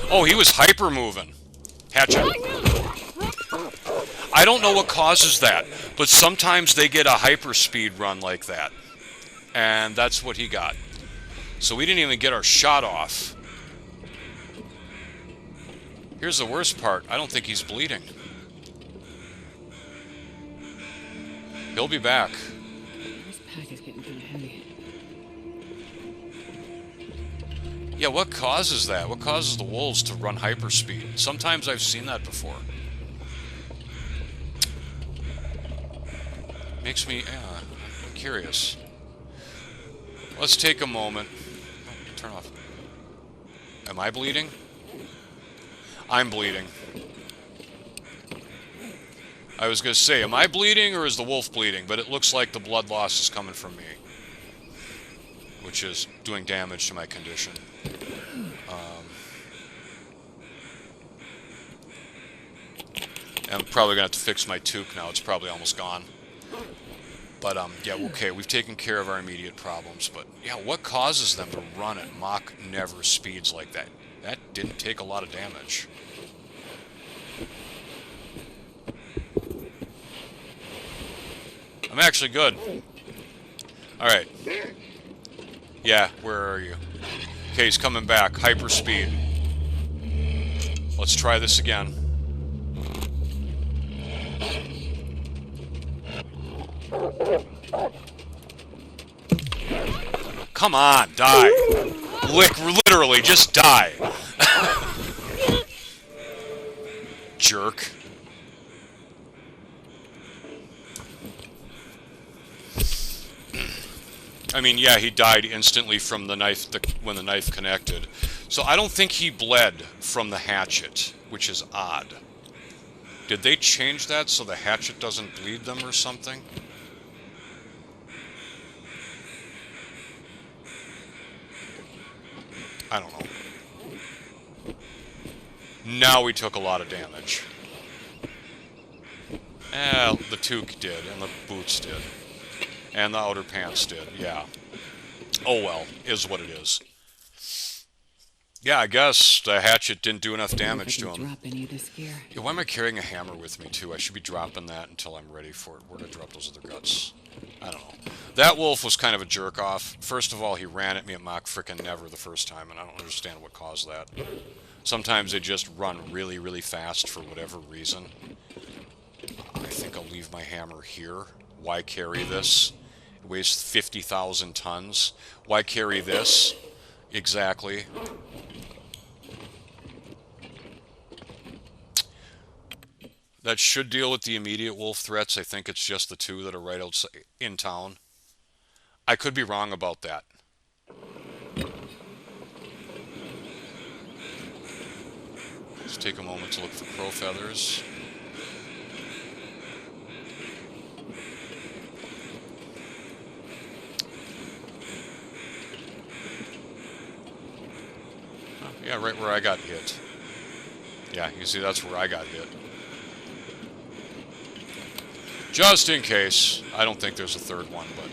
Oh, he was hyper-moving. Hatch it. I don't know what causes that, but sometimes they get a hyper-speed run like that. And that's what he got. So we didn't even get our shot off. Here's the worst part. I don't think he's bleeding. He'll be back. This pack is getting kind of heavy. Yeah, what causes that? What causes the wolves to run hyperspeed? Sometimes I've seen that before. Makes me curious. Let's take a moment. Oh, turn off. Am I bleeding? I'm bleeding. I was going to say, am I bleeding or is the wolf bleeding? But it looks like the blood loss is coming from me, which is doing damage to my condition. I'm probably going to have to fix my toque now. It's probably almost gone. But, yeah, okay, we've taken care of our immediate problems. But, yeah, what causes them to run at Mach never speeds like that? That didn't take a lot of damage. I'm actually good. Alright. Yeah, where are you? Okay, he's coming back. Hyperspeed. Let's try this again. Come on, die. Literally, just die. Jerk. I mean, yeah, he died instantly from the knife when the knife connected. So I don't think he bled from the hatchet, which is odd. Did they change that so the hatchet doesn't bleed them or something? I don't know. Now we took a lot of damage. The toque did, and the boots did. And the outer pants did, yeah. Oh well, is what it is. Yeah, I guess the hatchet didn't do enough damage to him. Drop any of this gear. Yeah, why am I carrying a hammer with me, too? I should be dropping that until I'm ready for it. Where did I drop those other guts? I don't know. That wolf was kind of a jerk-off. First of all, he ran at me at Mach frickin' never the first time, and I don't understand what caused that. Sometimes they just run really, really fast for whatever reason. I think I'll leave my hammer here. Why carry this? It weighs 50,000 tons. Why carry this? Exactly. That should deal with the immediate wolf threats. I think it's just the two that are right outside in town. I could be wrong about that. Let's take a moment to look for crow feathers. Yeah, right where I got hit. Yeah, you see, that's where I got hit. Just in case. I don't think there's a third one, but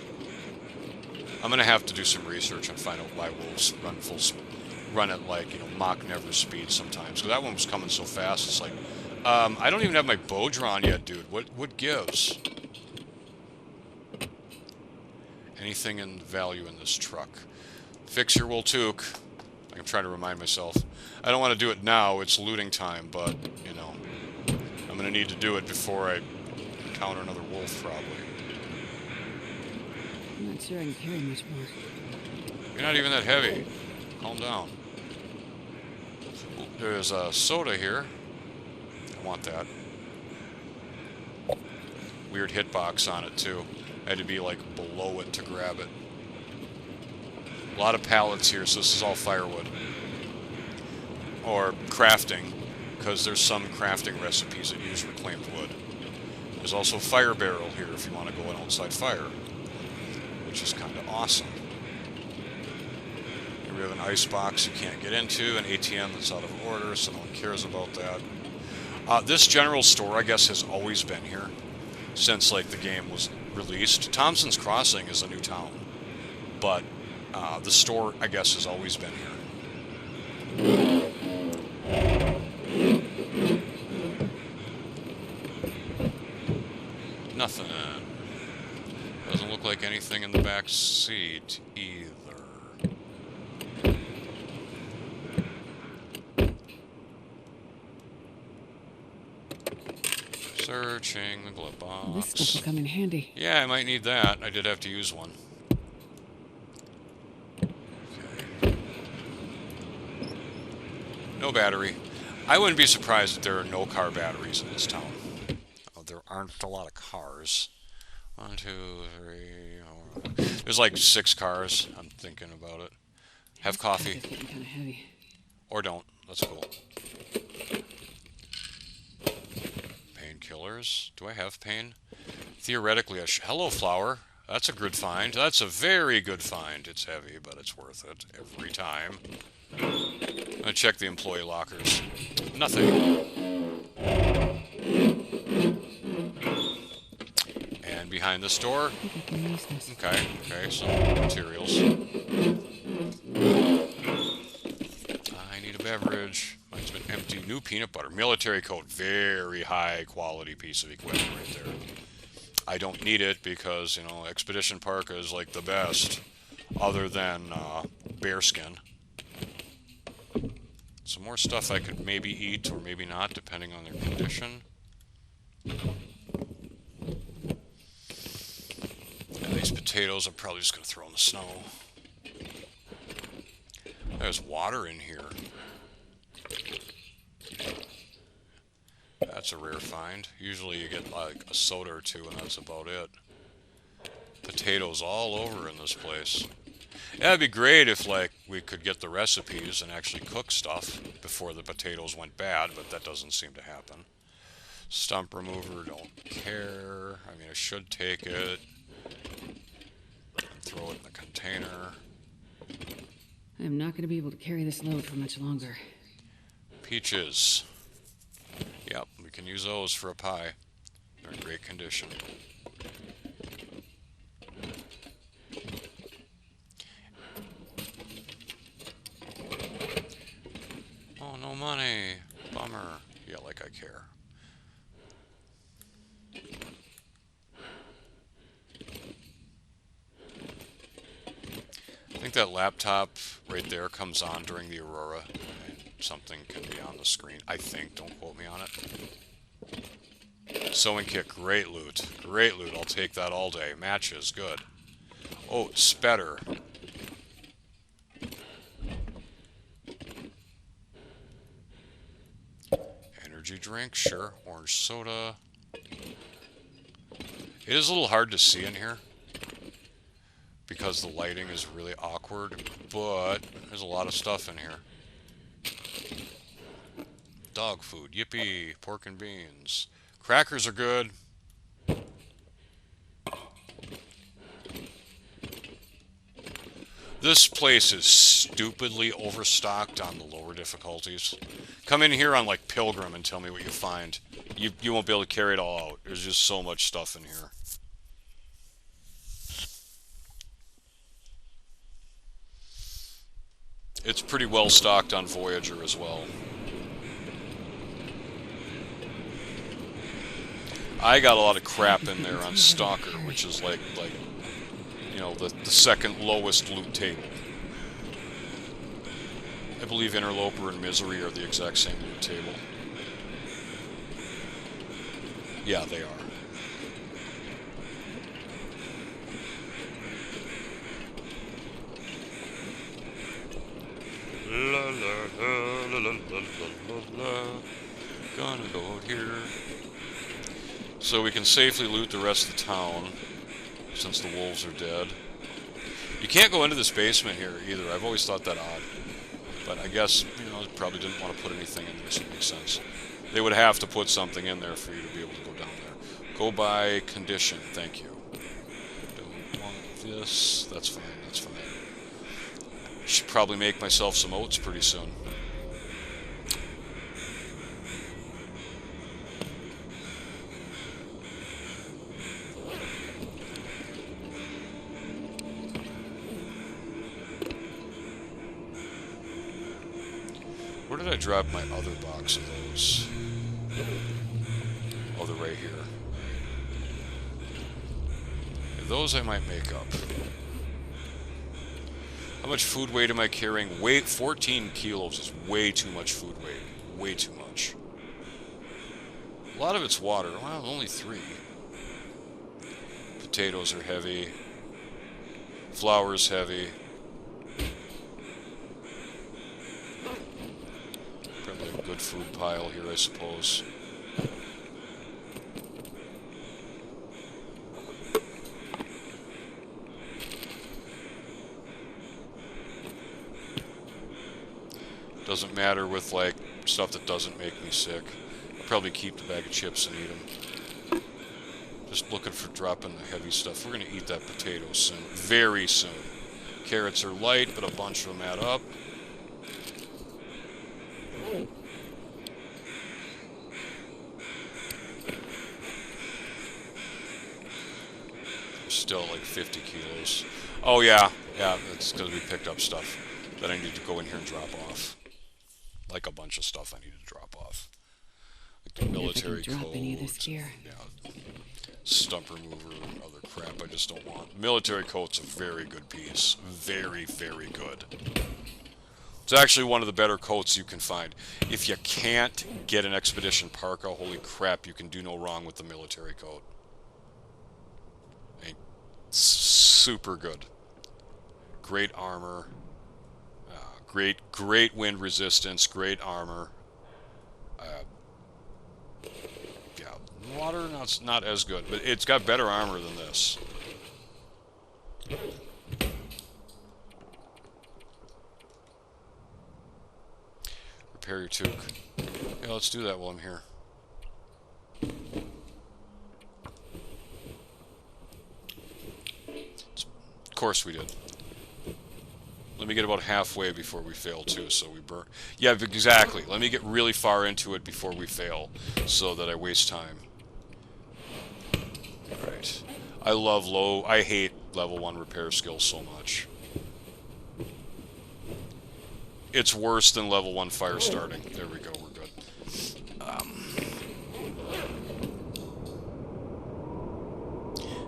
I'm going to have to do some research and find out why wolves run at, like, you know, Mach never speed sometimes. Because that one was coming so fast, it's like, I don't even have my bow drawn yet, dude. What gives? Anything in value in this truck? Fix your wool toque. I'm trying to remind myself. I don't want to do it now, it's looting time, but, you know, I'm going to need to do it before I encounter another wolf, probably. I'm not sure I can carry much more. You're not even that heavy. Calm down. Ooh, there's a soda here. I want that. Weird hitbox on it, too. I had to be, like, below it to grab it. A lot of pallets here, so this is all firewood. Or crafting, because there's some crafting recipes that use reclaimed wood. There's also a fire barrel here if you want to go an outside fire, which is kind of awesome. Here we have an ice box you can't get into, an ATM that's out of order, so no one cares about that. This general store, I guess, has always been here since, like, the game was released. Thompson's Crossing is a new town, but the store, I guess, has always been here. Nothing. Doesn't look like anything in the back seat either. Searching the glove box. This stuff will come in handy. Yeah, I might need that. I did have to use one. Okay. No battery. I wouldn't be surprised if there are no car batteries in this town. There aren't a lot of cars. 1, 2, 3, 4. There's like 6 cars. I'm thinking about it. Have coffee. It's getting kind of heavy. Or don't. That's cool. Painkillers. Do I have pain? Theoretically, I should. Hello, flower. That's a good find. That's a very good find. It's heavy, but it's worth it every time. I'm gonna check the employee lockers. Nothing. And behind the store. Okay, some materials. I need a beverage. Mine's been empty. New peanut butter. Military coat. Very high quality piece of equipment right there. I don't need it because, you know, Expedition Park is like the best other than bearskin. Some more stuff I could maybe eat or maybe not depending on their condition. And these potatoes I'm probably just going to throw in the snow. There's water in here. That's a rare find. Usually you get like a soda or two and that's about it. Potatoes all over in this place. Yeah, it'd be great if, like, we could get the recipes and actually cook stuff before the potatoes went bad, but that doesn't seem to happen. Stump remover, don't care. I mean, I should take it and throw it in the container. I I'm not going to be able to carry this load for much longer. Peaches. Yep, we can use those for a pie. They're in great condition. Oh, no money. Bummer. Yeah, like I care. I think that laptop right there comes on during the Aurora, and something can be on the screen. I think. Don't quote me on it. Sewing kit, great loot. Great loot. I'll take that all day. Matches, good. Oh, Spetter. Energy drink, sure. Orange soda. It is a little hard to see in here because the lighting is really awkward, but there's a lot of stuff in here. Dog food, yippee, pork and beans. Crackers are good. This place is stupidly overstocked on the lower difficulties. Come in here on like Pilgrim and tell me what you find. You won't be able to carry it all out. There's just so much stuff in here. It's pretty well stocked on Voyager as well. I got a lot of crap in there on Stalker, which is like you know, the second lowest loot table. I believe Interloper and Misery are the exact same loot table. Yeah, they are. La la la la la la la. Gonna go out here. So we can safely loot the rest of the town, since the wolves are dead. You can't go into this basement here either. I've always thought that odd. But I guess, you know, they probably didn't want to put anything in there, so it makes sense. They would have to put something in there for you to be able to go down there. Go by condition, thank you. Don't want this. That's fine, that's fine. Should probably make myself some oats pretty soon. Where did I drop my other box of those? Oh, they're right here. Those I might make up. How much food weight am I carrying? Weight 14 kilos is way too much food weight. Way too much. A lot of it's water. Well, only 3. Potatoes are heavy. Flour's heavy. Probably a good food pile here, I suppose. Doesn't matter with, like, stuff that doesn't make me sick. I'll probably keep the bag of chips and eat them. Just looking for dropping the heavy stuff. We're going to eat that potato soon. Very soon. Carrots are light, but a bunch of them add up. Still like 50 kilos. Oh, yeah. Yeah, that's because we picked up stuff that I need to go in here and drop off. Like a bunch of stuff I need to drop off. Like the military coat. Yeah, stump remover and other crap I just don't want. Military coat's a very good piece. Very, very good. It's actually one of the better coats you can find. If you can't get an expedition parka, holy crap, you can do no wrong with the military coat. Super good. Great armor. Great wind resistance. Great armor. Yeah, water not as good, but it's got better armor than this. Repair your toque. Yeah, let's do that while I'm here. Of course we did. Let Let me get about halfway before we fail, too, so we burn... Yeah, exactly. Let me get really far into it before we fail, so that I waste time. Alright. I hate level 1 repair skills so much. It's worse than level 1 fire starting. There we go, we're good.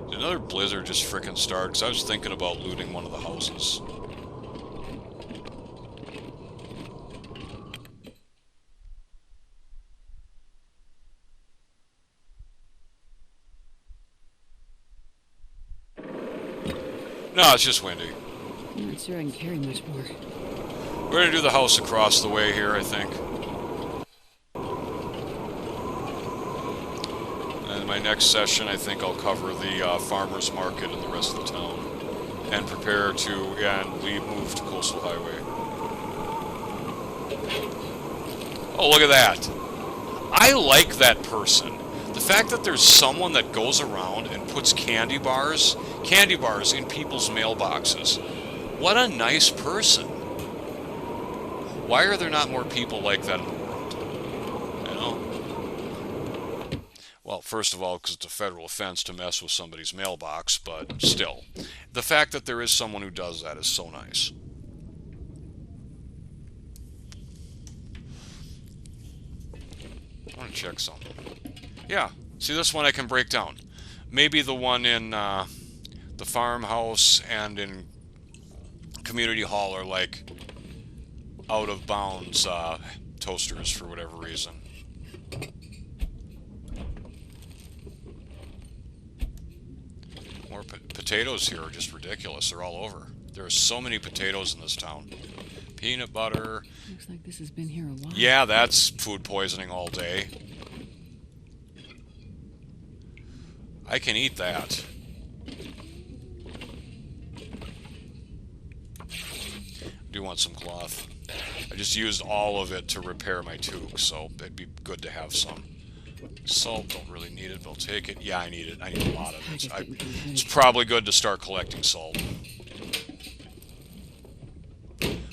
Did another blizzard just frickin' start? Because I was thinking about looting one of the houses. No, it's just windy. I'm not sure I can carry much more. We're going to do the house across the way here, I think. And in my next session, I think I'll cover the farmer's market and the rest of the town. And prepare to, move to Coastal Highway. Oh, look at that. I like that person. The fact that there's someone that goes around and puts candy bars in people's mailboxes. What a nice person. Why are there not more people like that in the world? You know? Well, first of all, because it's a federal offense to mess with somebody's mailbox, but still. The fact that there is someone who does that is so nice. I want to check something. Yeah, see, this one I can break down. Maybe the one in the farmhouse and in community hall are like out of bounds toasters for whatever reason. More potatoes here are just ridiculous. They're all over. There are so many potatoes in this town. Peanut butter. Looks like this has been here a while. Yeah, that's food poisoning all day. I can eat that. I do want some cloth. I just used all of it to repair my toque, so it'd be good to have some. Salt, don't really need it, but I'll take it. Yeah, I need it. I need a lot of it. It's probably good to start collecting salt.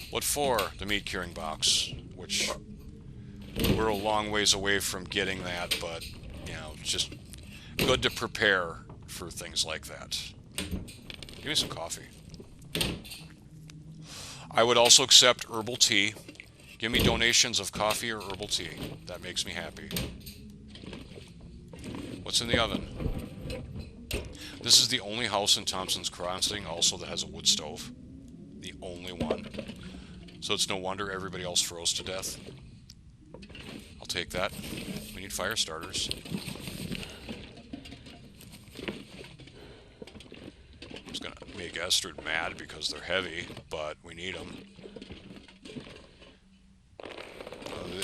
What for? The meat curing box, which we're a long ways away from getting that, but, you know, it's just good to prepare for things like that. Give me some coffee. I would also accept herbal tea. Give me donations of coffee or herbal tea. That makes me happy. What's in the oven? This is the only house in Thompson's Crossing also that has a wood stove. The only one. So it's no wonder everybody else froze to death. I'll take that. We need fire starters. I was gonna make Estrid mad because they're heavy, but we need them.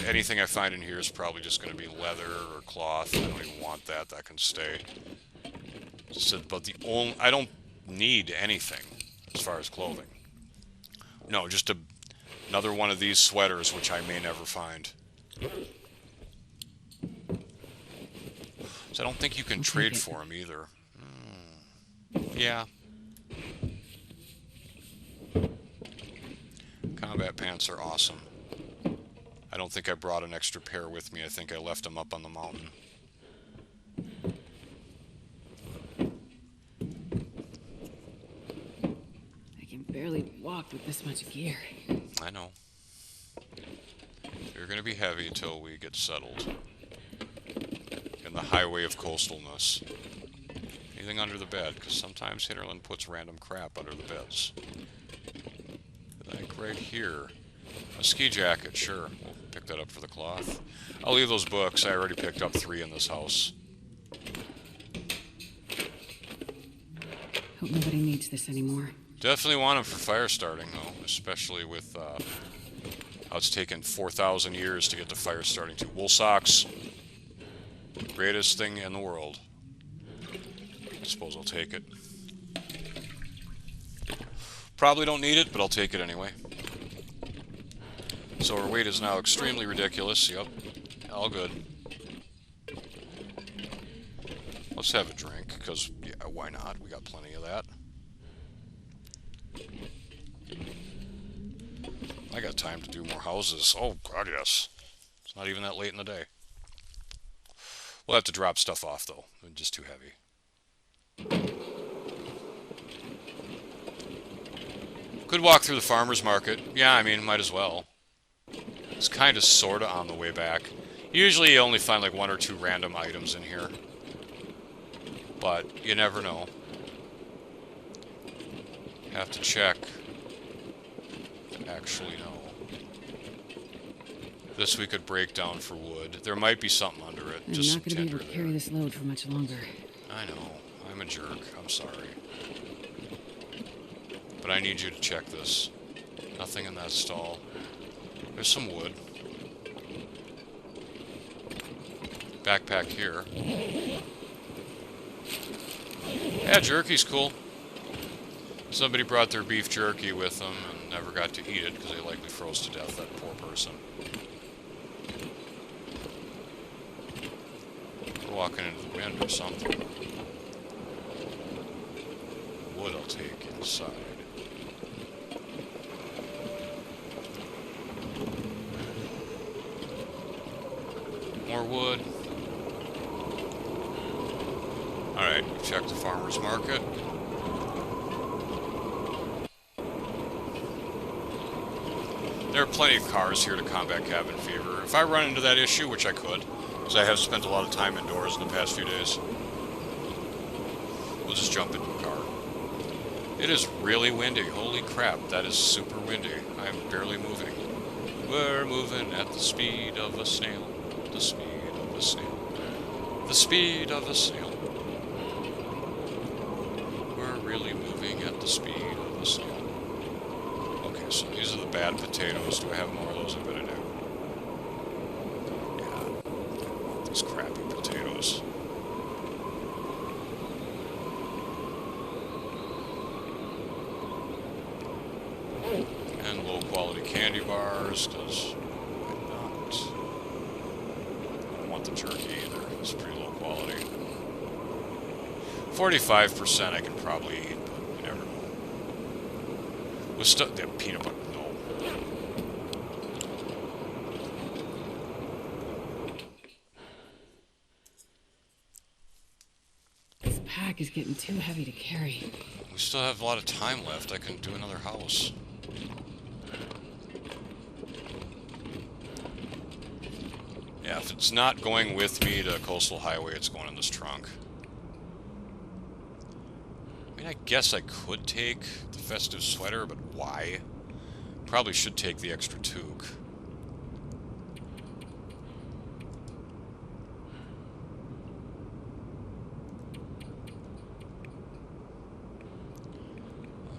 Anything I find in here is probably just going to be leather or cloth. I don't even want that. That can stay. So, but I don't need anything as far as clothing. No, just another one of these sweaters, which I may never find. So I don't think you can trade for them either. Yeah. Combat pants are awesome. I don't think I brought an extra pair with me. I think I left them up on the mountain. I can barely walk with this much gear. I know. They're going to be heavy until we get settled. In the highway of coastalness. Anything under the bed, because sometimes Hinterland puts random crap under the beds. Like right here. A ski jacket, sure. We'll pick that up for the cloth. I'll leave those books. I already picked up 3 in this house. Hope nobody needs this anymore. Definitely want them for fire starting, though. Especially with how it's taken 4,000 years to get to fire starting to. Wool socks. Greatest thing in the world. I suppose I'll take it. Probably don't need it, but I'll take it anyway. So our weight is now extremely ridiculous. Yep. All good. Let's have a drink, because, yeah, why not? We got plenty of that. I got time to do more houses. Oh, God, yes. It's not even that late in the day. We'll have to drop stuff off, though. They're just too heavy. Could walk through the farmer's market. Yeah, I mean, might as well. It's kind of sorta on the way back. Usually you only find like 1 or 2 random items in here. But you never know. Have to check to actually know. This we could break down for wood. There might be something under it. I'm just not going to be able to carry this load for much longer. I know. I'm a jerk. I'm sorry. But I need you to check this. Nothing in that stall. There's some wood. Backpack here. Yeah, jerky's cool. Somebody brought their beef jerky with them and never got to eat it because they likely froze to death, that poor person. We're walking into the wind or something. Wood I'll take inside. More wood. Alright, check the farmer's market. There are plenty of cars here to combat cabin fever. If I run into that issue, which I could, because I have spent a lot of time indoors in the past few days, we'll just jump into a car. It is really windy. Holy crap, that is super windy. I am barely moving. We're moving at the speed of a snail. The speed of a snail. The speed of a snail. We're really moving at the speed of a snail. Okay, so these are the bad potatoes. Do I have more of those? I bet I do. Yeah. These crappy potatoes. And low quality candy bars, because why not? I don't want the jerky either. It's pretty low quality. 45% I can probably eat, but you never know. With stuff, that peanut butter, no. This pack is getting too heavy to carry. We still have a lot of time left. I can do another house. Yeah, if it's not going with me to Coastal Highway, it's going in this trunk. I mean, I guess I could take the festive sweater, but why? Probably should take the extra toque.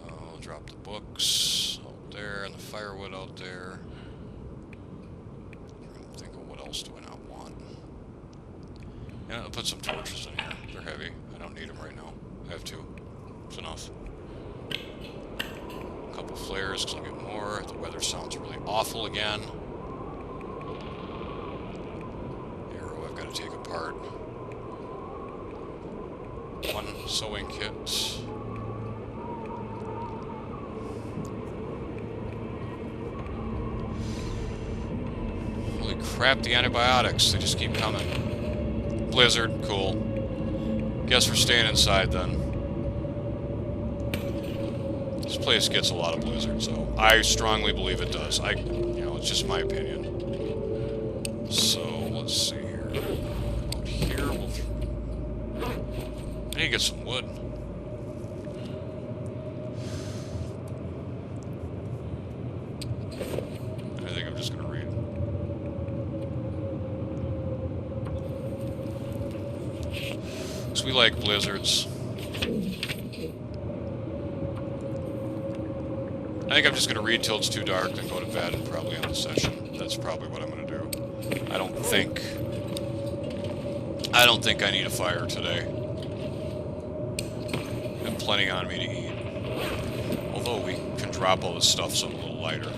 I'll drop the books out there and the firewood out there. Think of what else do I not want. Yeah, I'll put some torches in here. They're heavy. I don't need them right now. I have 2. It's enough. A couple flares because I'll get more. The weather sounds really awful again. Arrow I've got to take apart. 1 sewing kit. Holy crap, the antibiotics. They just keep coming. Blizzard, cool. Guess we're staying inside then. This place gets a lot of blizzard, so I strongly believe it does. It's just my opinion. So, let's see here. Out here, I need to get some wood. I think I'm just gonna read. Because we like blizzards. I think I'm just going to read till it's too dark, then go to bed and probably end the session. That's probably what I'm going to do. I don't think I need a fire today. I have plenty on me to eat. Although we can drop all this stuff so I'm a little lighter.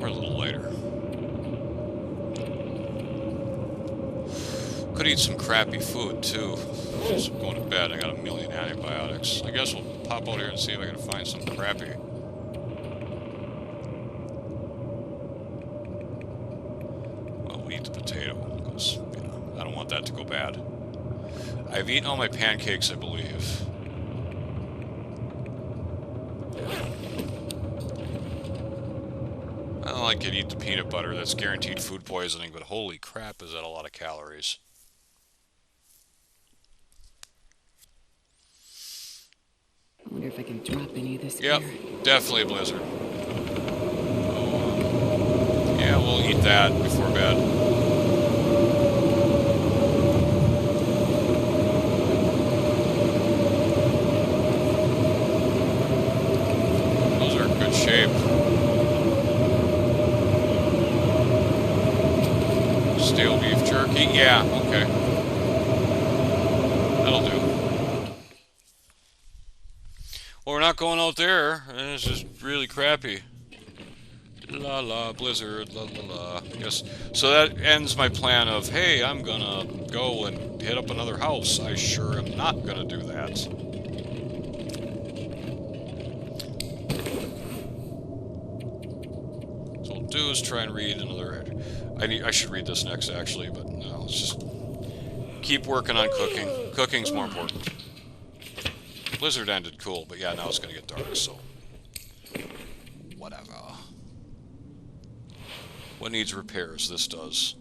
Or a little lighter. Could eat some crappy food, too. Just going to bed. I got a million antibiotics. I guess we'll pop out here and see if I can find some crappy. Well, we'll eat the potato, because I don't want that to go bad. I've eaten all my pancakes, I believe. I don't like to eat the peanut butter. That's guaranteed food poisoning, but holy crap, is that a lot of calories. I wonder if I can drop any of this Yep, here. definitely a blizzard. Oh, yeah, we'll eat that before bed. Those are in good shape. Stale beef jerky? Yeah, okay. That'll do. Well, we're not going out there, and it's just really crappy. La la, blizzard, la la la. Yes. So that ends my plan of, hey, I'm gonna go and hit up another house. I sure am not gonna do that. So what we'll do is try and read another... I should read this next, actually, but no, let's just keep working on cooking. Cooking's more important. Blizzard ended cool, but yeah, now it's gonna get dark, so... whatever. What needs repairs? This does.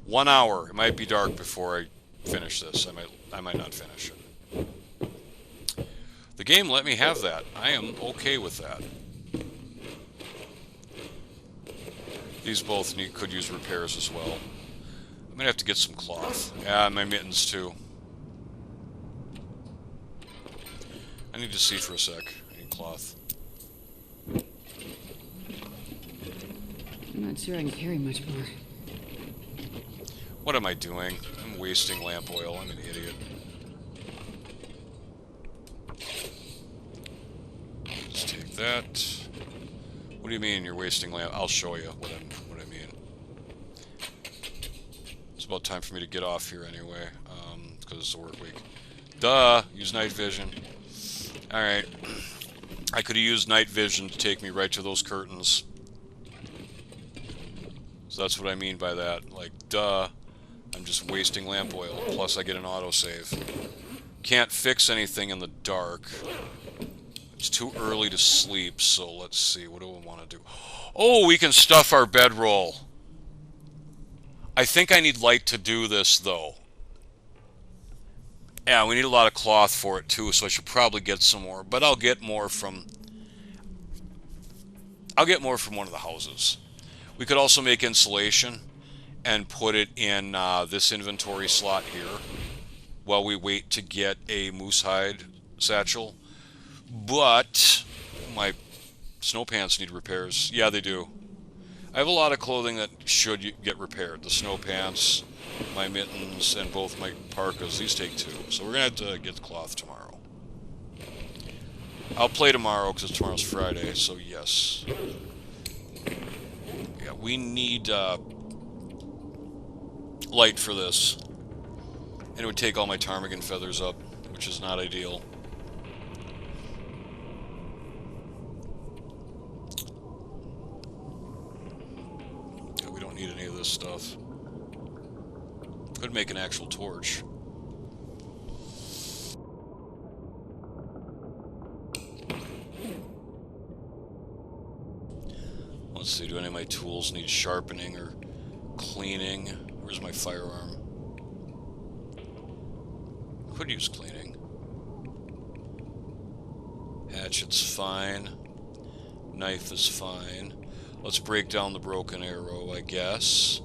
1 hour. It might be dark before I finish this. I might not finish it. The game let me have that. I am okay with that. These both could use repairs as well. I'm gonna have to get some cloth. Yeah, my mittens too. I need to see for a sec. I need cloth. I'm not sure I can carry much more. What am I doing? I'm wasting lamp oil. I'm an idiot. Let's take that. What do you mean you're wasting lamp? I'll show you what I mean. It's about time for me to get off here anyway, because it's a work week. Duh! Use night vision. Alright. I could have used night vision to take me right to those curtains. So that's what I mean by that. Like, duh. I'm just wasting lamp oil. Plus I get an autosave. Can't fix anything in the dark. It's too early to sleep, so let's see. What do we want to do? Oh, we can stuff our bedroll. I think I need light to do this, though. Yeah, we need a lot of cloth for it, too, so I should probably get some more. But I'll get more from... one of the houses. We could also make insulation and put it in this inventory slot here while we wait to get a moose hide satchel. But my snow pants need repairs. Yeah, they do. I have a lot of clothing that should get repaired. The snow pants, my mittens, and both my parkas. These take 2. So we're going to have to get the cloth tomorrow. I'll play tomorrow because tomorrow's Friday, so yes. Yeah, we need light for this. And it would take all my ptarmigan feathers up, which is not ideal. Yeah, we don't need any of this stuff. Could make an actual torch. Let's see, do any of my tools need sharpening or cleaning? Where's my firearm? Could use cleaning. Hatchet's fine. Knife is fine. Let's break down the broken arrow, I guess.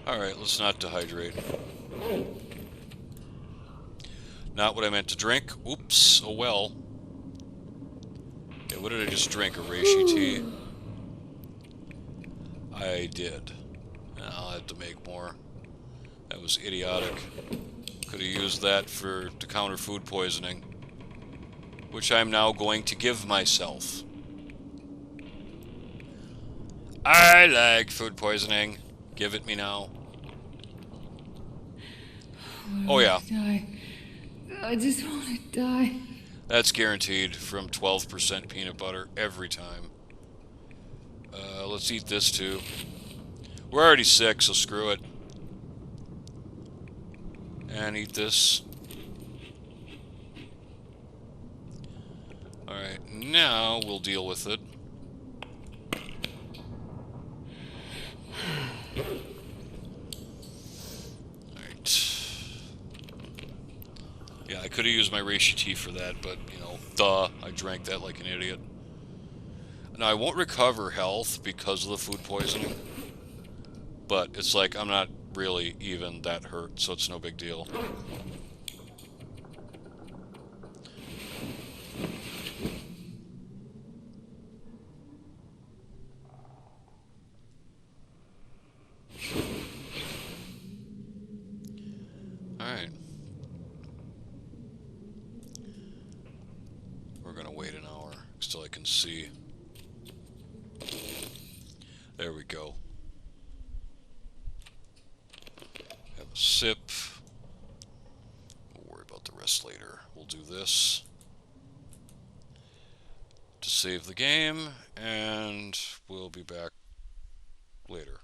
Alright, let's not dehydrate. Not what I meant to drink. Oops, oh well. Yeah, what did I just drink? A reishi tea? I did. I'll have to make more. That was idiotic. Could have used that to counter food poisoning, which I'm now going to give myself. I like food poisoning. Give it me now. Oh yeah. Die. I just want to die. That's guaranteed from 12% peanut butter every time. Let's eat this too. We're already sick, so screw it. And eat this. Alright, now we'll deal with it. Alright. Yeah, I could have used my reishi tea for that, but, you know, I drank that like an idiot. Now, I won't recover health because of the food poisoning, but it's like I'm not really even that hurt, so it's no big deal. Alright. We're gonna wait an hour until I can see. There we go. Have a sip. We'll worry about the rest later. We'll do this to save the game, and we'll be back later.